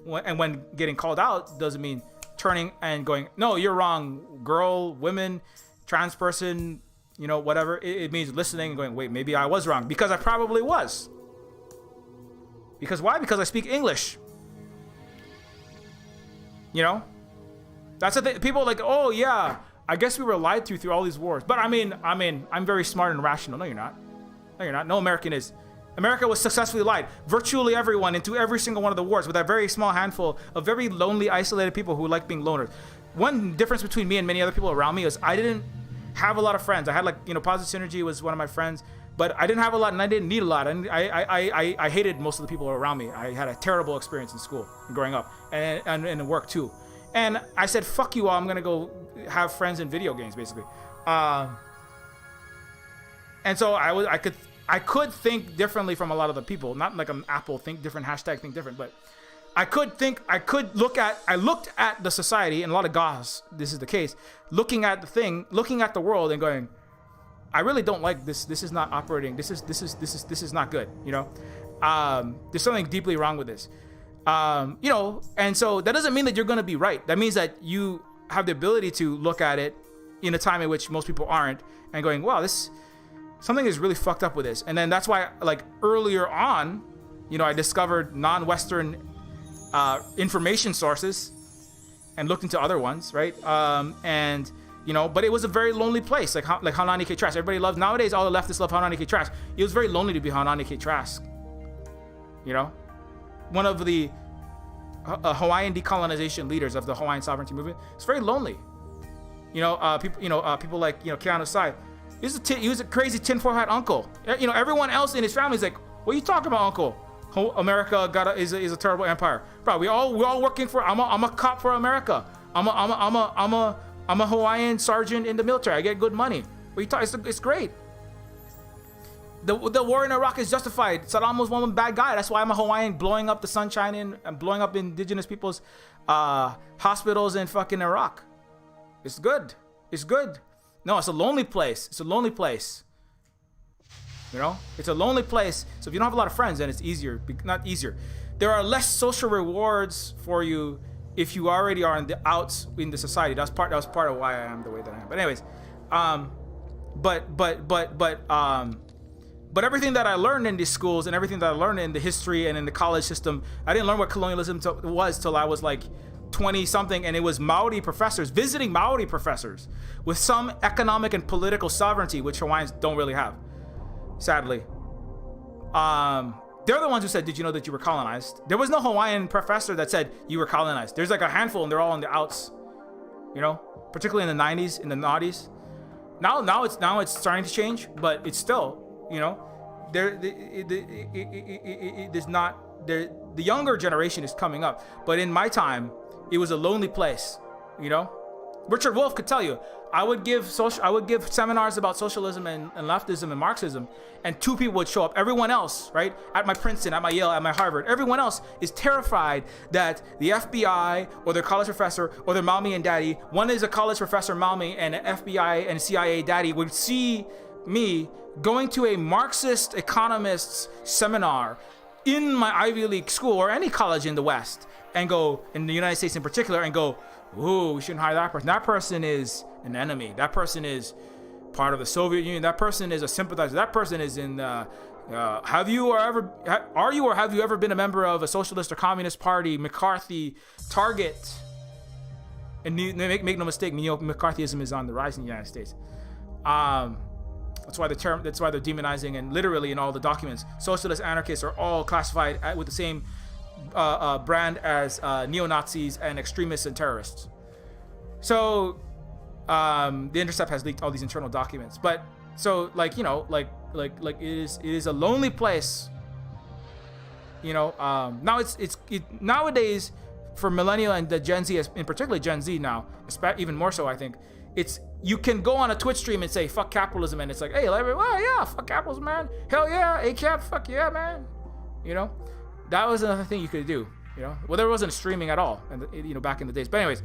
when getting called out doesn't mean turning and going, no, you're wrong, girl, women, trans person, whatever. It means listening and going, wait, maybe I was wrong, because I probably was. Because why? Because I speak English. That's the thing. People are like, oh yeah, I guess we were lied to through all these wars. But I'm very smart and rational. No, you're not. No, you're not. No American is. America was successfully lied. Virtually everyone into every single one of the wars, with a very small handful of very lonely, isolated people who like being loners. One difference between me and many other people around me is I didn't have a lot of friends. I had Positive Synergy was one of my friends, but I didn't have a lot and I didn't need a lot. I hated most of the people around me. I had a terrible experience in school and growing up and in work too. And I said, fuck you all, I'm going to go have friends in video games, basically. And so I could think differently from a lot of the people, not like an Apple think different, hashtag think different, but I looked at the society, and a lot of guys, this is the case, looking at the world and going, I really don't like this. This is not operating. This is not good. There's something deeply wrong with this. And so that doesn't mean that you're going to be right. That means that you have the ability to look at it in a time in which most people aren't, and going, wow, something is really fucked up with this. And then that's why, earlier on, I discovered non-Western information sources and looked into other ones, right? But it was a very lonely place, like Haunani K. Trask. Everybody loves, nowadays all the leftists love Haunani K. Trask. It was very lonely to be Haunani K. Trask. One of the Hawaiian decolonization leaders of the Hawaiian sovereignty movement. It's very lonely. People like Keanu Sai. He was a crazy tinfoil hat uncle. Everyone else in his family is like, what are you talking about, uncle? America is a terrible empire, bro. We all working for. I'm a cop for America. I'm a Hawaiian sergeant in the military. I get good money. What are you talking? It's great. The war in Iraq is justified. Saddam was one bad guy. That's why I'm a Hawaiian blowing up the sunshine and blowing up indigenous people's hospitals in fucking Iraq. It's good. It's good. No, it's a lonely place. It's a lonely place. It's a lonely place. So if you don't have a lot of friends, then it's easier. Not easier. There are less social rewards for you if you already are on the outs in the society. That was part of why I am the way that I am. But anyways, but everything that I learned in these schools and everything that I learned in the history and in the college system, I didn't learn what colonialism was till I was like 20 something, and it was Maori professors visiting Maori professors with some economic and political sovereignty, which Hawaiians don't really have, sadly. They're the ones who said, did you know that you were colonized? There was no Hawaiian professor that said you were colonized. There's like a handful, and they're all on the outs, you know, particularly in the 90s, in the noughties. Now it's starting to change, but it's still, you know, the younger generation is coming up. But in my time, it was a lonely place, you know. Richard Wolff could tell you, I would give seminars about socialism and leftism and Marxism, and 2 people would show up. Everyone else, right, at my Princeton, at my Yale, at my Harvard, everyone else is terrified that the FBI or their college professor or their mommy and daddy, one is a college professor mommy and an FBI and CIA daddy, would see me going to a Marxist economists seminar in my Ivy League school or any college in the West, and go, in the United States in particular, and go, ooh, we shouldn't hire that person. That person is an enemy. That person is part of the Soviet Union. That person is a sympathizer. That person is in have you ever been a member of a socialist or communist party, McCarthy, Target? And make no mistake, neo-McCarthyism is on the rise in the United States. That's why they're demonizing, and literally in all the documents, socialist anarchists are all classified with the same brand as neo-Nazis and extremists and terrorists. So the Intercept has leaked all these internal documents. But so, like, you know, like it is a lonely place, you know. Now it's nowadays for millennial and the Gen Z, in particular Gen Z now, even more so, I think, it's, you can go on a Twitch stream and say fuck capitalism, and it's like, hey, well, yeah, fuck capitalism, man, hell yeah, ACAP, fuck yeah, man, you know. That was another thing you could do, you know. Well, there wasn't streaming at all, and you know, back in the days. But anyways,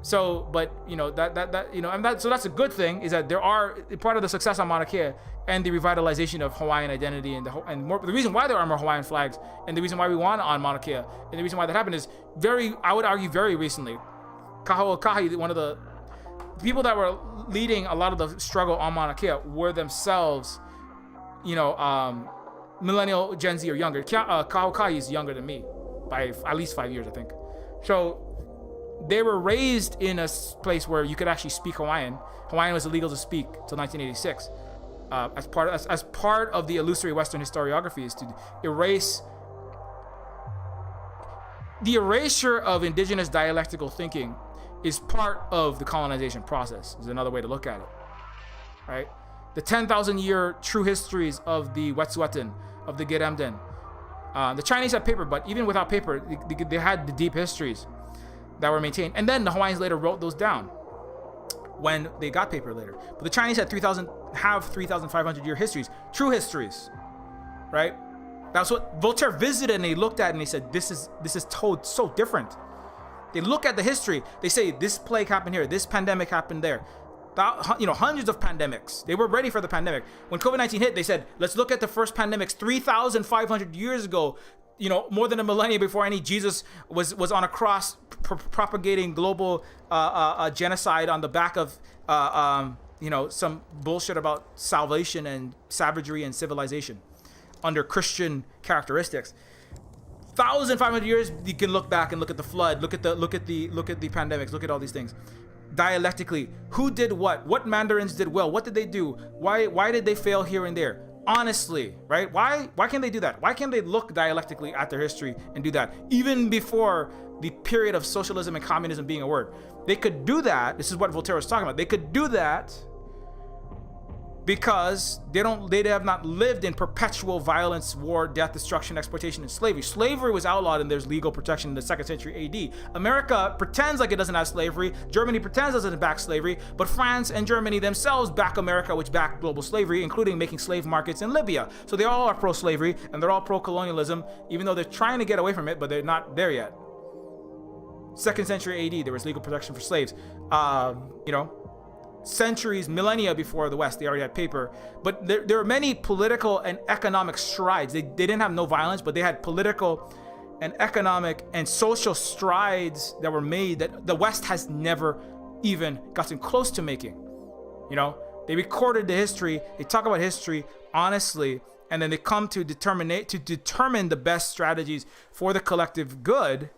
so, but you know, that you know, and so that's a good thing, is that there are part of the success on Mauna Kea and the revitalization of Hawaiian identity, and the reason why there are more Hawaiian flags, and the reason why we want on Mauna Kea, and the reason why that happened is I would argue very recently. Kaho'o Kahi, one of the people that were leading a lot of the struggle on Mauna Kea, were themselves, you know, millennial, Gen Z or younger. Kaho'o Kahi is younger than me by at least 5 years, I think. So they were raised in a place where you could actually speak Hawaiian. Hawaiian was illegal to speak till 1986. As part of the illusory Western historiography, is to erase the erasure of indigenous dialectical thinking is part of the colonization process, is another way to look at it, right? The 10,000-year true histories of the Wet'suwet'en, of the Geremden. The Chinese had paper, but even without paper, they had the deep histories that were maintained. And then the Hawaiians later wrote those down when they got paper later. But the Chinese had 3,500-year histories, true histories, right? That's what Voltaire visited, and he looked at it and he said, this is told so different. They look at the history. They say this plague happened here, this pandemic happened there. You know, hundreds of pandemics. They were ready for the pandemic. When COVID-19 hit, they said, let's look at the first pandemics 3,500 years ago. You know, more than a millennia before any Jesus was on a cross propagating global genocide on the back of you know, some bullshit about salvation and savagery and civilization under Christian characteristics. 1,500 years, you can look back and look at the flood, look at the pandemics, look at all these things. Dialectically, who did what Mandarins did well, what did they do, why did they fail here and there? Honestly, right? Why can't they do that? Why can't they look dialectically at their history and do that, even before the period of socialism and communism being a word? They could do that. This is what Voltaire was talking about. They could do that because they have not lived in perpetual violence, war, death, destruction, exploitation, and slavery. Slavery was outlawed, and there's legal protection in the 2nd century AD. America pretends like it doesn't have slavery. Germany pretends it doesn't back slavery, but France and Germany themselves back America, which backed global slavery, including making slave markets in Libya. So they all are pro-slavery, and they're all pro-colonialism, even though they're trying to get away from it, but they're not there yet. 2nd century AD, there was legal protection for slaves. You know, centuries, millennia before the West, they already had paper. But there are many political and economic strides. They didn't have no violence, but they had political and economic and social strides that were made that the West has never even gotten close to making. You know, they recorded the history, they talk about history honestly, and then they come to determine the best strategies for the collective good,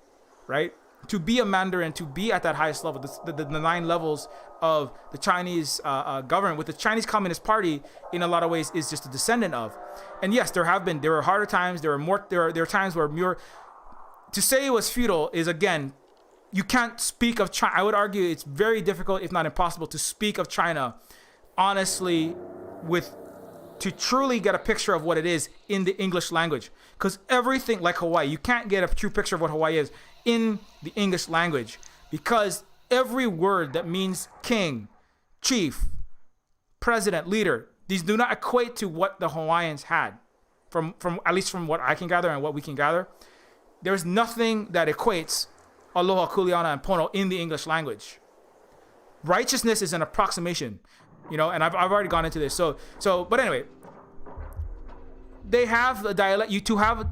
right? To be a Mandarin, to be at that highest level, the 9 levels of the Chinese government, with the Chinese Communist Party, in a lot of ways, is just a descendant of. And yes, there are harder times. There are times where to say it was feudal is, again, you can't speak of China. I would argue it's very difficult, if not impossible, to speak of China honestly to truly get a picture of what it is in the English language. Because everything, like Hawaii, you can't get a true picture of what Hawaii is in the English language, because every word that means king, chief, president, leader, these do not equate to what the Hawaiians had, from at least from what I can gather and what we can gather. There's nothing that equates aloha, kuleana, and pono in the English language. Righteousness is an approximation, you know, and I've already gone into this. But anyway, they have the dialect. To have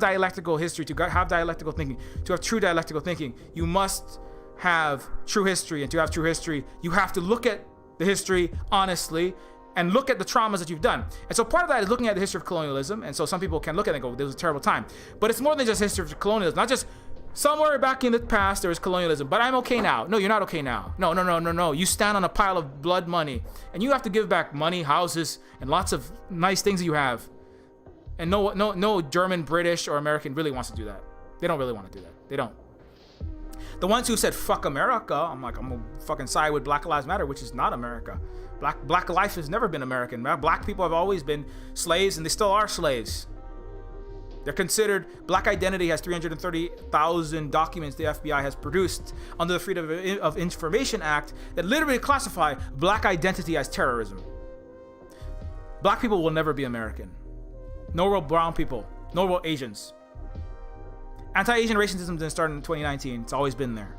dialectical history, to have dialectical thinking, to have true dialectical thinking, you must have true history. And to have true history, you have to look at the history honestly and look at the traumas that you've done. And so part of that is looking at the history of colonialism. And so some people can look at it and go, "This was a terrible time." But it's more than just history of colonialism. Not just somewhere back in the past there was colonialism, but I'm okay now. No, you're not okay now. No. You stand on a pile of blood money, and you have to give back money, houses, and lots of nice things that you have. And no German, British, or American really wants to do that. They don't really want to do that. They don't. The ones who said "fuck America," I'm gonna fucking side with Black Lives Matter, which is not America. Black life has never been American. Black people have always been slaves, and they still are slaves. They're considered, black identity has 330,000 documents the FBI has produced under the Freedom of Information Act that literally classify black identity as terrorism. Black people will never be American. Nor will brown people, nor will Asians. Anti-Asian racism didn't start in 2019. It's always been there.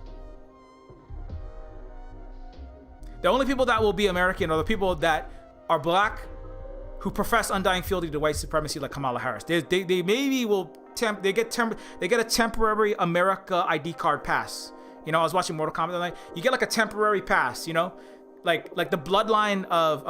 The only people that will be American are the people that are black, who profess undying fealty to white supremacy, like Kamala Harris. They maybe will they get a temporary America ID card pass. You know, I was watching Mortal Kombat the other night. You get like a temporary pass. You know, like the bloodline of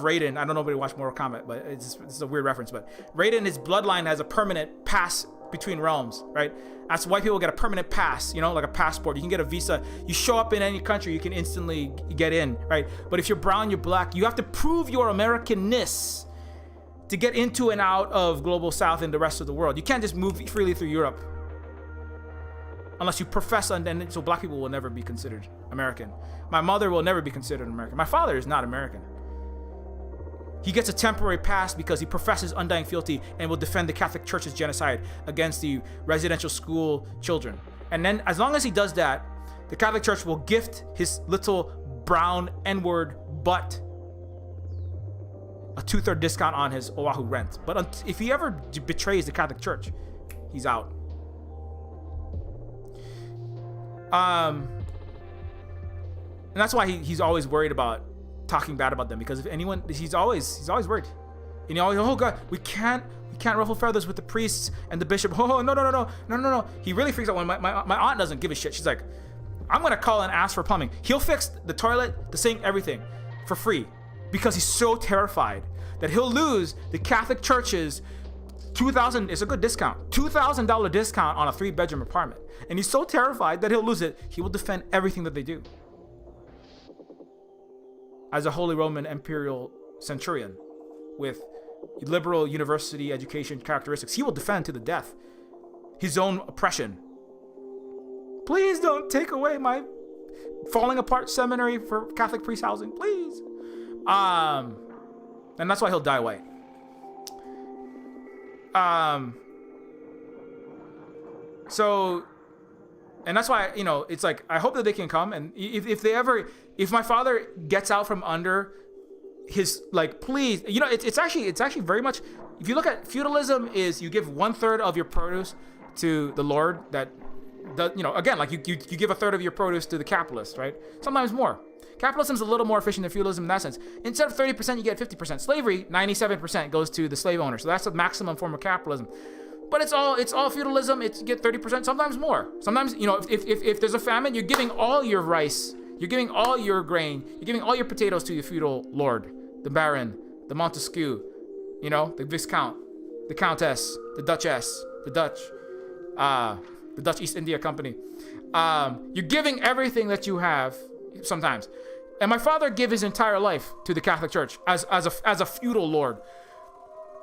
Raiden. I don't know if anybody watched Mortal Kombat, but it's a weird reference. But Raiden, his bloodline has a permanent pass between realms, right? That's why people get a permanent pass, you know, like a passport. You can get a visa. You show up in any country, you can instantly get in, right? But if you're brown, you're black, you have to prove your Americanness to get into and out of global south and the rest of the world. You can't just move freely through Europe unless you profess, and so black people will never be considered American. My mother will never be considered American. My father is not American. He gets a temporary pass because he professes undying fealty and will defend the Catholic Church's genocide against the residential school children. And then as long as he does that, the Catholic Church will gift his little brown N-word butt a 2/3 discount on his Oahu rent. But if he ever betrays the Catholic Church, he's out. And that's why he's always worried about talking bad about them, because if anyone, he's always worried. And he always, oh God, we can't ruffle feathers with the priests and the bishop. Oh no. He really freaks out when my aunt doesn't give a shit. She's like, I'm gonna call and ask for plumbing. He'll fix the toilet, the sink, everything for free, because he's so terrified that he'll lose the Catholic Church's $2,000, it's a good discount, $2,000 discount on a 3-bedroom apartment. And he's so terrified that he'll lose it, he will defend everything that they do. As a Holy Roman Imperial Centurion with liberal university education characteristics, he will defend to the death his own oppression. Please don't take away my falling apart seminary for Catholic priest housing, please. And that's why he'll die white. So, and that's why, you know, it's like, I hope that they can come, and if my father gets out from under his, like, please, you know, it's actually very much, if you look at feudalism, is you give 1/3 of your produce to the Lord, you know, again, like you give 1/3 of your produce to the capitalist, right? Sometimes more. Capitalism is a little more efficient than feudalism in that sense. Instead of 30%, you get 50%. Slavery, 97% goes to the slave owner. So that's the maximum form of capitalism. But it's all feudalism. It's you get 30%, sometimes more. Sometimes, you know, if there's a famine, you're giving all your rice, you're giving all your grain, you're giving all your potatoes to your feudal lord, the baron, the Montesquieu, you know, the viscount, the countess, the duchess, the Dutch East India Company. You're giving everything that you have sometimes. And my father gave his entire life to the Catholic Church as a feudal lord.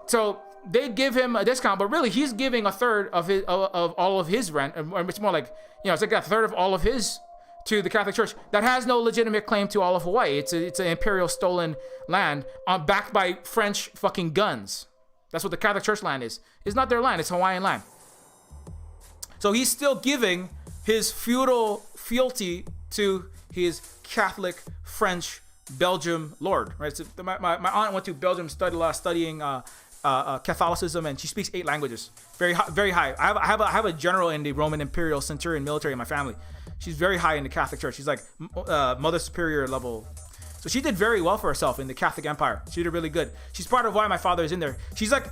So they give him a discount, but really he's giving a third of all of his rent, or it's more like, you know, it's like a third of all of his to the Catholic Church that has no legitimate claim to all of Hawaii. It's an imperial stolen land backed by French fucking guns. That's what the Catholic Church land is. It's not their land, it's Hawaiian land. So he's still giving his feudal fealty to his Catholic French Belgium lord, right? So my aunt went to Belgium studying Catholicism, and she speaks 8 languages. Very high. I have a general in the Roman Imperial Centurion military in my family. She's very high in the Catholic Church. She's like Mother Superior level. So she did very well for herself in the Catholic Empire. She did really good. She's part of why my father is in there. She's like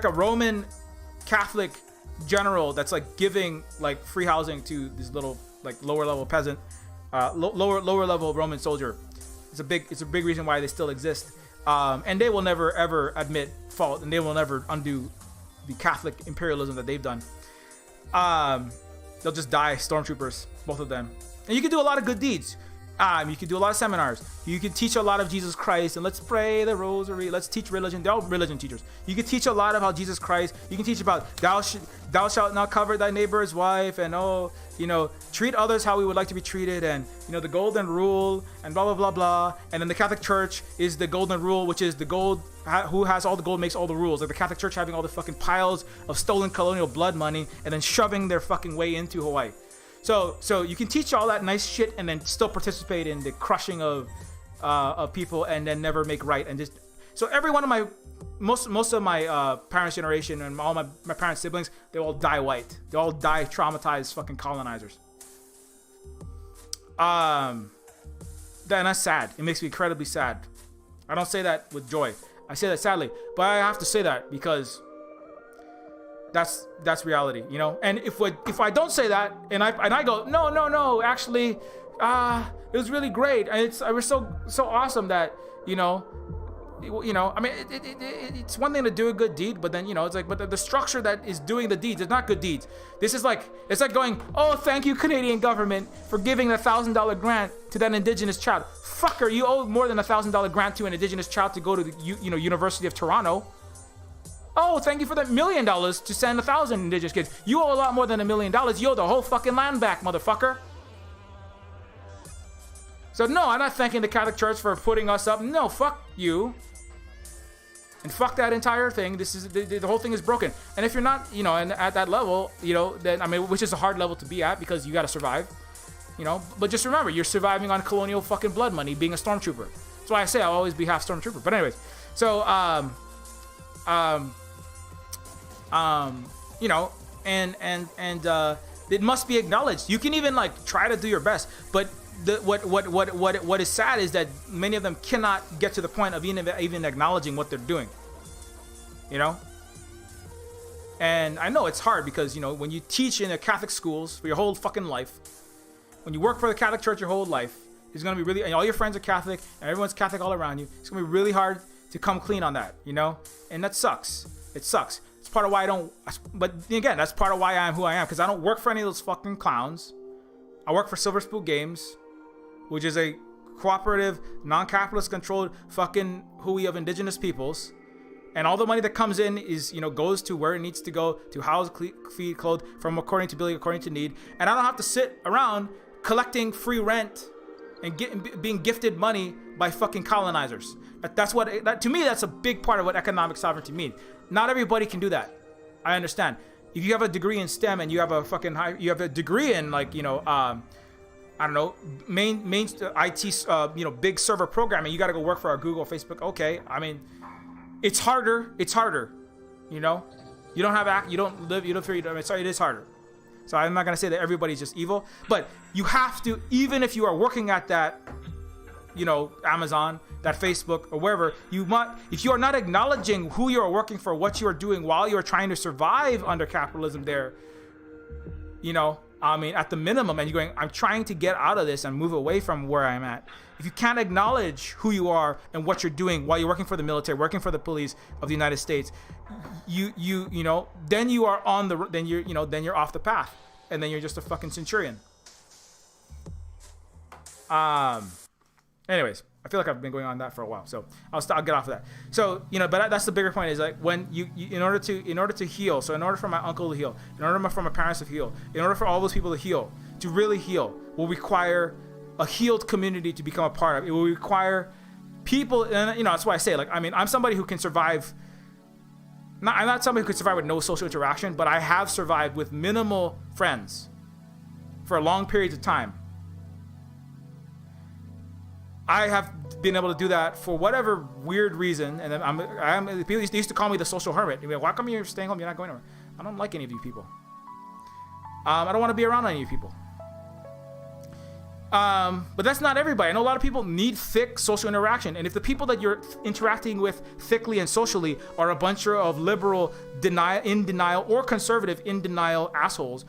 a Roman Catholic general that's like giving like free housing to this little like lower level peasant, lower level Roman soldier. It's a big reason why they still exist. And they will never ever admit fault, and they will never undo the Catholic imperialism that they've done. They'll just die stormtroopers, both of them. And you can do a lot of good deeds. You can do a lot of seminars. You can teach a lot of Jesus Christ, and let's pray the rosary. Let's teach religion. They're all religion teachers. You can teach a lot about Jesus Christ. You can teach about thou shalt not covet thy neighbor's wife, and treat others how we would like to be treated, and the golden rule, and blah blah blah blah. And then the Catholic Church is the golden rule, which is the gold. Who has all the gold makes all the rules. Like the Catholic Church having all the fucking piles of stolen colonial blood money, and then shoving their fucking way into Hawaii. So you can teach all that nice shit and then still participate in the crushing of people, and then never make right. And just so every one of my most of my parents' generation and all my parents' siblings, they all die white. They all die traumatized fucking colonizers. Then that's sad. It makes me incredibly sad. I don't say that with joy. I say that sadly, but I have to say that because that's reality, And if I don't say that, and I go no, actually, it was really great, and it was so awesome that I mean, it's one thing to do a good deed, but then it's like, but the structure that is doing the deeds is not good deeds. This is like, it's like going, oh, thank you, Canadian government, for giving a $1,000 grant to that Indigenous child. Fucker, you owe more than a $1,000 grant to an Indigenous child to go to the University of Toronto. Oh, thank you for that $1 million to send 1,000 Indigenous kids. You owe a lot more than $1 million. You owe the whole fucking land back, motherfucker. So no, I'm not thanking the Catholic Church for putting us up. No, fuck you. And fuck that entire thing. This is the whole thing is broken. And if you're not, and at that level, then I mean, which is a hard level to be at because you got to survive, But just remember, you're surviving on colonial fucking blood money, being a stormtrooper. That's why I say I'll always be half stormtrooper. But anyways, so it must be acknowledged. You can even like try to do your best, but what is sad is that many of them cannot get to the point of even acknowledging what they're doing. And I know it's hard because when you teach in a Catholic schools for your whole fucking life, when you work for the Catholic Church your whole life, it's gonna be really, and all your friends are Catholic and everyone's Catholic all around you. It's gonna be really hard to come clean on that, and that sucks. It sucks. It's part of why I don't. But again, that's part of why I am who I am, because I don't work for any of those fucking clowns. I work for Silver Spoon Games, which is a cooperative, non-capitalist controlled fucking hui of indigenous peoples. And all the money that comes in is, goes to where it needs to go, to house, feed, clothe, from according to billing, according to need. And I don't have to sit around collecting free rent and being gifted money by fucking colonizers. To me, that's a big part of what economic sovereignty means. Not everybody can do that. I understand. If you have a degree in STEM and you have you have a degree in I don't know, main IT, big server programming, you got to go work for a Google, Facebook. Okay. I mean, it's harder. You don't have, you don't live, sorry, it is harder. So I'm not going to say that everybody's just evil, but you have to, even if you are working at that, Amazon, that Facebook, or wherever, if you are not acknowledging who you are working for, what you are doing while you are trying to survive under capitalism there, at the minimum, and you're going, I'm trying to get out of this and move away from where I'm at. If you can't acknowledge who you are and what you're doing while you're working for the military, working for the police of the United States, then you are then you're off the path, and then you're just a fucking centurion. Anyways, I feel like I've been going on that for a while, so I'll get off of that. So, but that's the bigger point, is like, when you in order to heal, so in order for my uncle to heal, in order for my parents to heal, in order for all those people to heal, to really heal, will require a healed community to become a part of. It will require people, and that's why I say, like, I'm somebody who can survive. I'm not somebody who could survive with no social interaction, but I have survived with minimal friends for long periods of time. I have been able to do that for whatever weird reason, and then people used to call me the social hermit. Like, why come you're staying home? You're not going anywhere. I don't like any of you people. I don't want to be around any of you people. But that's not everybody. I know a lot of people need thick social interaction, and if the people that you're interacting with thickly and socially are a bunch of liberal in denial or conservative in denial assholes,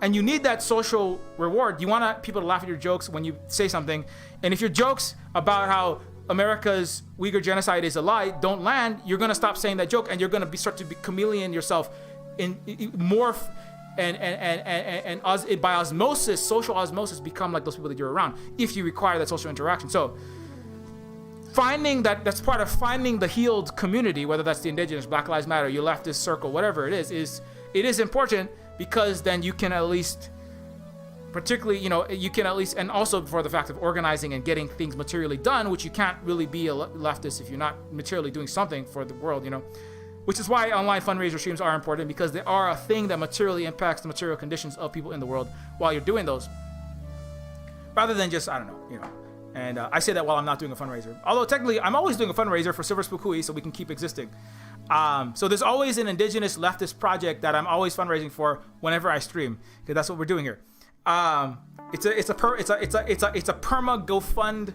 and you need that social reward, you want people to laugh at your jokes when you say something, and if your jokes about how America's Uyghur genocide is a lie don't land, you're going to stop saying that joke, and you're going to start to be chameleon yourself, in morph, and by osmosis, social osmosis, become like those people that you're around, if you require that social interaction. So that's part of finding the healed community, whether that's the indigenous, Black Lives Matter, your leftist circle, whatever it is important, because then you can at least, particularly, you can at least, and also for the fact of organizing and getting things materially done, which you can't really be a leftist if you're not materially doing something for the world, which is why online fundraiser streams are important, because they are a thing that materially impacts the material conditions of people in the world while you're doing those, rather than just, I don't know, and I say that while I'm not doing a fundraiser, although technically I'm always doing a fundraiser for Silver Spooky, so we can keep existing. So there's always an indigenous leftist project that I'm always fundraising for whenever I stream, because that's what we're doing here. It's a perma GoFund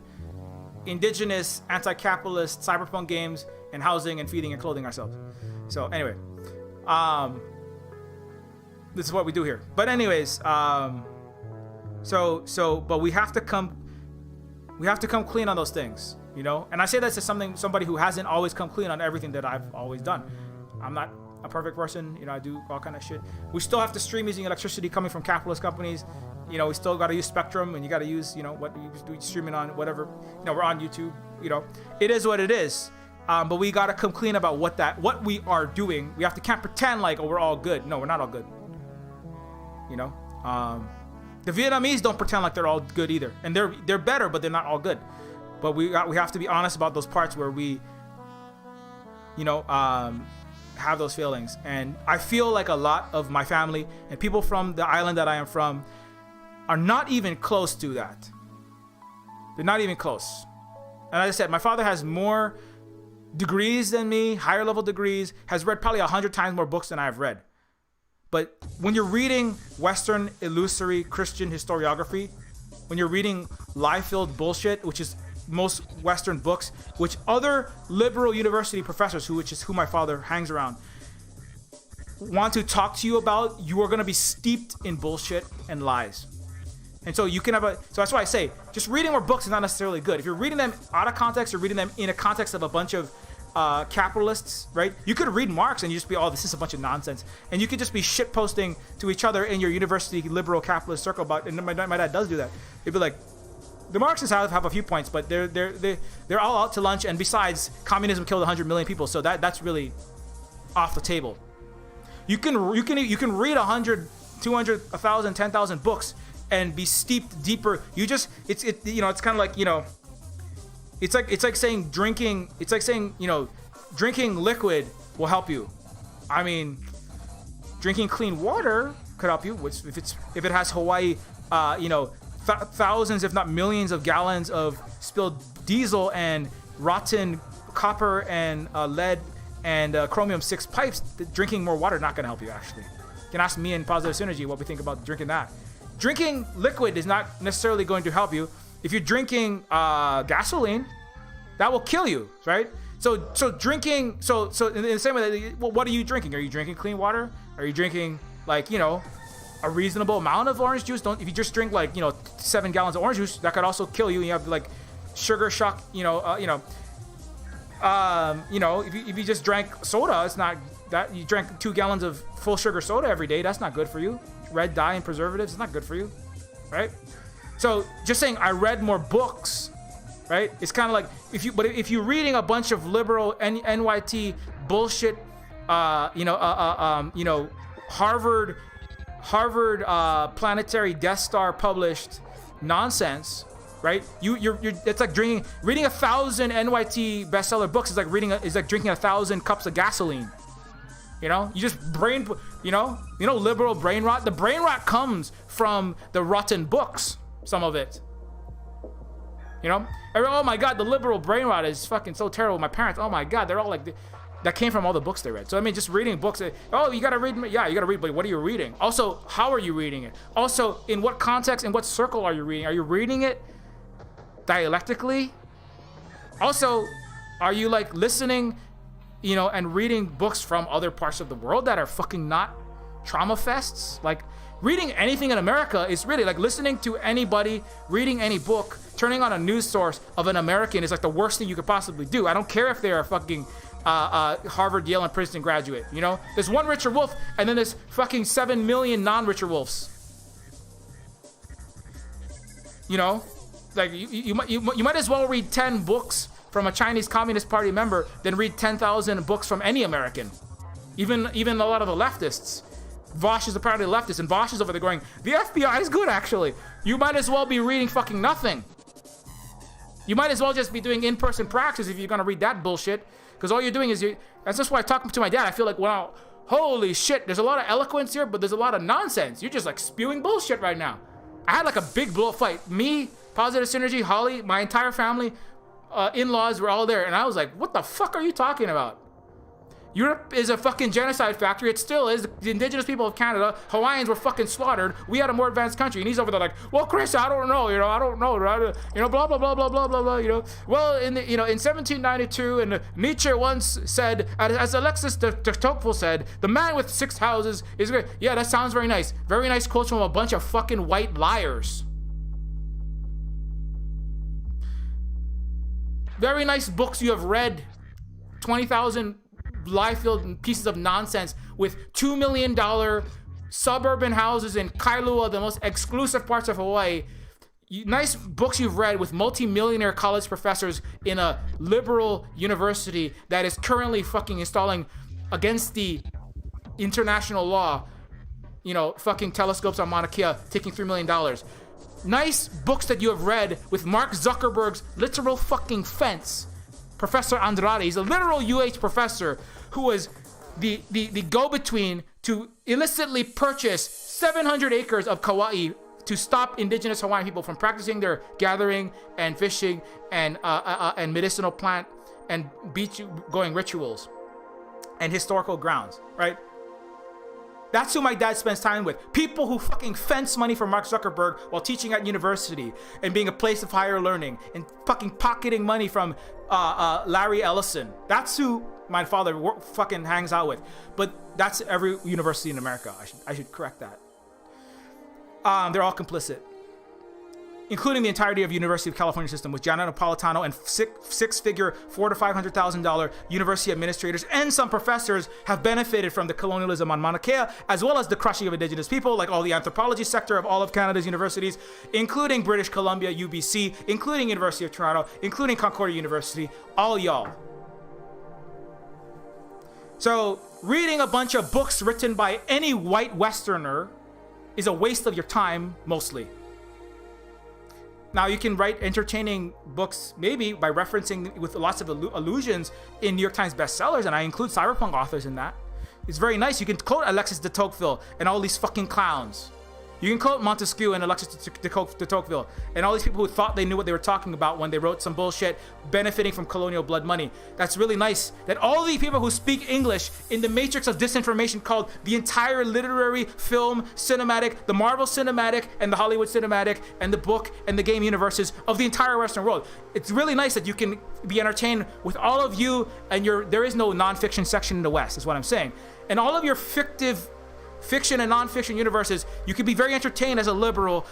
indigenous anti-capitalist cyberpunk games and housing and feeding and clothing ourselves. So anyway, this is what we do here. But anyways, but we have to come clean on those things. And I say that to somebody who hasn't always come clean on everything that I've always done. I'm not a perfect person. I do all kind of shit. We still have to stream using electricity coming from capitalist companies. We still got to use Spectrum, and you got to use, what you do, streaming on whatever. We're on YouTube. It is what it is. But we got to come clean about what we are doing. We can't pretend like, we're all good. No, we're not all good. The Vietnamese don't pretend like they're all good either, and they're better, but they're not all good. But we have to be honest about those parts where we, have those feelings. And I feel like a lot of my family and people from the island that I am from are not even close to that. They're not even close. And as I said, my father has more degrees than me, higher level degrees, has read probably 100 times more books than I've read. But when you're reading Western illusory Christian historiography, when you're reading lie-filled bullshit, which is most Western books, which other liberal university professors, which is who my father hangs around, want to talk to you about, you are going to be steeped in bullshit and lies. And so you can so that's why I say, just reading more books is not necessarily good. If you're reading them out of context or reading them in a context of a bunch of capitalists, right? You could read Marx and you just be, this is a bunch of nonsense. And you could just be shit posting to each other in your university liberal capitalist circle about, and my dad does do that. He'd be like, the Marxists have a few points, but they're all out to lunch, and besides, communism killed 100 million people, so that's really off the table. You can read 100, 200, 1,000, 10,000 books and be steeped deeper. It's kind of like, it's like saying drinking liquid will help you. I mean, drinking clean water could help you, which if it has Hawaii, thousands, if not millions, of gallons of spilled diesel and rotten copper and lead and chromium 6 pipes. Drinking more water not going to help you, actually. You can ask me in Positive Synergy what we think about drinking that. Drinking liquid is not necessarily going to help you. if you're drinking gasoline, that will kill you, right? So drinking, so in the same way, what are you drinking? Are you drinking clean water? Are you drinking like, you know, a reasonable amount of orange juice? If you just drink like, you know, 7 gallons of orange juice, that could also kill you. You have like sugar shock, if you just drank soda, it's not that you drank 2 gallons of full sugar soda every day. That's not good for you. Red dye and preservatives is not good for you, right? So just saying I read more books, right? It's kind of like if you're reading a bunch of liberal NYT bullshit, Harvard planetary Death Star published nonsense, right? It's like reading 1,000 NYT bestseller books is like drinking 1,000 cups of gasoline. You know, you just liberal brain rot. The brain rot comes from the rotten books. Some of it. You know, oh my God, the liberal brain rot is fucking so terrible. My parents, oh my God, they're all like, that came from all the books they read. So I mean, just reading books. Oh, you gotta read. Yeah, you gotta read. But what are you reading? Also, how are you reading it? Also, in what context, in what circle are you reading? Are you reading it dialectically? Also, are you like listening, and reading books from other parts of the world that are fucking not trauma fests? Like, reading anything in America is really like listening to anybody, reading any book, turning on a news source of an American is like the worst thing you could possibly do. I don't care if they're a fucking Harvard, Yale, and Princeton graduate. There's one Richard Wolf, and then there's fucking 7 million non-Richard Wolfs. Like you might as well read 10 books from a Chinese Communist Party member than read 10,000 books from any American. Even a lot of the leftists. Vosh is apparently a leftist, and Vosh is over there going, the FBI is good, actually. You might as well be reading fucking nothing. You might as well just be doing in-person practice if you're gonna read that bullshit. Because all you're doing is that's just why talking to my dad, I feel like, wow, holy shit, there's a lot of eloquence here, but there's a lot of nonsense. You're just like spewing bullshit right now. I had like a big blow fight. Me, Positive Synergy, Holly, my entire family, in-laws were all there, and I was like, what the fuck are you talking about? Europe is a fucking genocide factory. It still is. The indigenous people of Canada, Hawaiians were fucking slaughtered. We had a more advanced country. And he's over there like, well, Chris, I don't know, I don't know, right? Blah, blah, blah, blah, blah, blah, blah, Well, in 1792, and Nietzsche once said, as Alexis de Tocqueville said, the man with 6 houses is great. Yeah, that sounds very nice. Very nice quotes from a bunch of fucking white liars. Very nice books you have read. 20,000 lie-filled pieces of nonsense with $2 million suburban houses in Kailua, the most exclusive parts of Hawaii. Nice books you've read with multi-millionaire college professors in a liberal university that is currently fucking installing, against the international law, fucking telescopes on Mauna Kea, taking $3 million. Nice books that you have read with Mark Zuckerberg's literal fucking fence. Professor Andrade, he's a literal UH professor who was the go-between to illicitly purchase 700 acres of Kauai to stop indigenous Hawaiian people from practicing their gathering and fishing and medicinal plant and beach-going rituals and historical grounds, right? That's who my dad spends time with. People who fucking fence money for Mark Zuckerberg while teaching at university and being a place of higher learning and fucking pocketing money from Larry Ellison. That's who my father fucking hangs out with. But that's every university in America. I should correct that. They're all complicit, including the entirety of University of California system, with Gianna Napolitano and six-figure $400,000 to $500,000 university administrators and some professors have benefited from the colonialism on Mauna Kea, as well as the crushing of indigenous people, like all the anthropology sector of all of Canada's universities, including British Columbia, UBC, including University of Toronto, including Concordia University, all y'all. So reading a bunch of books written by any white Westerner is a waste of your time, mostly. Now, you can write entertaining books, maybe by referencing with lots of allusions in New York Times bestsellers, and I include cyberpunk authors in that. It's very nice. You can quote Alexis de Tocqueville and all these fucking clowns. You can quote Montesquieu and Alexis de Tocqueville and all these people who thought they knew what they were talking about when they wrote some bullshit benefiting from colonial blood money. That's really nice that all these people who speak English in the matrix of disinformation called the entire literary, film, cinematic, the Marvel cinematic and the Hollywood cinematic and the book and the game universes of the entire Western world. It's really nice that you can be entertained with all of you and there is no nonfiction section in the West, is what I'm saying. And all of your fiction and non-fiction universes, you can be very entertained as a liberal,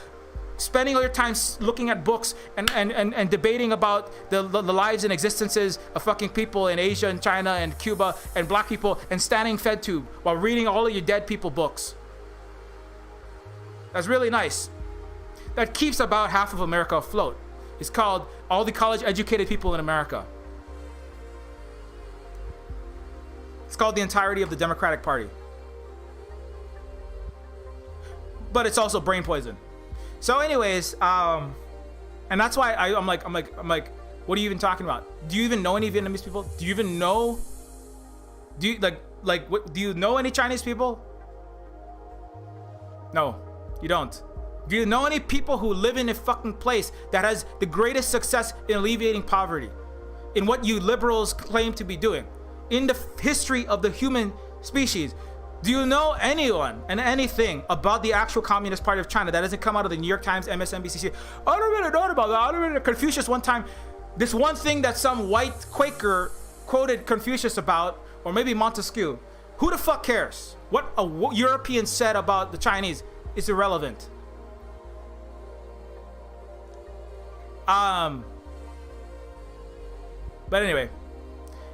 spending all your time looking at books and debating about the lives and existences of fucking people in Asia and China and Cuba and black people and standing FedTube while reading all of your dead people books. That's really nice. That keeps about half of America afloat. It's called all the college educated people in America. It's called the entirety of the Democratic Party. But it's also brain poison. So anyways, and that's why I'm like, what are you even talking about? Do you even know any Vietnamese people? Do you even know? Do you do you know any Chinese people? No, you don't. Do you know any people who live in a fucking place that has the greatest success in alleviating poverty? In what you liberals claim to be doing? In the history of the human species? Do you know anyone and anything about the actual Communist Party of China that doesn't come out of the New York Times, MSNBC? I don't really know about that. I don't really know. Confucius one time, this one thing that some white Quaker quoted Confucius about, or maybe Montesquieu. Who the fuck cares? What a European said about the Chinese is irrelevant. But anyway,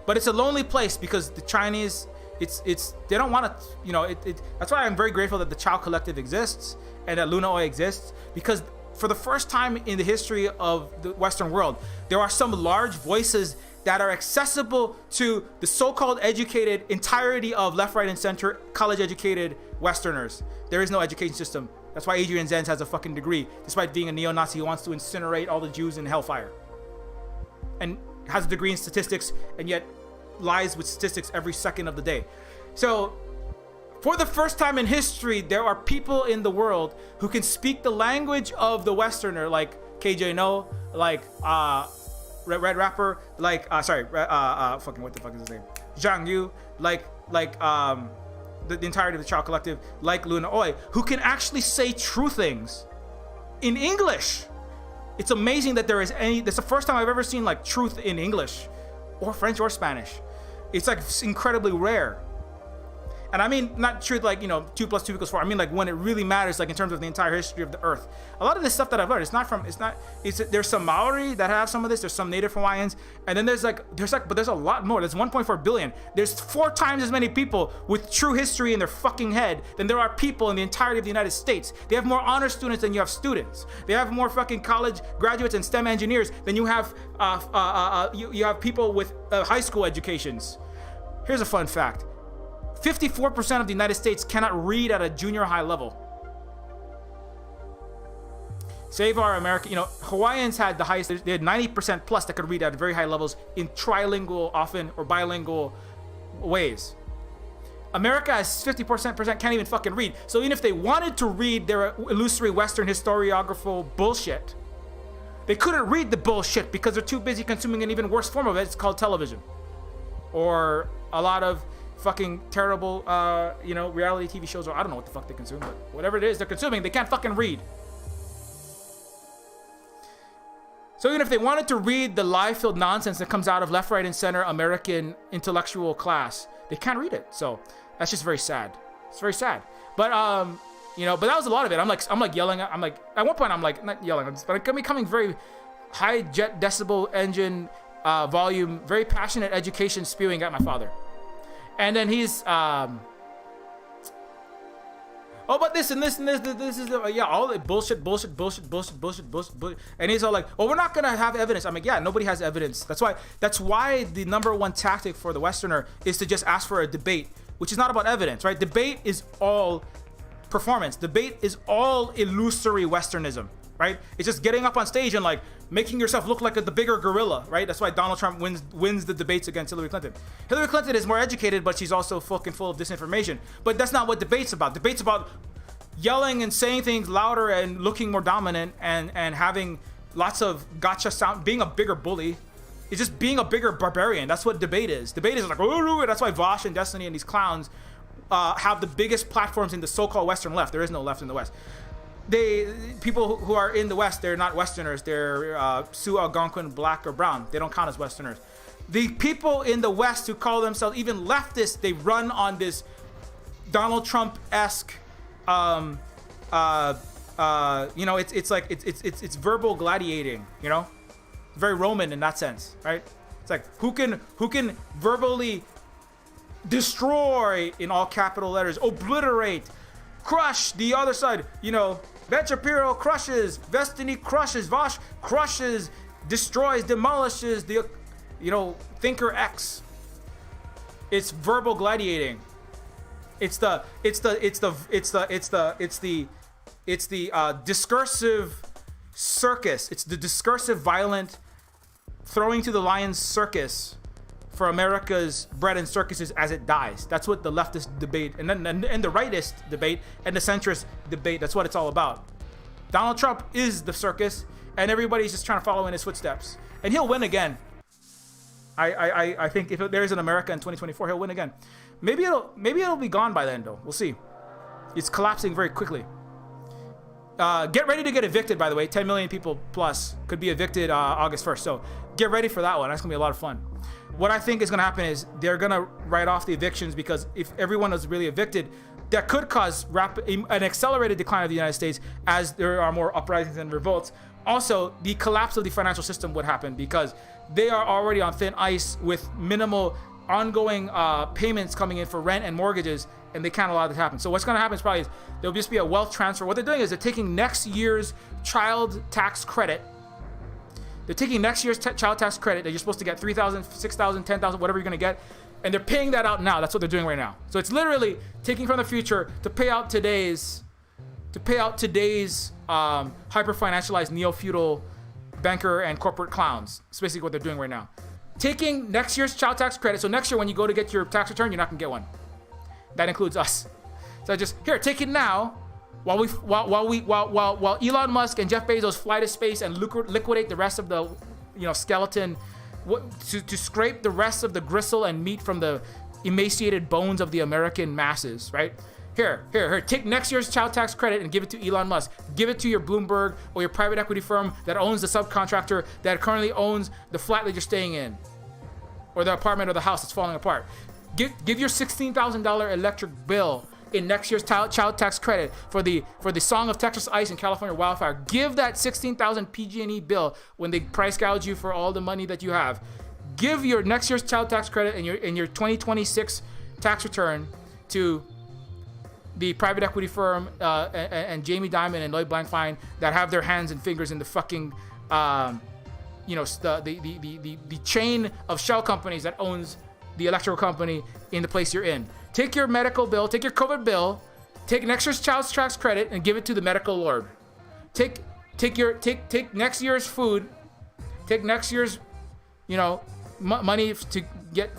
but it's a lonely place because the Chinese, it's they don't want to, you know, that's why I'm very grateful that the Chow Collective exists and that Luna Oi exists, because for the first time in the history of the Western world, there are some large voices that are accessible to the so-called educated entirety of left, right, and center college educated Westerners. There is no education system. That's why Adrian Zenz has a fucking degree, despite being a neo-Nazi who wants to incinerate all the Jews in hellfire. And has a degree in statistics, and yet lies with statistics every second of the day. So, for the first time in history, there are people in the world who can speak the language of the Westerner, like KJ No, like Red Rapper, like fucking what the fuck is his name? Zhang Yu, like the entirety of the Chow Collective, like Luna Oi, who can actually say true things in English. It's amazing that there is that's the first time I've ever seen like truth in English or French or Spanish. It's like incredibly rare. And I mean, not truth like, 2 + 2 = 4. I mean, like when it really matters, like in terms of the entire history of the earth. A lot of this stuff that I've learned, there's some Maori that have some of this, there's some Native Hawaiians, and then there's a lot more. There's 1.4 billion. There's 4 times as many people with true history in their fucking head than there are people in the entirety of the United States. They have more honor students than you have students. They have more fucking college graduates and STEM engineers than you have, you have people with high school educations. Here's a fun fact. 54% of the United States cannot read at a junior high level. Save our American, Hawaiians had the highest, they had 90% plus that could read at very high levels in trilingual often or bilingual ways. America has 50% can't even fucking read. So even if they wanted to read their illusory Western historiographical bullshit, they couldn't read the bullshit because they're too busy consuming an even worse form of it. It's called television. Or a lot of fucking terrible, reality TV shows, or I don't know what the fuck they consume, but whatever it is they're consuming, they can't fucking read. So even if they wanted to read the lie-filled nonsense that comes out of left, right, and center American intellectual class, they can't read it. So that's just very sad. It's very sad. But but that was a lot of it. I'm like yelling. I'm like, at one point I'm like not yelling, but I'm becoming very high jet decibel engine volume, very passionate education spewing at my father. And then he's, but this and this and this is, all the bullshit. And he's all like, well, we're not going to have evidence. I'm like, yeah, nobody has evidence. That's why the number one tactic for the Westerner is to just ask for a debate, which is not about evidence, right? Debate is all performance. Debate is all illusory Westernism, right? It's just getting up on stage and like making yourself look like the bigger gorilla, right? That's why Donald Trump wins the debates against Hillary Clinton. Hillary Clinton is more educated, but she's also fucking full of disinformation. But that's not what debate's about. Debate's about yelling and saying things louder and looking more dominant and having lots of gotcha sound, being a bigger bully. It's just being a bigger barbarian. That's what debate is. Debate is like, oh, that's why Vosh and Destiny and these clowns have the biggest platforms in the so-called Western left. There is no left in the West. People who are in the West, they're not Westerners. They're Sioux, Algonquin, black or brown. They don't count as Westerners. The people in the West who call themselves even leftists, they run on this Donald Trump-esque, it's verbal gladiating, very Roman in that sense, right? It's like who can verbally destroy, in all capital letters, obliterate, crush the other side. Ben Shapiro crushes, Destiny crushes, Vosh crushes, destroys, demolishes the, Thinker X. It's verbal gladiating. It's the discursive circus. It's the discursive, violent, throwing to the lions circus for America's bread and circuses as it dies. That's what the leftist debate and the rightist debate and the centrist debate. That's what it's all about. Donald Trump is the circus, and everybody's just trying to follow in his footsteps, and he'll win again. I think if there is an America in 2024, he'll win again. Maybe it'll be gone by then, though. We'll see. It's collapsing very quickly. Get ready to get evicted, by the way. 10 million people plus could be evicted August 1st. So get ready for that one. That's going to be a lot of fun. What I think is going to happen is they're going to write off the evictions, because if everyone is really evicted, that could cause an accelerated decline of the United States as there are more uprisings and revolts. Also, the collapse of the financial system would happen because they are already on thin ice with minimal ongoing payments coming in for rent and mortgages, and they can't allow that to happen. So what's going to happen is probably there'll just be a wealth transfer. What they're doing is they're taking next year's child tax credit. They're taking next year's child tax credit that you're supposed to get $3,000, $6,000, $10,000, whatever you're going to get, and they're paying that out now. That's what they're doing right now. So it's literally taking from the future to pay out today's hyper-financialized neo-feudal banker and corporate clowns. It's basically what they're doing right now. Taking next year's child tax credit. So next year when you go to get your tax return, you're not gonna get one. That includes us. So just here, take it now, while Elon Musk and Jeff Bezos fly to space and liquidate the rest of the, skeleton, to scrape the rest of the gristle and meat from the emaciated bones of the American masses, right? Here, take next year's child tax credit and give it to Elon Musk. Give it to your Bloomberg or your private equity firm that owns the subcontractor that currently owns the flat that you're staying in, or the apartment or the house that's falling apart. Give your $16,000 electric bill in next year's child tax credit for the Song of Texas Ice and California wildfire. Give that $16,000 PG&E bill when they price gouge you for all the money that you have. Give your next year's child tax credit in your 2026 tax return to the private equity firm and Jamie Dimon and Lloyd Blankfein that have their hands and fingers in the fucking the chain of shell companies that owns the electrical company in the place you're in. Take your medical bill, take your COVID bill, take next year's child tax credit and give it to the medical lord. Take next year's food, take next year's money to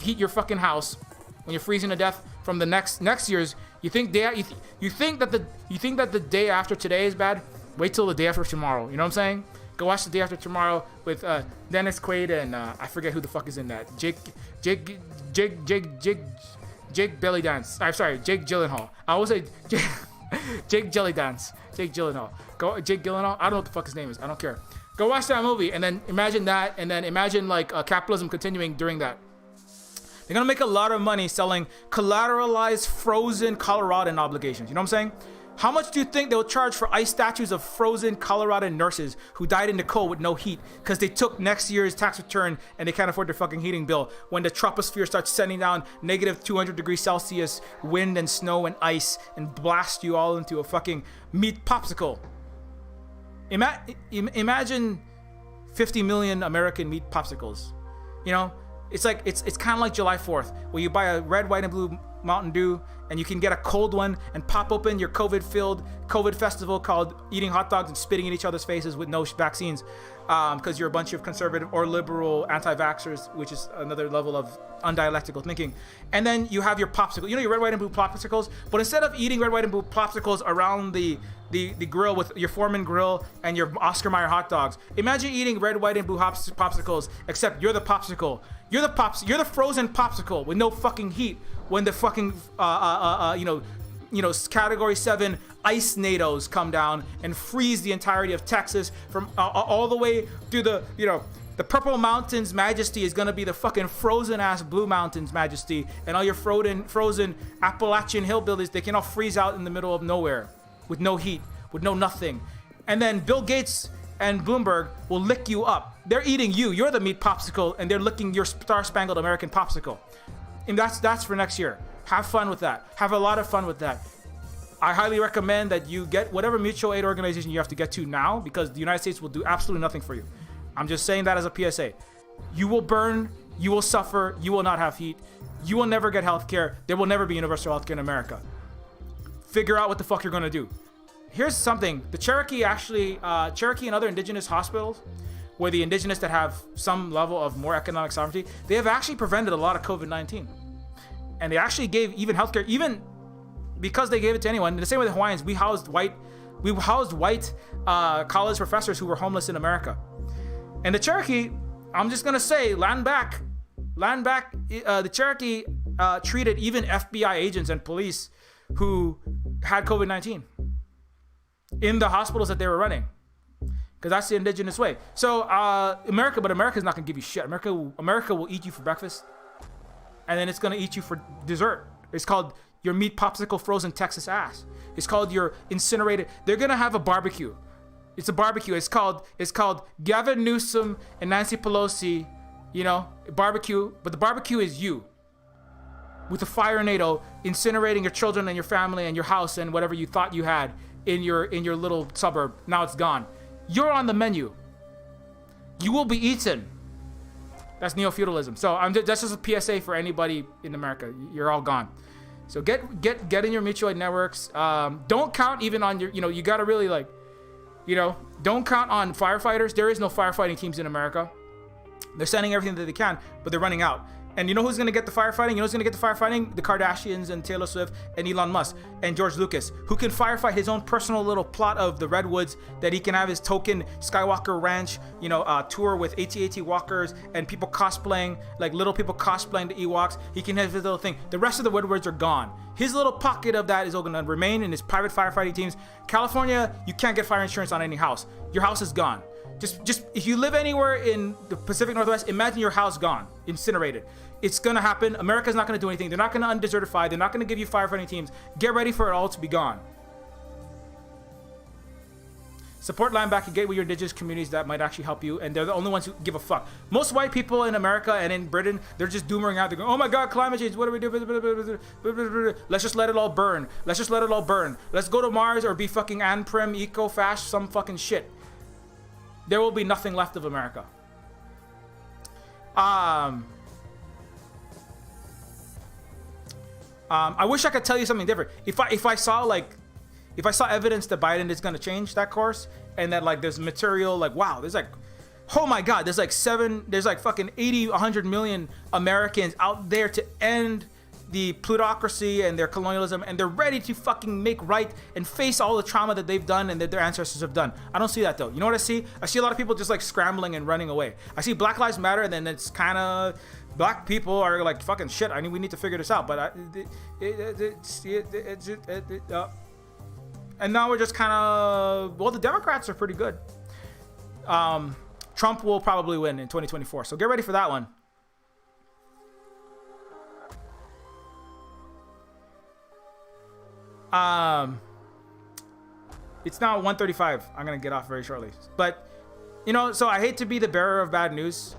heat your fucking house when you're freezing to death from the next year's. You think that the day after today is bad? Wait till the day after tomorrow. You know what I'm saying? Go watch the day after tomorrow with Dennis Quaid and I forget who the fuck is in that. Jake Belly Dance. I'm sorry, Jake Gyllenhaal. I always say Jake Jelly Dance. Jake Gyllenhaal. Jake Gyllenhaal. I don't know what the fuck his name is. I don't care. Go watch that movie and then imagine that, and then imagine capitalism continuing during that. They're gonna make a lot of money selling collateralized frozen Coloradan obligations. You know what I'm saying? How much do you think they'll charge for ice statues of frozen Coloradan nurses who died in the cold with no heat because they took next year's tax return and they can't afford their fucking heating bill when the troposphere starts sending down negative 200 degrees Celsius wind and snow and ice and blast you all into a fucking meat popsicle? Imagine 50 million American meat popsicles. It's like it's kind of like July 4th, where you buy a red, white, and blue Mountain Dew, and you can get a cold one and pop open your COVID festival called eating hot dogs and spitting in each other's faces with no vaccines, because you're a bunch of conservative or liberal anti-vaxxers, which is another level of undialectical thinking. And then you have your popsicle, your red, white, and blue popsicles. But instead of eating red, white, and blue popsicles around the grill with your Foreman grill and your Oscar Mayer hot dogs, imagine eating red, white, and blue popsicles, except you're the popsicle. You're the frozen popsicle with no fucking heat when the fucking category 7 ice NATOs come down and freeze the entirety of Texas from all the way through the Purple Mountains Majesty is gonna be the fucking frozen ass Blue Mountains Majesty, and all your frozen Appalachian hillbillies, they can all freeze out in the middle of nowhere with no heat, with no nothing. And then Bill Gates and Bloomberg will lick you up. They're eating you. You're the meat popsicle, and they're licking your Star-Spangled American popsicle. And that's for next year. Have fun with that. Have a lot of fun with that. I highly recommend that you get whatever mutual aid organization you have to get to now, because the United States will do absolutely nothing for you. I'm just saying that as a PSA. You will burn, you will suffer, you will not have heat, you will never get health care, there will never be universal health care in America. Figure out what the fuck you're gonna do. Here's something, the Cherokee and other indigenous hospitals, where the indigenous that have some level of more economic sovereignty, they have actually prevented a lot of COVID-19. And they actually gave even healthcare, even because they gave it to anyone. In the same way the Hawaiians, we housed white college professors who were homeless in America. And the Cherokee, I'm just gonna say, land back. The Cherokee treated even FBI agents and police who had COVID-19 in the hospitals that they were running, because that's the indigenous way. So America's not gonna give you shit. America will eat you for breakfast, and then it's gonna eat you for dessert. It's called your meat popsicle frozen Texas ass. It's called your incinerated. They're gonna have a barbecue. It's a barbecue. It's called Gavin Newsom and Nancy Pelosi, barbecue. But the barbecue is you, with a fire NATO, incinerating your children and your family and your house and whatever you thought you had in your little suburb. Now it's gone. You're on the menu. You will be eaten. That's neo-feudalism. So that's just a PSA for anybody in America. You're all gone. So get in your mutual aid networks. Don't count even on your. You gotta really don't count on firefighters. There is no firefighting teams in America. They're sending everything that they can, but they're running out. And you know who's going to get the firefighting? The Kardashians and Taylor Swift and Elon Musk and George Lucas, who can firefight his own personal little plot of the Redwoods, that he can have his token Skywalker Ranch, tour with AT-AT walkers and people cosplaying, like little people cosplaying the Ewoks. He can have his little thing. The rest of the Redwoods are gone. His little pocket of that is all going to remain in his private firefighting teams. California, you can't get fire insurance on any house. Your house is gone. Just if you live anywhere in the Pacific Northwest, imagine your house gone, incinerated. It's gonna happen. America's not gonna do anything. They're not gonna undesertify. They're not gonna give you firefighting teams. Get ready for it all to be gone. Support land back and get with your indigenous communities that might actually help you, and they're the only ones who give a fuck. Most white people in America and in Britain, they're just doomering out. They're going, oh my God, climate change, what do we do? Let's just let it all burn. Let's go to Mars or be fucking Anprim, eco-fash, some fucking shit. There will be nothing left of America. I wish I could tell you something different. If I saw evidence that Biden is going to change that course, and that there's material wow, oh my God, there's fucking 80, 100 million Americans out there to end the plutocracy and their colonialism, and they're ready to fucking make right and face all the trauma that they've done and that their ancestors have done. I don't see that though. You know what I see? I see a lot of people just scrambling and running away. I see Black Lives Matter, and then it's kind of black people are like, fucking shit, we need to figure this out. But and now we're just kind of, the Democrats are pretty good. Trump will probably win in 2024, so get ready for that one. It's now 1:35. I'm gonna get off very shortly, but so I hate to be the bearer of bad news.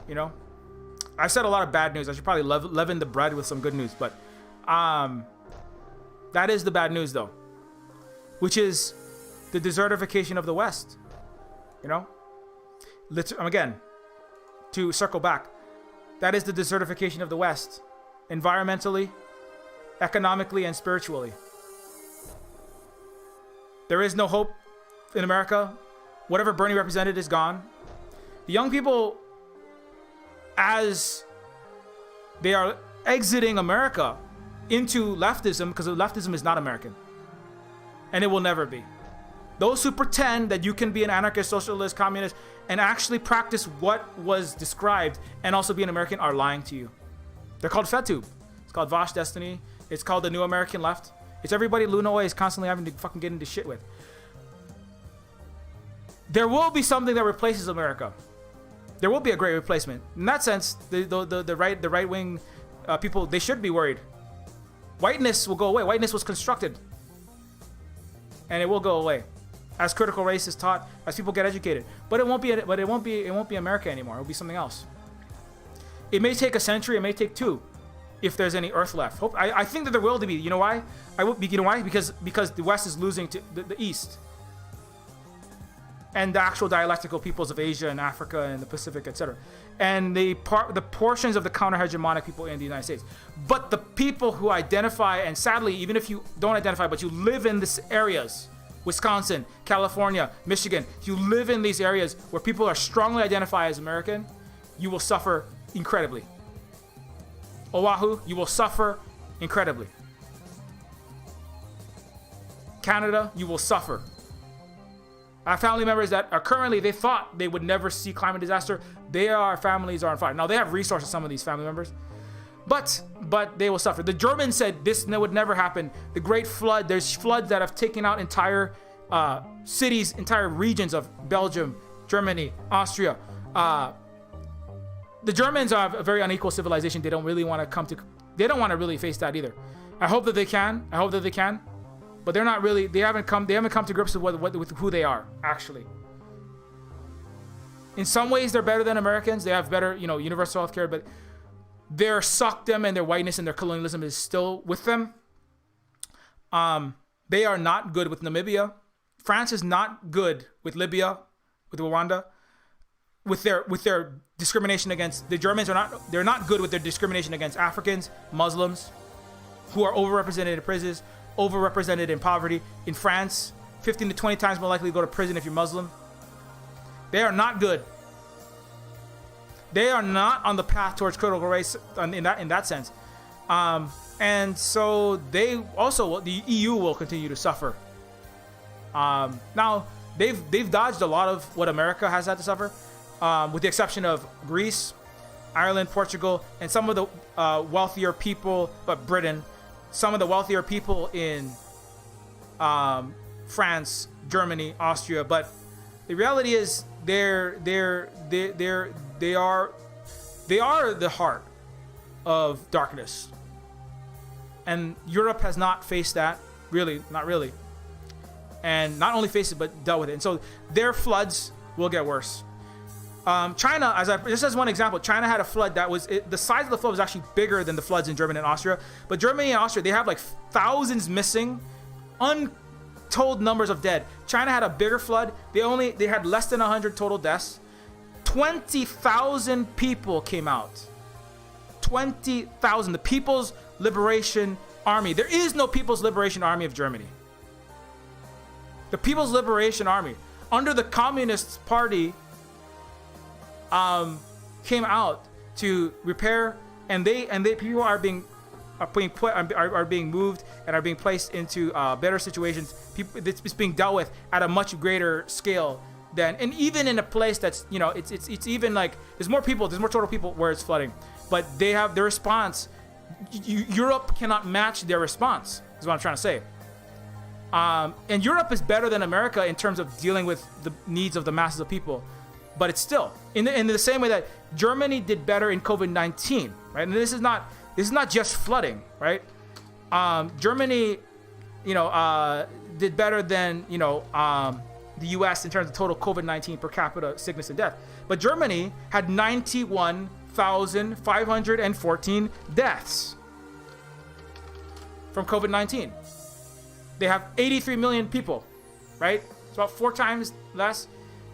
I've said a lot of bad news. I should probably leaven the bread with some good news, but that is the bad news though, which is the desertification of the West. Again, to circle back, that is the desertification of the West, environmentally, economically and spiritually. There is no hope in America. Whatever Bernie represented is gone. The young people, as they are exiting America into leftism, because leftism is not American. And it will never be. Those who pretend that you can be an anarchist, socialist, communist, and actually practice what was described and also be an American are lying to you. They're called FedTube. It's called Vosh Destiny. It's called the New American Left. It's everybody Lunoy is constantly having to fucking get into shit with. There will be something that replaces America. There will be a great replacement. In that sense, the right wing people, they should be worried. Whiteness will go away. Whiteness was constructed, and it will go away as critical race is taught, as people get educated. But it won't be America anymore. It will be something else. It may take a century. It may take two, if there's any Earth left. I think that there will be. You know why? You know why? Because the West is losing to the East. And the actual dialectical peoples of Asia and Africa and the Pacific, etc. And the portions of the counter-hegemonic people in the United States. But the people who identify, and sadly, even if you don't identify, but you live in these areas, Wisconsin, California, Michigan, you live in these areas where people are strongly identify as American, you will suffer incredibly. Oahu, you will suffer incredibly. Canada, you will suffer. I have family members that are currently, they thought they would never see climate disaster. Their families are on fire. Now, they have resources, some of these family members, but they will suffer. The Germans said this would never happen. The Great Flood, there's floods that have taken out entire cities, entire regions of Belgium, Germany, Austria. The Germans are a very unequal civilization. They don't really want to they don't want to really face that either. I hope that they can. But they're not really. They haven't come to grips with who they are actually. In some ways, they're better than Americans. They have better, universal health care, but their suckdom and their whiteness and their colonialism is still with them. They are not good with Namibia. France is not good with Libya, with Rwanda, with their discrimination against the Germans. They're not good with their discrimination against Africans, Muslims, who are overrepresented in prisons. Overrepresented in poverty. In France, 15 to 20 times more likely to go to prison if you're Muslim. They are not good. They are not on the path towards critical race in that sense. And so the EU will continue to suffer. Now they've dodged a lot of what America has had to suffer, with the exception of Greece, Ireland, Portugal, and some of the wealthier people, but Britain. Some of the wealthier people in France, Germany, Austria, but the reality is they are the heart of darkness, and Europe has not faced that not really, and not only faced it but dealt with it, and so their floods will get worse. China, just as one example, China had a flood that was, the size of the flood was actually bigger than the floods in Germany and Austria. But Germany and Austria, they have like thousands missing, untold numbers of dead. China had a bigger flood. They had less than 100 total deaths. 20,000 people came out. 20,000. The People's Liberation Army. There is no People's Liberation Army of Germany. The People's Liberation Army, under the Communist Party, came out to repair, and people are being moved and are being placed into better situations. It's being dealt with at a much greater scale than, and even in a place that's it's even like there's more total people where it's flooding, but they have their response. Europe cannot match their response. Is what I'm trying to say. And Europe is better than America in terms of dealing with the needs of the masses of people. But it's still in the same way that Germany did better in COVID-19, right? And this is not just flooding, right? Germany, did better than the U.S. in terms of total COVID-19 per capita sickness and death. But Germany had 91,514 deaths from COVID-19. They have 83 million people, right? It's about 4 times less.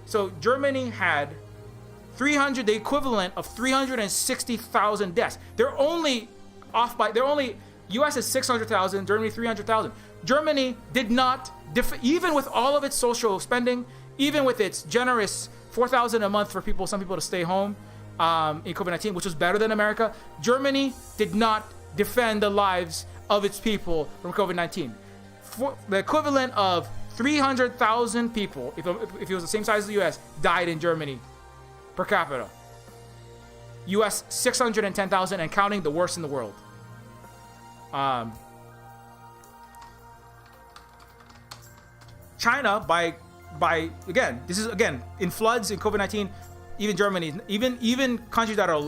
So Germany had the equivalent of 360,000 deaths. They're only US is 600,000, Germany 300,000. Germany did not, even with all of its social spending, even with its generous 4,000 a month for people, some people to stay home in COVID-19, which was better than America, Germany did not defend the lives of its people from COVID-19. The equivalent of 300,000 people, if it was the same size as the US, died in Germany per capita. US 610,000 and counting, the worst in the world. China, by again, this is again in floods in COVID-19, even Germany, even countries that are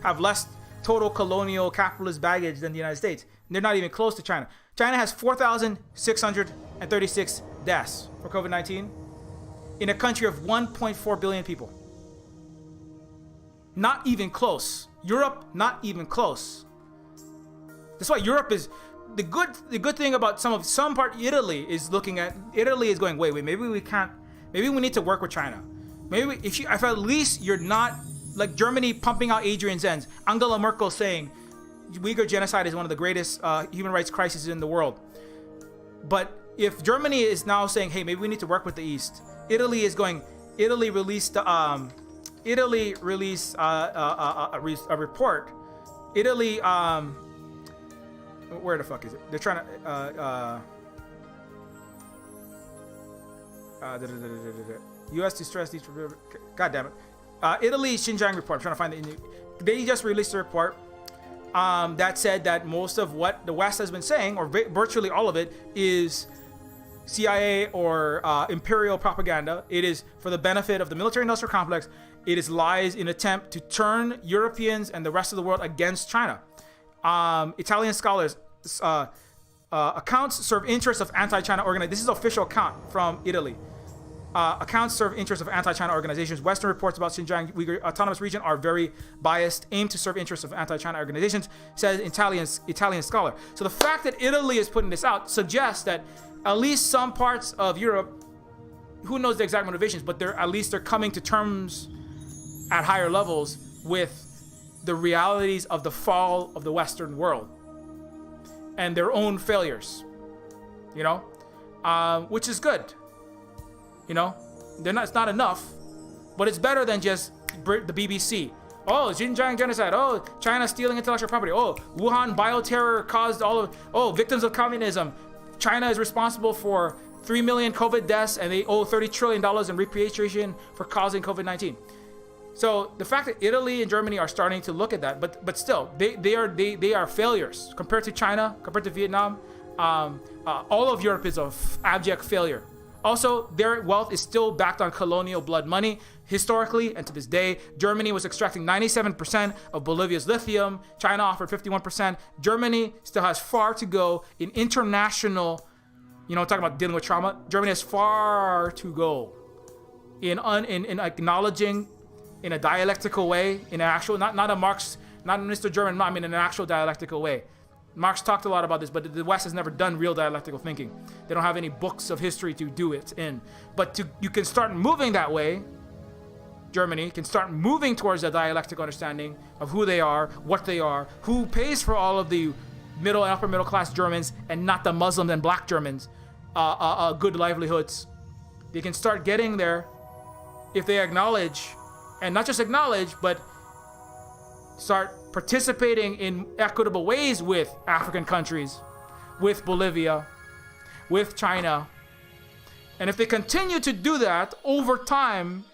have less total colonial capitalist baggage than the United States, they're not even close to China. China has 4,636 deaths for COVID-19 in a country of 1.4 billion people. Not even close. Europe, not even close. That's why Europe is the good thing about some part. Italy is going, wait, maybe we need to work with China. Maybe if at least you're not like Germany pumping out Adrian's ends, Angela Merkel saying Uyghur genocide is one of the greatest human rights crises in the world. But if Germany is now saying, hey, maybe we need to work with the East, Italy released a report. Italy, where the fuck is it? They're trying to U.S. distress. God damn it. Italy Xinjiang report. I'm trying to find it. They just released a report that said that most of what the West has been saying, or virtually all of it, is CIA or imperial propaganda. It is for the benefit of the military-industrial complex. It is lies in attempt to turn Europeans and the rest of the world against China. Italian scholars accounts serve interests of anti-China organizations. This is an official account from Italy. Accounts serve interests of anti-China organizations. Western reports about Xinjiang Uyghur Autonomous Region are very biased, aim to serve interests of anti-China organizations, says Italian scholar. So the fact that Italy is putting this out suggests that at least some parts of Europe, who knows the exact motivations, but they're coming to terms at higher levels with the realities of the fall of the Western world and their own failures, which is good. It's not enough, but it's better than just the BBC. Oh, Xinjiang genocide. Oh, China stealing intellectual property. Oh, Wuhan bioterror caused victims of communism. China is responsible for 3 million COVID deaths and they owe $30 trillion in repatriation for causing COVID-19. So the fact that Italy and Germany are starting to look at that, but still, they are failures compared to China, compared to Vietnam. All of Europe is an abject failure. Also, their wealth is still backed on colonial blood money. Historically, and to this day, Germany was extracting 97% of Bolivia's lithium. China offered 51%. Germany still has far to go in international, talking about dealing with trauma. Germany has far to go in acknowledging in a dialectical way, in an actual, not a Marx, not Mr. German, I mean in an actual dialectical way. Marx talked a lot about this, but the West has never done real dialectical thinking. They don't have any books of history to do it in. But you can start moving that way. Germany can start moving towards a dialectical understanding of who they are, what they are, who pays for all of the middle and upper middle class Germans and not the Muslims and black Germans, good livelihoods. They can start getting there if they acknowledge, and not just acknowledge, but start participating in equitable ways with African countries, with Bolivia, with China. And if they continue to do that over time,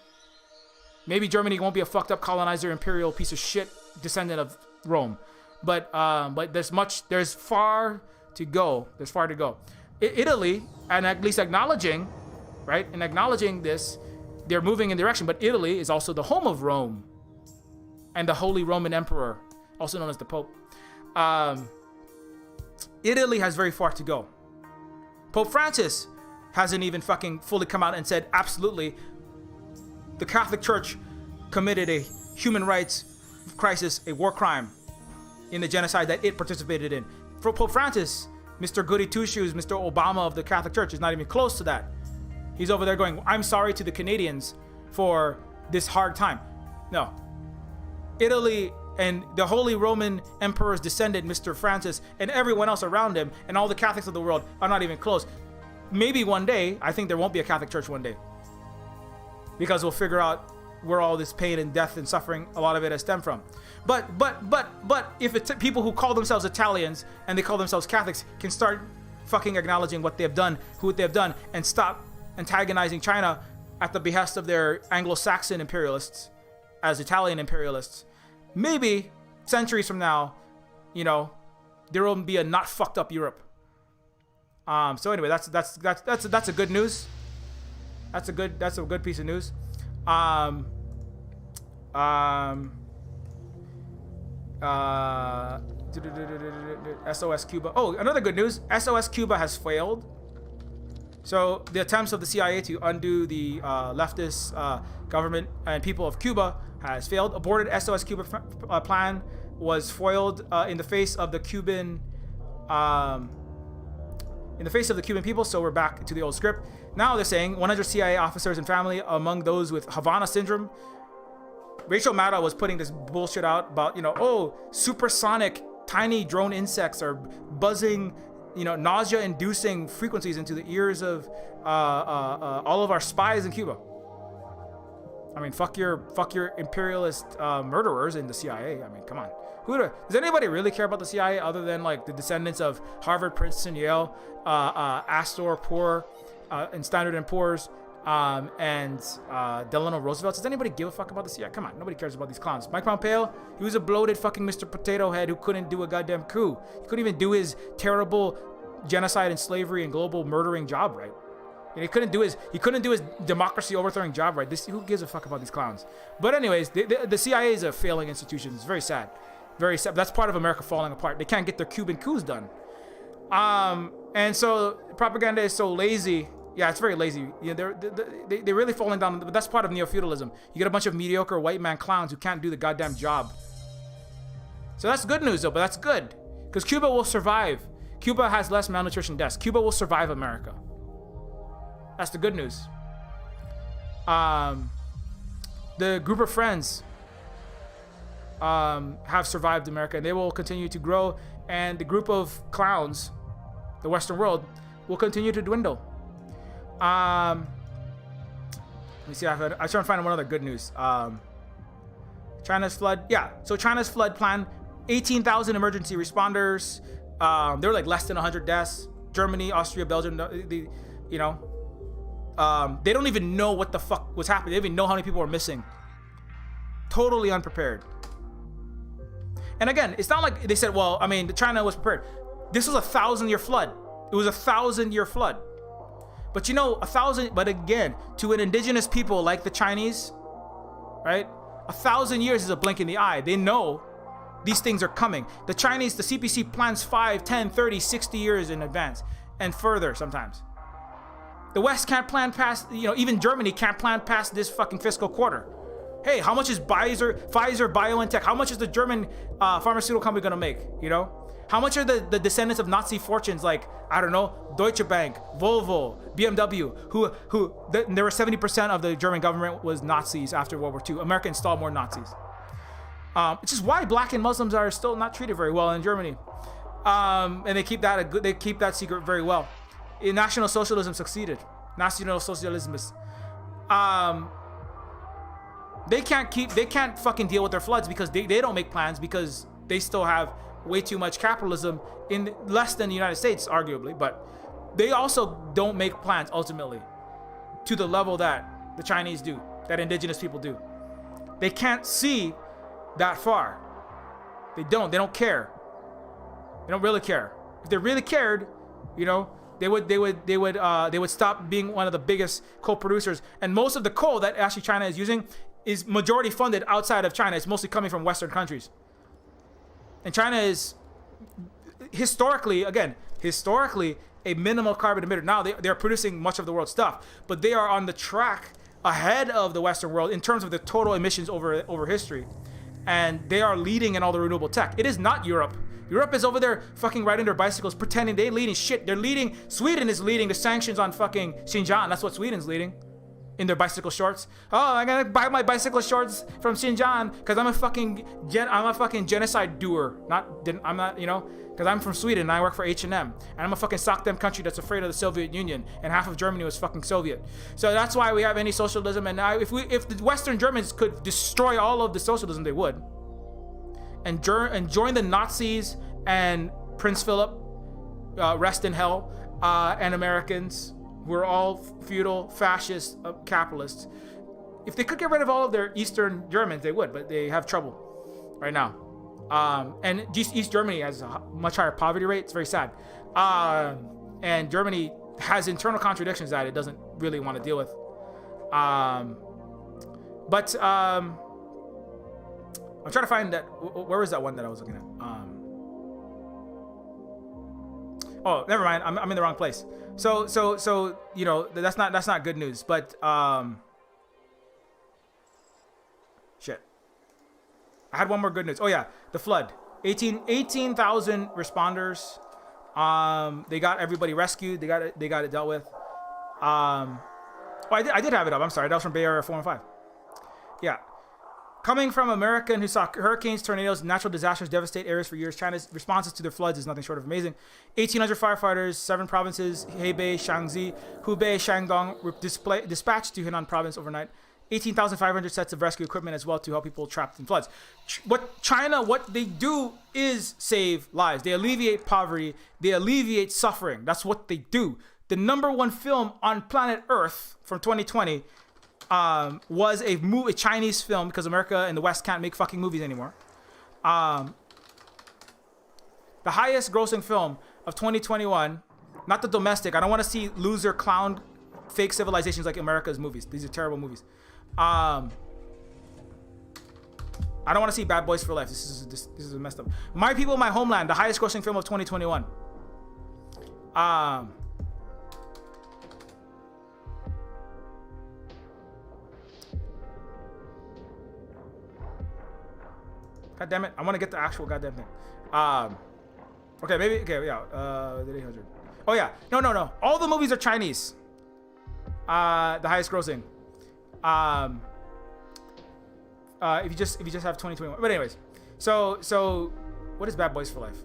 maybe Germany won't be a fucked up colonizer, imperial piece of shit descendant of Rome. But there's far to go. There's far to go. Italy, and at least acknowledging, right? And acknowledging this, they're moving in direction. But Italy is also the home of Rome and the Holy Roman Emperor, also known as the Pope. Italy has very far to go. Pope Francis hasn't even fucking fully come out and said, absolutely, the Catholic Church committed a human rights crisis, a war crime in the genocide that it participated in. For Pope Francis, Mr. Goody Two-Shoes, Mr. Obama of the Catholic Church is not even close to that. He's over there going, I'm sorry to the Canadians for this hard time. No. Italy and the Holy Roman Emperor's descendant, Mr. Francis, and everyone else around him, and all the Catholics of the world are not even close. Maybe one day, I think there won't be a Catholic Church one day, because we'll figure out where all this pain and death and suffering, a lot of it has stemmed from. But if it's people who call themselves Italians and they call themselves Catholics can start fucking acknowledging what they've done, who they've done, and stop antagonizing China at the behest of their Anglo-Saxon imperialists as Italian imperialists, maybe centuries from now, you know, there will be a not fucked up Europe. So anyway, that's a good news. That's a good piece of news. SOS Cuba. Oh, another good news. SOS Cuba has failed. So the attempts of the CIA to undo the leftist government and people of Cuba has failed. Aborted SOS Cuba plan was foiled in the face of the Cuban people. So we're back to the old script. Now they're saying 100 CIA officers and family among those with Havana syndrome. Rachel Maddow was putting this bullshit out about, you know, oh, supersonic tiny drone insects are buzzing, you know, nausea-inducing frequencies into the ears of all of our spies in Cuba. I mean, fuck your imperialist murderers in the CIA. I mean, come on. Does anybody really care about the CIA other than like the descendants of Harvard, Princeton, Yale, Astor, Poor, and Standard & Poor's, and Delano Roosevelt? Does anybody give a fuck about the CIA? Come on, nobody cares about these clowns. Mike Pompeo, he was a bloated fucking Mr. Potato Head who couldn't do a goddamn coup. He couldn't even do his terrible genocide and slavery and global murdering job right. And he couldn't do his democracy overthrowing job right. Who gives a fuck about these clowns? But anyways, the CIA is a failing institution. It's very sad. Very sad. That's part of America falling apart. They can't get their Cuban coups done. And so propaganda is so lazy. Yeah, it's very lazy. You know, they're really falling down. But that's part of neo-feudalism. You get a bunch of mediocre white man clowns who can't do the goddamn job. So that's good news, though. But that's good, because Cuba will survive. Cuba has less malnutrition deaths. Cuba will survive America. That's the good news. The group of friends have survived America, and they will continue to grow. And the group of clowns, the Western world, will continue to dwindle. Let me see. I'm trying to find one other good news. China's flood. Yeah. So China's flood plan. 18,000 emergency responders. There were like less than 100 deaths. Germany, Austria, Belgium. They don't even know what the fuck was happening. They don't even know how many people were missing. Totally unprepared. And again, it's not like they said, well, I mean, China was prepared. This was a 1,000-year flood. It was a 1,000-year flood. But you know, but again, to an indigenous people like the Chinese, right? 1,000 years is a blink in the eye. They know these things are coming. The Chinese, the CPC plans 5, 10, 30, 60 years in advance and further sometimes. The West can't plan past, you know, even Germany can't plan past this fucking fiscal quarter. Hey, how much is Pfizer, BioNTech, how much is the German pharmaceutical company gonna make, you know? How much are the descendants of Nazi fortunes like, I don't know, Deutsche Bank, Volvo, BMW, there were 70% of the German government was Nazis after World War II. America installed more Nazis. Which is why black and Muslims are still not treated very well in Germany. And they keep that secret very well. National Socialism succeeded. National Socialism is, they can't fucking deal with their floods because they don't make plans, because they still have way too much capitalism, in less than the United States, arguably, but they also don't make plans ultimately to the level that the Chinese do, that indigenous people do. They can't see that far. They don't care. They don't really care. If they really cared, you know, they would stop being one of the biggest coal producers. And most of the coal that actually China is using is majority funded outside of China. It's mostly coming from Western countries. And China is historically a minimal carbon emitter. Now they're producing much of the world's stuff, but they are on the track ahead of the Western world in terms of the total emissions over history. And they are leading in all the renewable tech. It is not Europe. Europe is over there fucking riding their bicycles, pretending they're leading shit. They're leading. Sweden is leading the sanctions on fucking Xinjiang. That's what Sweden's leading. in their bicycle shorts. Oh, I'm gonna buy my bicycle shorts from Xinjiang because I'm a fucking genocide doer. I'm not, you know, because I'm from Sweden and I work for H&M, and I'm a fucking sock them country that's afraid of the Soviet Union, and half of Germany was fucking Soviet. So that's why we have any socialism. And now, if the Western Germans could destroy all of the socialism, they would, and join the Nazis and Prince Philip, rest in hell, and Americans. We're all feudal, fascist, capitalists. If they could get rid of all of their Eastern Germans, they would, but they have trouble right now. And East Germany has a much higher poverty rate. It's very sad. And Germany has internal contradictions that it doesn't really want to deal with. I'm trying to find that. Where was that one that I was looking at? Oh, never mind. I'm in the wrong place. So you know, that's not good news. But shit. I had one more good news. Oh yeah, the flood. 18,000 responders. They got everybody rescued. They got it dealt with. I did have it up. I'm sorry. That was from Bay Area 415. Yeah. Coming from American who saw hurricanes, tornadoes, and natural disasters devastate areas for years, China's responses to their floods is nothing short of amazing. 1,800 firefighters, 7 provinces, Hebei, Shaanxi, Hubei, Shandong, were dispatched to Henan province overnight. 18,500 sets of rescue equipment as well to help people trapped in floods. What they do is save lives. They alleviate poverty. They alleviate suffering. That's what they do. The #1 film on planet Earth from 2020 was a Chinese film, because America and the West can't make fucking movies anymore. The highest grossing film of 2021, not the domestic. I don't want to see loser clown fake civilizations like America's movies. These are terrible movies. I don't want to see Bad Boys for Life. This is messed up. My People, My Homeland, the highest grossing film of 2021. God damn it. I want to get the actual goddamn thing. Okay, maybe. Okay, yeah. The 800. Oh, yeah. No. All the movies are Chinese. The highest grossing. If you just have 2021. But anyways. So what is Bad Boys for Life?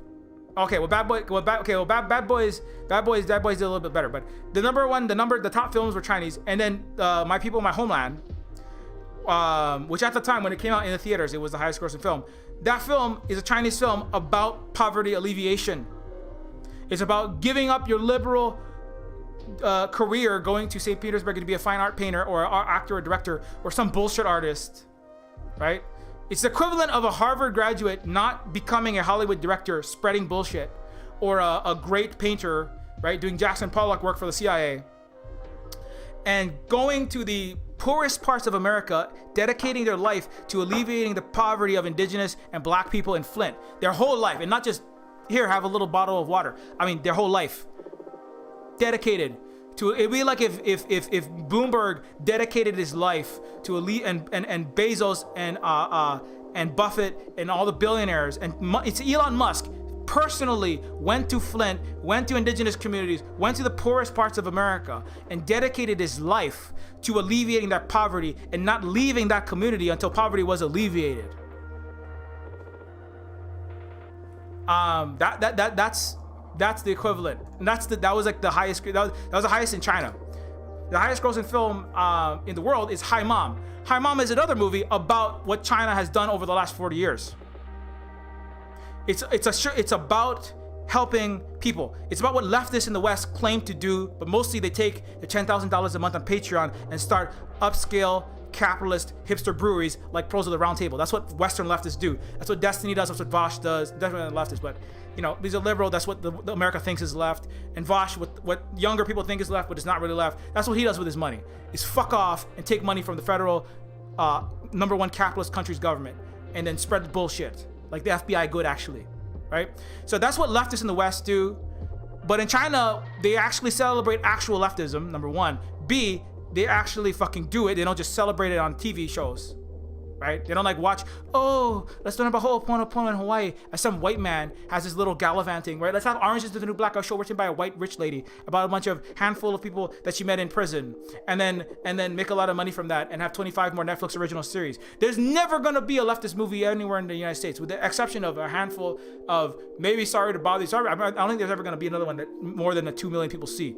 Okay, Bad Boys did a little bit better. But the top films were Chinese, and then My People, My Homeland, which at the time when it came out in the theaters, it was the highest grossing film. That film is a Chinese film about poverty alleviation. It's about giving up your liberal career, going to St. Petersburg to be a fine art painter or an actor or director or some bullshit artist, right? It's the equivalent of a Harvard graduate not becoming a Hollywood director, spreading bullshit, or a great painter, right, doing Jackson Pollock work for the CIA, and going to the poorest parts of America, dedicating their life to alleviating the poverty of indigenous and black people in Flint. Their whole life, and not just, here, have a little bottle of water. I mean, their whole life. Dedicated to, it'd be like if Bloomberg dedicated his life to and Bezos and Buffett and all the billionaires, and it's Elon Musk personally went to Flint, went to indigenous communities, went to the poorest parts of America, and dedicated his life to alleviating that poverty and not leaving that community until poverty was alleviated. That's the equivalent. And that was like the highest. That was the highest in China. The highest grossing film in the world is Hi Mom. Hi Mom is another movie about what China has done over the last 40 years. It's about helping people. It's about what leftists in the West claim to do, but mostly they take the $10,000 a month on Patreon and start upscale capitalist hipster breweries like Pros of the Round Table. That's what Western leftists do. That's what Destiny does. That's what Vosh does. Definitely not leftists, but you know, these are liberal. That's what the America thinks is left. And Vosh, what younger people think is left, but it's not really left. That's what he does with his money. Is fuck off and take money from the federal #1 capitalist country's government and then spread the bullshit. Like the FBI good, actually, right? So that's what leftists in the West do. But in China, they actually celebrate actual leftism, #1. B, they actually fucking do it. They don't just celebrate it on TV shows. right? They don't like watch, oh, let's learn about Ho'oponopono in Hawaii as some white man has this little gallivanting, right? Let's have Orange is the New Black, a show written by a white rich lady about a bunch of handful of people that she met in prison, and then make a lot of money from that and have 25 more Netflix original series. There's never gonna be a leftist movie anywhere in the United States, with the exception of a handful of maybe Sorry to Bother You. Sorry, I don't think there's ever gonna be another one that more than 2 million people see.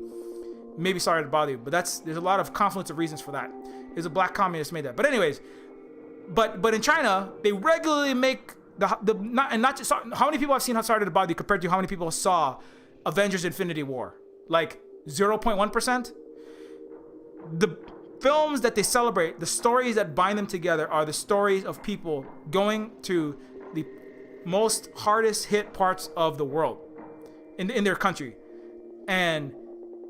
Maybe Sorry to Bother You, but there's a lot of confluence of reasons for that. There's a black communist made that, but anyways. But in China, they regularly make not just how many people have seen Sorry to Bother You compared to how many people saw Avengers: Infinity War? Like 0.1%. The films that they celebrate, the stories that bind them together, are the stories of people going to the most hardest hit parts of the world in their country and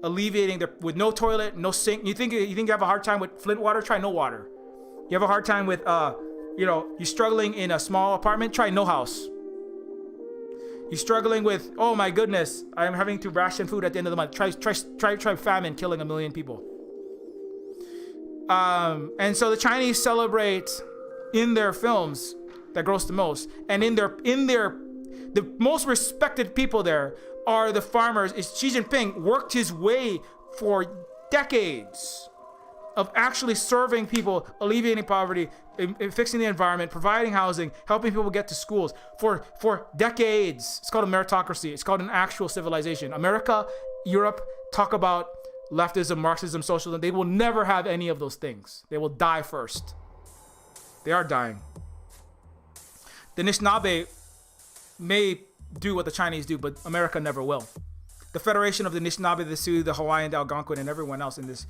alleviating with no toilet, no sink. You think you have a hard time with Flint water? Try no water. You have a hard time with, you're struggling in a small apartment? Try no house. You're struggling with, oh my goodness, I'm having to ration food at the end of the month. Try famine killing 1 million people. And so the Chinese celebrate in their films that gross the most, and the most respected people there are the farmers. Xi Jinping worked his way for decades of actually serving people, alleviating poverty, fixing the environment, providing housing, helping people get to schools for decades. It's called a meritocracy. It's called an actual civilization. America, Europe talk about leftism, Marxism, socialism. They will never have any of those things. They will die first. They are dying. The Anishinaabe may do what the Chinese do, but America never will. The Federation of the Anishinaabe, the Sioux, the Hawaiian, the Algonquin, and everyone else in the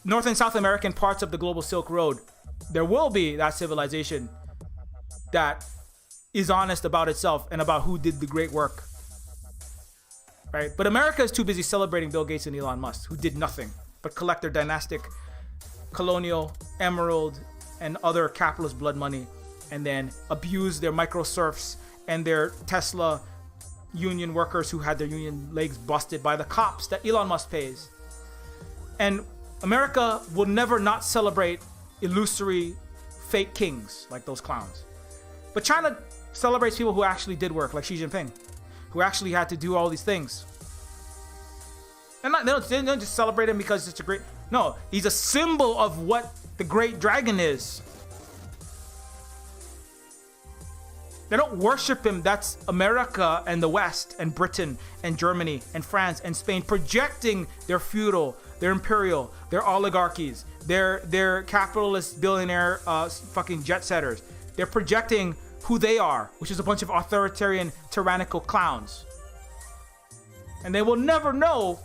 North and South American parts of the global Silk Road, there will be that civilization that is honest about itself and about who did the great work, right? But America is too busy celebrating Bill Gates and Elon Musk, who did nothing but collect their dynastic, colonial, emerald, and other capitalist blood money, and then abuse their micro serfs and their Tesla union workers who had their union legs busted by the cops that Elon Musk pays. And America will never not celebrate illusory fake kings like those clowns. But China celebrates people who actually did work, like Xi Jinping, who actually had to do all these things. And they don't just celebrate him because it's a great... No, he's a symbol of what the great dragon is. They don't worship him. That's America and the West and Britain and Germany and France and Spain projecting their feudal, their imperial, their oligarchies, their capitalist billionaire fucking jet setters. They're projecting who they are, which is a bunch of authoritarian, tyrannical clowns. And they will never know.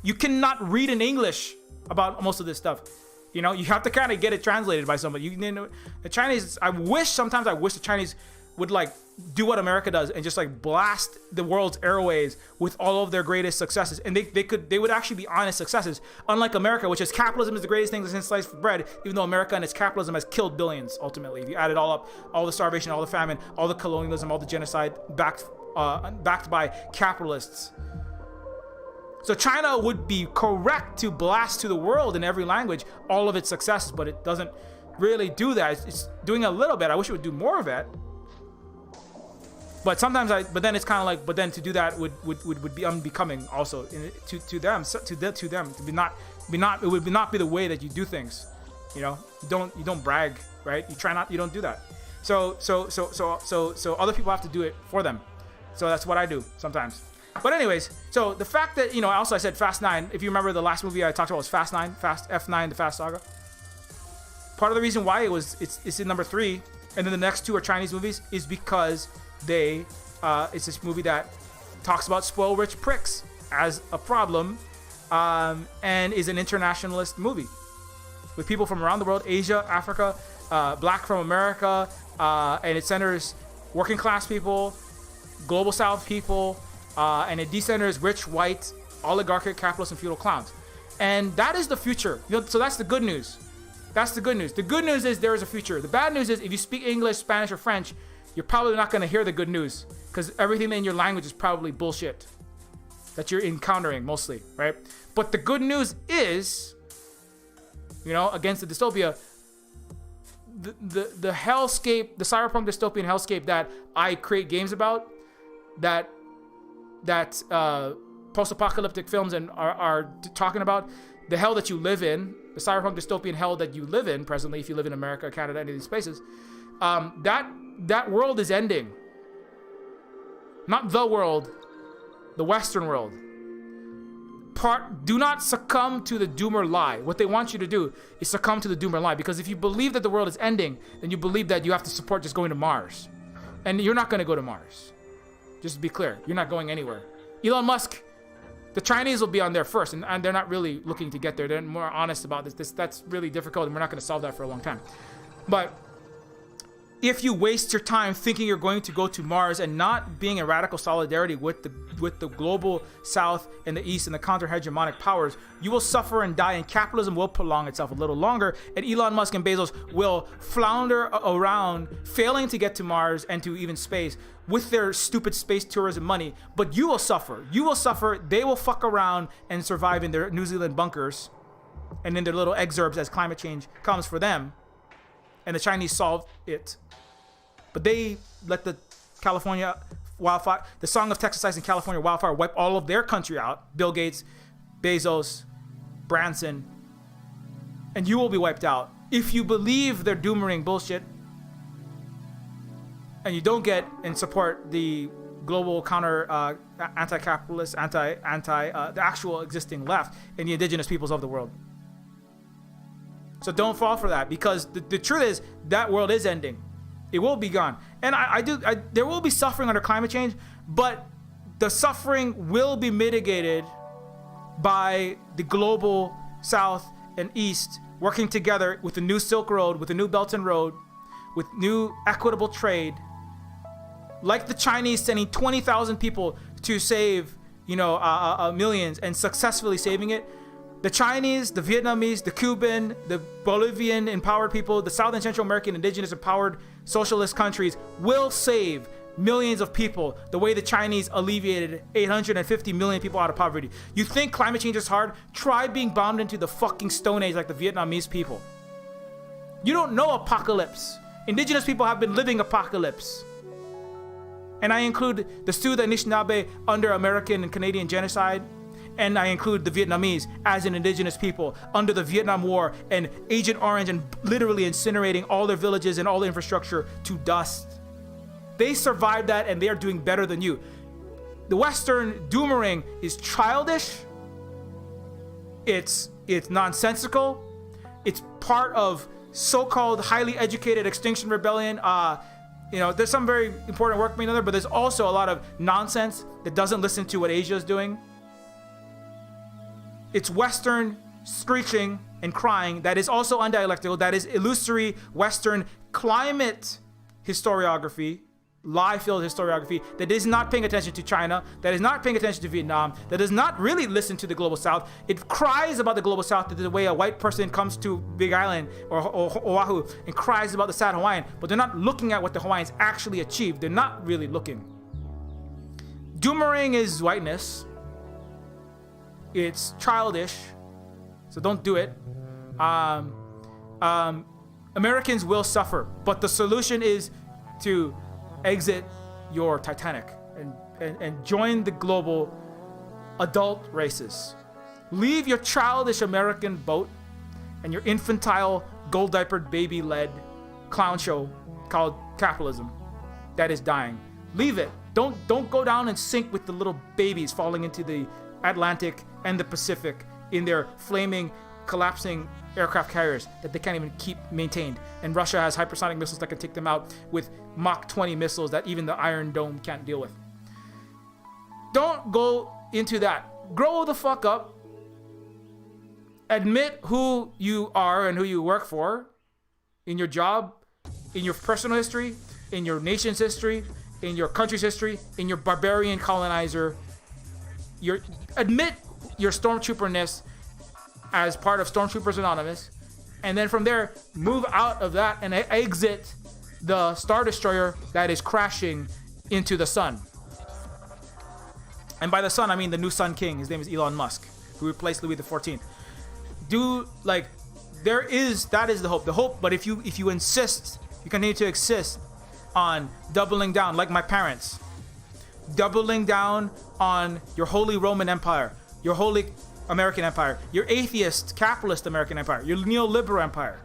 You cannot read in English about most of this stuff. You know, you have to kind of get it translated by somebody. You know, the Chinese, sometimes I wish the Chinese would like do what America does and just like blast the world's airways with all of their greatest successes. And they would actually be honest successes. Unlike America, which is capitalism is the greatest thing since sliced bread, even though America and its capitalism has killed billions ultimately. If you add it all up, all the starvation, all the famine, all the colonialism, all the genocide backed by capitalists. So China would be correct to blast to the world in every language all of its successes, but it doesn't really do that. It's doing a little bit. I wish it would do more of it. But sometimes but then it's kind of like, but then to do that would be unbecoming also to them, it would not be the way that you do things. You know, you don't brag, right? You don't do that. So other people have to do it for them. So that's what I do sometimes. But anyways, so the fact that, you know, also I said Fast 9, if you remember the last movie I talked about was Fast 9, Fast F9, the Fast Saga. Part of the reason why it's in number 3, and then the next 2 are Chinese movies, is because it's this movie that talks about spoiled rich pricks as a problem, and is an internationalist movie with people from around the world, Asia, Africa, Black from America, and it centers working class people, global South people, and it decenters rich, white, oligarchic, capitalist, and feudal clowns. And that is the future. You know, so that's the good news. That's the good news. The good news is there is a future. The bad news is if you speak English, Spanish, or French, you're probably not going to hear the good news because everything in your language is probably bullshit that you're encountering mostly, right? But the good news is against the dystopia. The hellscape, the cyberpunk dystopian hellscape that I create games about, that post-apocalyptic films are talking about, the hell that you live in, the cyberpunk dystopian hell that you live in presently, if you live in America, Canada, any of these places, that world is ending. Not the world, the Western world. Do not succumb to the doomer lie. What they want you to do is succumb to the doomer lie, because if you believe that the world is ending, then you believe that you have to support just going to Mars. And you're not going to go to Mars. Just to be clear, you're not going anywhere. Elon Musk, the Chinese will be on there first, and they're not really looking to get there. They're more honest about this. That's really difficult, and we're not going to solve that for a long time. But if you waste your time thinking you're going to go to Mars and not being in radical solidarity with the global South and the East and the counter-hegemonic powers, you will suffer and die, and capitalism will prolong itself a little longer, and Elon Musk and Bezos will flounder around, failing to get to Mars and to even space with their stupid space tourism money. But you will suffer. You will suffer. They will fuck around and survive in their New Zealand bunkers and in their little exurbs as climate change comes for them. And the Chinese solved it. But they let the California wildfire, the Song of Texas Ice and California wildfire wipe all of their country out. Bill Gates, Bezos, Branson. And you will be wiped out. If you believe their doomering bullshit and you don't get and support the global counter anti-capitalist, the actual existing left and the indigenous peoples of the world. So don't fall for that, because the truth is that world is ending. It will be gone. And there will be suffering under climate change, but the suffering will be mitigated by the global South and East working together with the new Silk Road, with the new Belt and Road, with new equitable trade. Like the Chinese sending 20,000 people to save, millions and successfully saving it. The Chinese, the Vietnamese, the Cuban, the Bolivian empowered people, the South and Central American indigenous empowered socialist countries will save millions of people the way the Chinese alleviated 850 million people out of poverty. You think climate change is hard? Try being bombed into the fucking Stone Age like the Vietnamese people. You don't know apocalypse. Indigenous people have been living apocalypse. And I include the Sioux, the Anishinaabe under American and Canadian genocide. And I include the Vietnamese as an indigenous people under the Vietnam War and Agent Orange and literally incinerating all their villages and all the infrastructure to dust. They survived that, and they are doing better than you. The Western doomering is childish. It's nonsensical. It's part of so-called highly educated Extinction Rebellion. There's some very important work being done there, but there's also a lot of nonsense that doesn't listen to what Asia is doing. It's Western screeching and crying that is also undialectical, that is illusory Western climate historiography, lie-filled historiography, that is not paying attention to China, that is not paying attention to Vietnam, that does not really listen to the Global South. It cries about the Global South the way a white person comes to Big Island or Oahu and cries about the sad Hawaiian, but they're not looking at what the Hawaiians actually achieved. They're not really looking. Doomering is whiteness. It's childish, so don't do it. Americans will suffer, but the solution is to exit your Titanic and join the global adult races. Leave your childish American boat and your infantile, gold-diapered, baby-led clown show called capitalism that is dying. Leave it. Don't go down and sink with the little babies falling into the Atlantic and the Pacific in their flaming, collapsing aircraft carriers that they can't even keep maintained. And Russia has hypersonic missiles that can take them out with Mach 20 missiles that even the Iron Dome can't deal with. Don't go into that. Grow the fuck up. Admit who you are and who you work for in your job, in your personal history, in your nation's history, in your country's history, in your barbarian colonizer. Admit your stormtrooperness as part of Stormtroopers Anonymous, and then from there move out of that and exit the Star Destroyer that is crashing into the sun. And by the sun, I mean the new Sun King. His name is Elon Musk, who replaced Louis XIV. that is the hope. The hope, but if you insist, you continue to insist on doubling down, like my parents, doubling down on your holy Roman Empire, your holy American Empire, your atheist, capitalist American Empire, your neoliberal empire,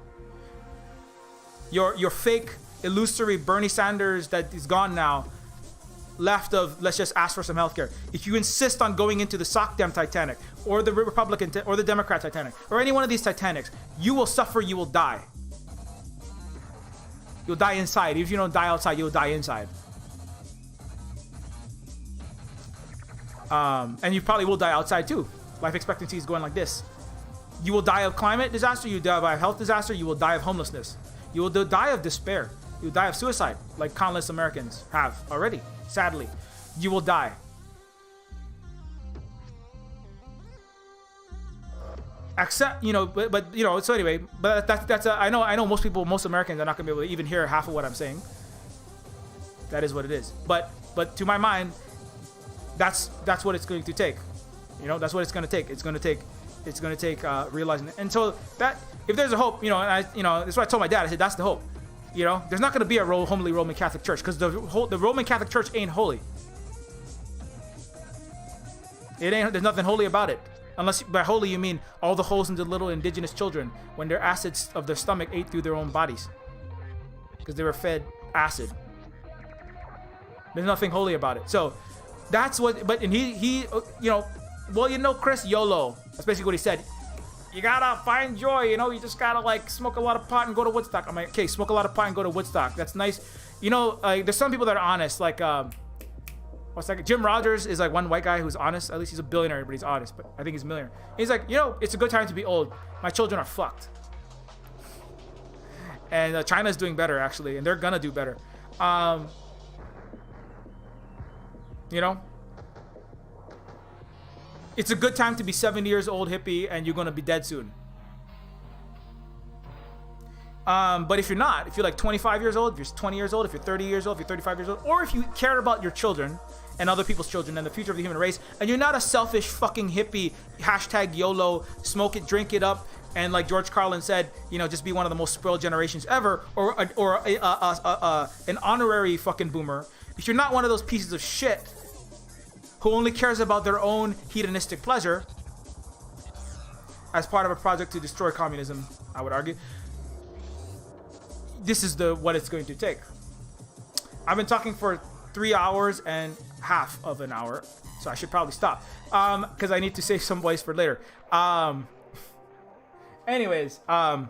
your fake, illusory Bernie Sanders that is gone now, left of let's just ask for some healthcare. If you insist on going into the SOCDEM Titanic or the Republican or the Democrat Titanic or any one of these Titanics, you will suffer, you will die. You'll die inside. Even if you don't die outside, you'll die inside. And you probably will die outside too. Life expectancy is going like this. You will die of climate disaster, you will die of health disaster, you will die of homelessness. You will die of despair. You will die of suicide, like countless Americans have already, sadly. You will die. Except, but so anyway, but that's I know most Americans are not going to be able to even hear half of what I'm saying. That is what it is. But to my mind, that's what it's going to take. That's what it's going to take. It's going to take realizing it. And so that if there's a hope, that's what I told my dad. I said that's the hope. There's not going to be a holy Roman Catholic Church because the Roman Catholic Church ain't holy. There's nothing holy about it. Unless by holy you mean all the holes in the little indigenous children when their acids of their stomach ate through their own bodies because they were fed acid. There's nothing holy about it. So that's what. But and he Chris, YOLO. That's basically what he said. You gotta find joy. You just gotta smoke a lot of pot and go to Woodstock. I'm like, okay, smoke a lot of pot and go to Woodstock. That's nice. There's some people that are honest. Jim Rogers is one white guy who's honest. At least he's a billionaire, but he's honest. But I think he's a millionaire. He's like, it's a good time to be old. My children are fucked. And China's doing better actually, and they're gonna do better. It's a good time to be 70 years old, hippie, and you're gonna be dead soon. But if you're not, if you're 25 years old, if you're 20 years old, if you're 30 years old, if you're 35 years old, or if you care about your children and other people's children and the future of the human race, and you're not a selfish fucking hippie, hashtag YOLO, smoke it, drink it up, and like George Carlin said, just be one of the most spoiled generations ever, or an honorary fucking boomer. If you're not one of those pieces of shit who only cares about their own hedonistic pleasure as part of a project to destroy communism, I would argue, this is what it's going to take. I've been talking for 3 hours and half of an hour, so I should probably stop because I need to save some voice for later. Anyways, so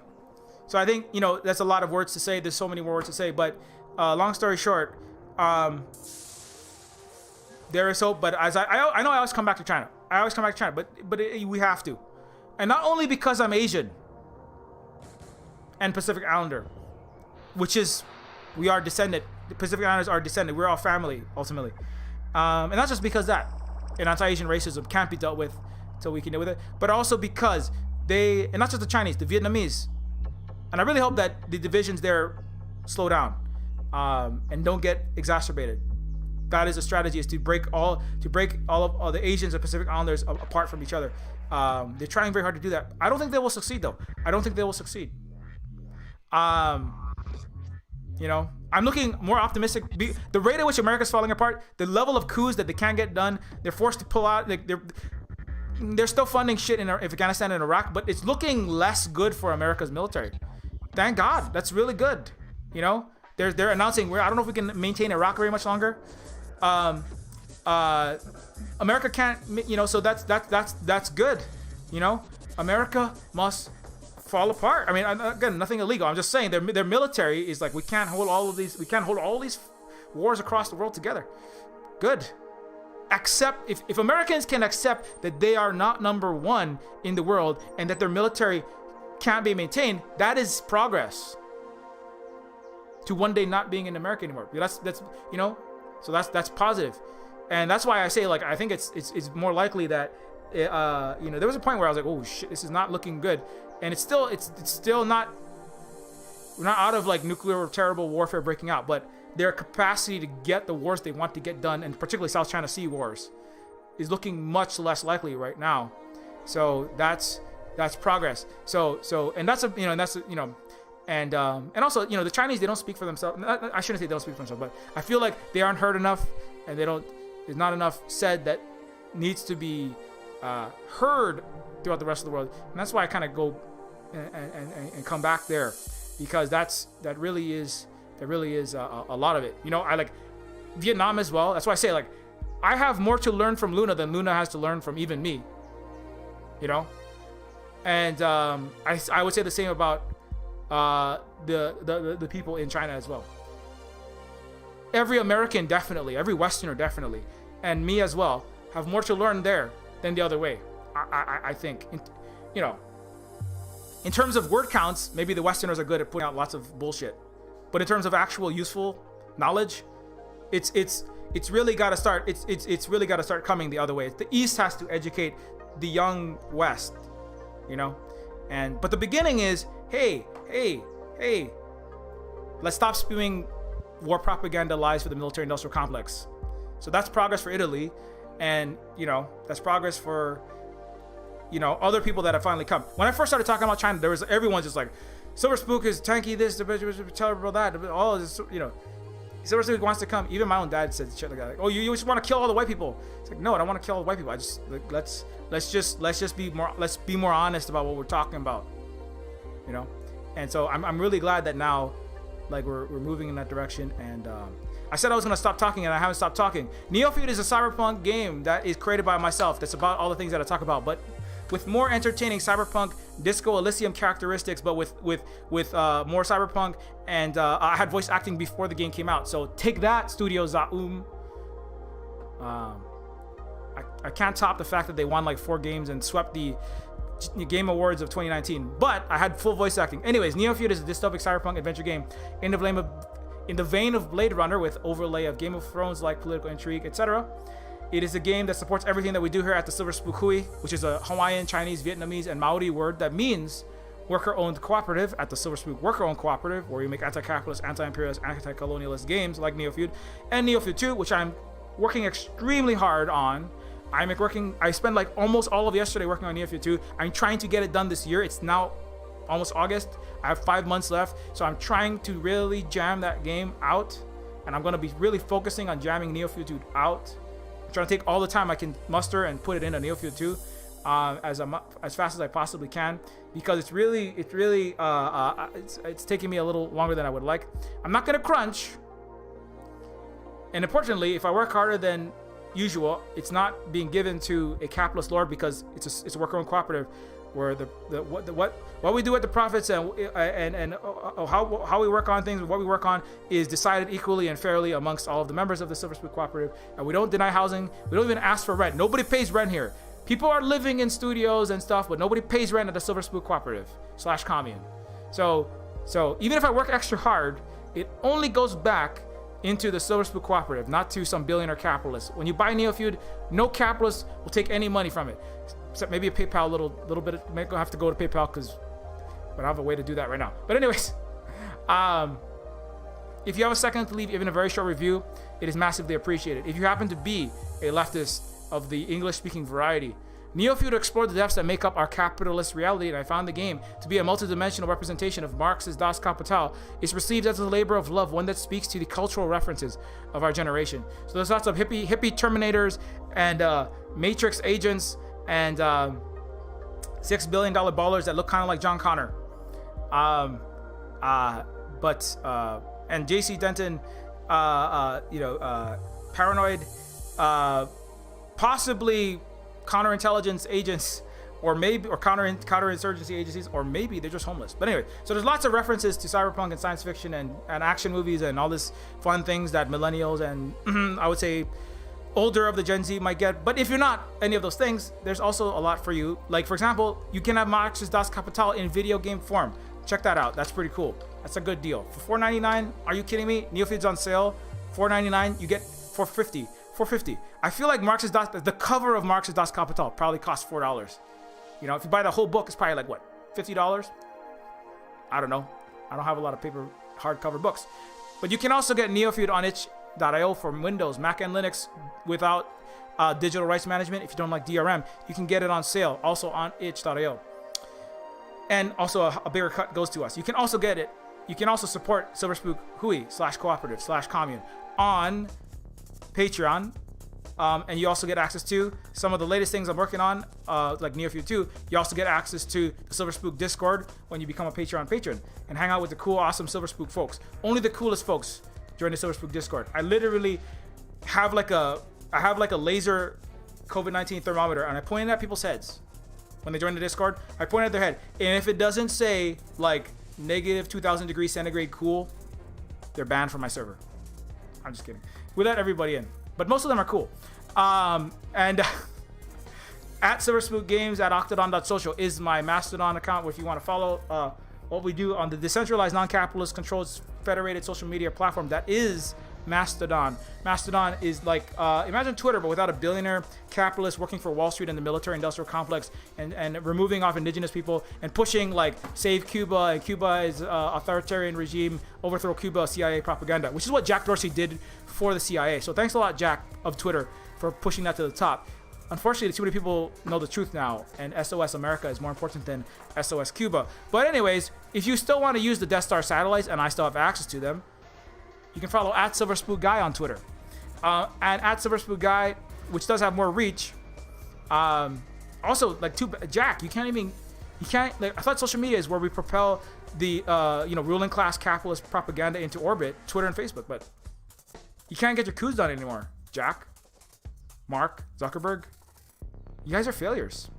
I think that's a lot of words to say. There's so many more words to say, but long story short, there is hope. But as I know I always come back to China. But we have to, and not only because I'm Asian and Pacific Islander, which is, we are descended. The Pacific Islanders are descended. We're all family, ultimately. And not just because that. And anti-Asian racism can't be dealt with until we can deal with it. But also because and not just the Chinese, the Vietnamese. And I really hope that the divisions there slow down and don't get exacerbated. That is a strategy, is to break all of the Asians and Pacific Islanders apart from each other. They're trying very hard to do that. I don't think they will succeed, though. I'm looking more optimistic. The rate at which America's falling apart, the level of coups that they can't get done, they're forced to pull out. They're still funding shit in Afghanistan and Iraq, but it's looking less good for America's military. Thank God, that's really good. They're announcing I don't know if we can maintain Iraq very much longer. America can't. So that's good. America must fall apart. I mean, again, nothing illegal. I'm just saying their military is we can't hold all these wars across the world together. Good. Accept if Americans can accept that they are not number one in the world and that their military can't be maintained, that is progress to one day not being in America anymore. So that's positive. And that's why I say I think it's more likely that there was a point where I was like, oh shit, this is not looking good. And it's still not, we're not out of nuclear terrible warfare breaking out, but their capacity to get the wars they want to get done, and particularly South China Sea wars, is looking much less likely right now. So that's That's progress. So and that's a and also the Chinese, they don't speak for themselves. I shouldn't say they don't speak for themselves, but I feel like they aren't heard enough, and there's not enough said that needs to be heard throughout the rest of the world. And that's why I kind of go and come back there, because that really is a lot of it. I like Vietnam as well. That's why I say, like, I have more to learn from Luna than Luna has to learn from even me. And I would say the same about the people in China as well. Every American definitely, every Westerner definitely, and me as well, have more to learn there than the other way. I think, in terms of word counts, maybe the Westerners are good at putting out lots of bullshit, but in terms of actual useful knowledge, it's really got to start. It's really got to start coming the other way. The East has to educate the young West, but the beginning is, hey, let's stop spewing war propaganda lies for the military-industrial complex. So that's progress for Italy, and that's progress for other people that have finally come. When I first started talking about China, everyone's just like, Silver Spook is tanky this, terrible that, all this, Silver Spook wants to come. Even my own dad said shit like that. Like, oh, you just want to kill all the white people. It's like, no, I don't want to kill all the white people. I just let's just be more honest about what we're talking about, And so I'm really glad that now, like, we're moving in that direction. And I said I was gonna stop talking, and I haven't stopped talking. Neofeud is a cyberpunk game that is created by myself. That's about all the things that I talk about, but with more entertaining cyberpunk Disco Elysium characteristics, but with more cyberpunk, and I had voice acting before the game came out. So take that, Studio Zaum. I can't top the fact that they won like 4 games and swept the Game Awards of 2019, but I had full voice acting. Anyways, Neofeud is a dystopic cyberpunk adventure game in the vein of Blade Runner, with overlay of Game of Thrones like political intrigue, etc. It is a game that supports everything that we do here at the Silver Spook Hui, which is a Hawaiian, Chinese, Vietnamese, and Maori word that means worker-owned cooperative at the Silver Spook Worker-Owned Cooperative, where we make anti-capitalist, anti-imperialist, anti-colonialist games like Neofeud and Neofeud 2, which I'm working extremely hard on. I spent like almost all of yesterday working on Neofeud 2. I'm trying to get it done this year. It's now almost August. I have 5 months left, so I'm trying to really jam that game out, and I'm going to be really focusing on jamming Neofeud 2 out. I'm trying to take all the time I can muster and put it into Neofeud 2 as fast as I possibly can, because it's taking me a little longer than I would like. I'm not going to crunch, and importantly, if I work harder than usual, it's not being given to a capitalist lord, because it's a worker-owned cooperative, where what we do at the profits and how we work on things, what we work on, is decided equally and fairly amongst all of the members of the Silver Spook Cooperative. And we don't deny housing. We don't even ask for rent. Nobody pays rent here. People are living in studios and stuff, but nobody pays rent at the Silver Spook Cooperative / commune. So even if I work extra hard, it only goes back into the Silver Spook Cooperative, not to some billionaire capitalist. When you buy Neofeud, no capitalist will take any money from it, except maybe a PayPal little bit. May have to go to PayPal, but I don't have a way to do that right now. But anyways, if you have a second to leave even a very short review, it is massively appreciated. If you happen to be a leftist of the English-speaking variety, Neofeud explored the depths that make up our capitalist reality, and I found the game to be a multidimensional representation of Marx's Das Kapital. It's perceived as a labor of love, one that speaks to the cultural references of our generation. So there's lots of hippie Terminators and Matrix agents and $6 billion ballers that look kind of like John Connor. And JC Denton, paranoid, possibly counterintelligence agents, or counterinsurgency agencies, or maybe they're just homeless. But anyway, so there's lots of references to cyberpunk and science fiction and action movies and all this fun things that millennials and I would say older of the Gen Z might get. But if you're not any of those things, there's also a lot for you. Like, for example, you can have Marx's Das Kapital in video game form. Check that out. That's pretty cool. That's a good deal. For $4.99, are you kidding me? Neofeud's on sale. $4.99, you get $4.50. $4.50. I feel like the cover of Marx's Das Kapital probably costs $4. If you buy the whole book, it's probably like what, $50? I don't know. I don't have a lot of paper hardcover books. But you can also get Neofeud on itch.io for Windows, Mac, and Linux without digital rights management. If you don't like DRM, you can get it on sale also on itch.io. and also a bigger cut goes to us. You can also get it. You can also support Silverspook Hui /cooperative/commune on Patreon. And you also get access to some of the latest things I'm working on, like Neofeud 2. You also get access to the Silverspook Discord when you become a Patreon patron and hang out with the cool, awesome Silverspook folks. Only the coolest folks join the Silverspook Discord. I literally have like a laser COVID-19 thermometer, and I point it at people's heads when they join the Discord. I point at their head, and if it doesn't say like negative 2,000 degrees centigrade cool, they're banned from my server. I'm just kidding. We let everybody in, but most of them are cool. And at Silverspook Games at octodon.social is my Mastodon account, where if you want to follow what we do on the decentralized, non-capitalist, controlled, federated social media platform that is Mastodon. Mastodon is like imagine Twitter, but without a billionaire capitalist working for Wall Street and the military-industrial complex, and removing off indigenous people and pushing like save Cuba and Cuba is authoritarian regime, overthrow Cuba, CIA propaganda, which is what Jack Dorsey did for the CIA. So thanks a lot, Jack of Twitter, for pushing that to the top. Unfortunately, too many people know the truth now, and SOS America is more important than SOS Cuba. But anyways, if you still want to use the Death Star satellites, and I still have access to them, you can follow at Silverspook Guy on Twitter. And at Silverspook Guy, which does have more reach. Also, like, Jack, you can't, like, I thought social media is where we propel the, ruling class capitalist propaganda into orbit, Twitter and Facebook, but you can't get your coups done anymore, Jack, Mark Zuckerberg. You guys are failures.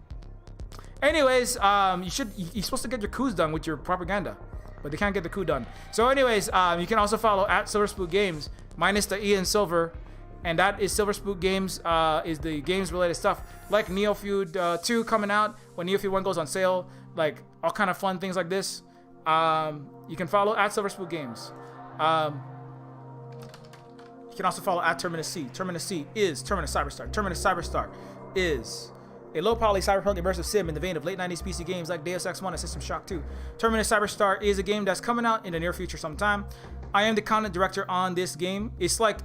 Anyways, you're supposed to get your coups done with your propaganda, but they can't get the coup done. So anyways, you can also follow at Silverspook Games, minus the E in silver, and that is Silverspook Games, is the games related stuff, like Neofeud 2 coming out, when Neofeud 1 goes on sale, like all kind of fun things like this. You can follow at Silverspook Games. You can also follow at Terminus C. Terminus C is Terminus Cyberstar. Terminus Cyberstar is a low-poly cyberpunk immersive sim in the vein of late 90s PC games like Deus Ex 1 and System Shock 2. Terminus Cyberstar is a game that's coming out in the near future sometime. I am the content director on this game. It's like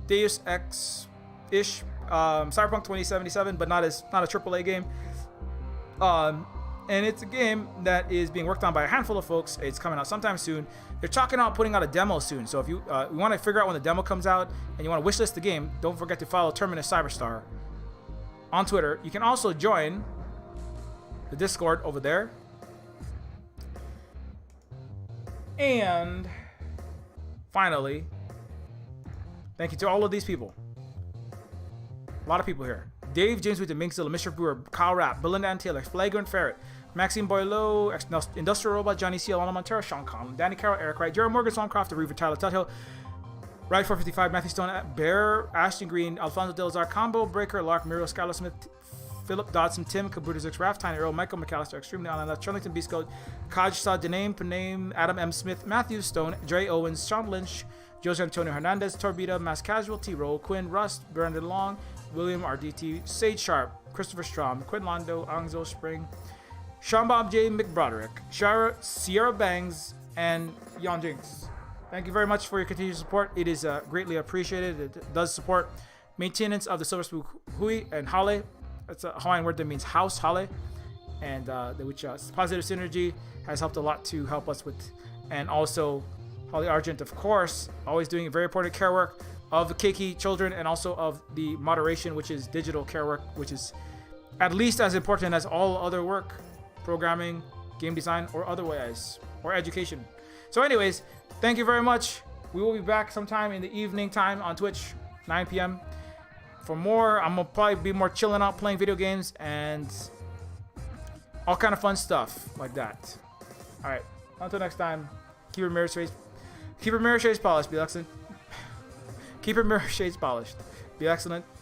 Deus Ex-ish, Cyberpunk 2077, but not a AAA game. And it's a game that is being worked on by a handful of folks. It's coming out sometime soon. They're talking about putting out a demo soon. So if you want to figure out when the demo comes out and you want to wishlist the game, don't forget to follow Terminus Cyberstar on Twitter. You can also join the Discord over there. And finally, thank you to all of these people. A lot of people here. Dave, James with the Minkzilla, Mr. Brewer, Kyle Rapp, Belinda Ann Taylor, Flagrant Ferret, Maxine Boileau, Industrial Robot, Johnny C, Alana Montero, Sean Conlon, Danny Carroll, Eric Wright, Jared Morgan, Swancroft, The Reaver, Tyler Tuthill, Ride 455, Matthew Stone, Bear, Ashton Green, Alfonso Delazar, Combo Breaker, Lark, Muriel, Skylar Smith, Philip Dodson, Tim, Kabuta Raft, Tiny Earl, Michael McAllister, Extremely On Left, Charlington Beastcoat, Kaj Sa, Dename, Paname, Adam M. Smith, Matthew Stone, Dre Owens, Sean Lynch, Jose Antonio Hernandez, Torbida, Mass Casual, T-Roll, Quinn, Rust, Brandon Long, William RDT, Sage Sharp, Christopher Strom, Quinn Londo, Angzo Spring, Sean Bob J. McBroderick, Sierra Bangs, and Jan Jinx. Thank you very much for your continued support. It is greatly appreciated. It does support maintenance of the Silverspook Hui and Hale. That's a Hawaiian word that means house, Hale, and which Positive Synergy has helped a lot to help us with. And also Holly Argent, of course, always doing very important care work of the Keiki children, and also of the moderation, which is digital care work, which is at least as important as all other work, programming, game design, or otherwise, or education. So anyways, thank you very much. We will be back sometime in the evening time on Twitch, 9 p.m. For more, I'm gonna probably be more chilling out, playing video games, and all kind of fun stuff like that. All right, until next time, keep your mirror shades polished, be excellent. Keep your mirror shades polished. Be excellent.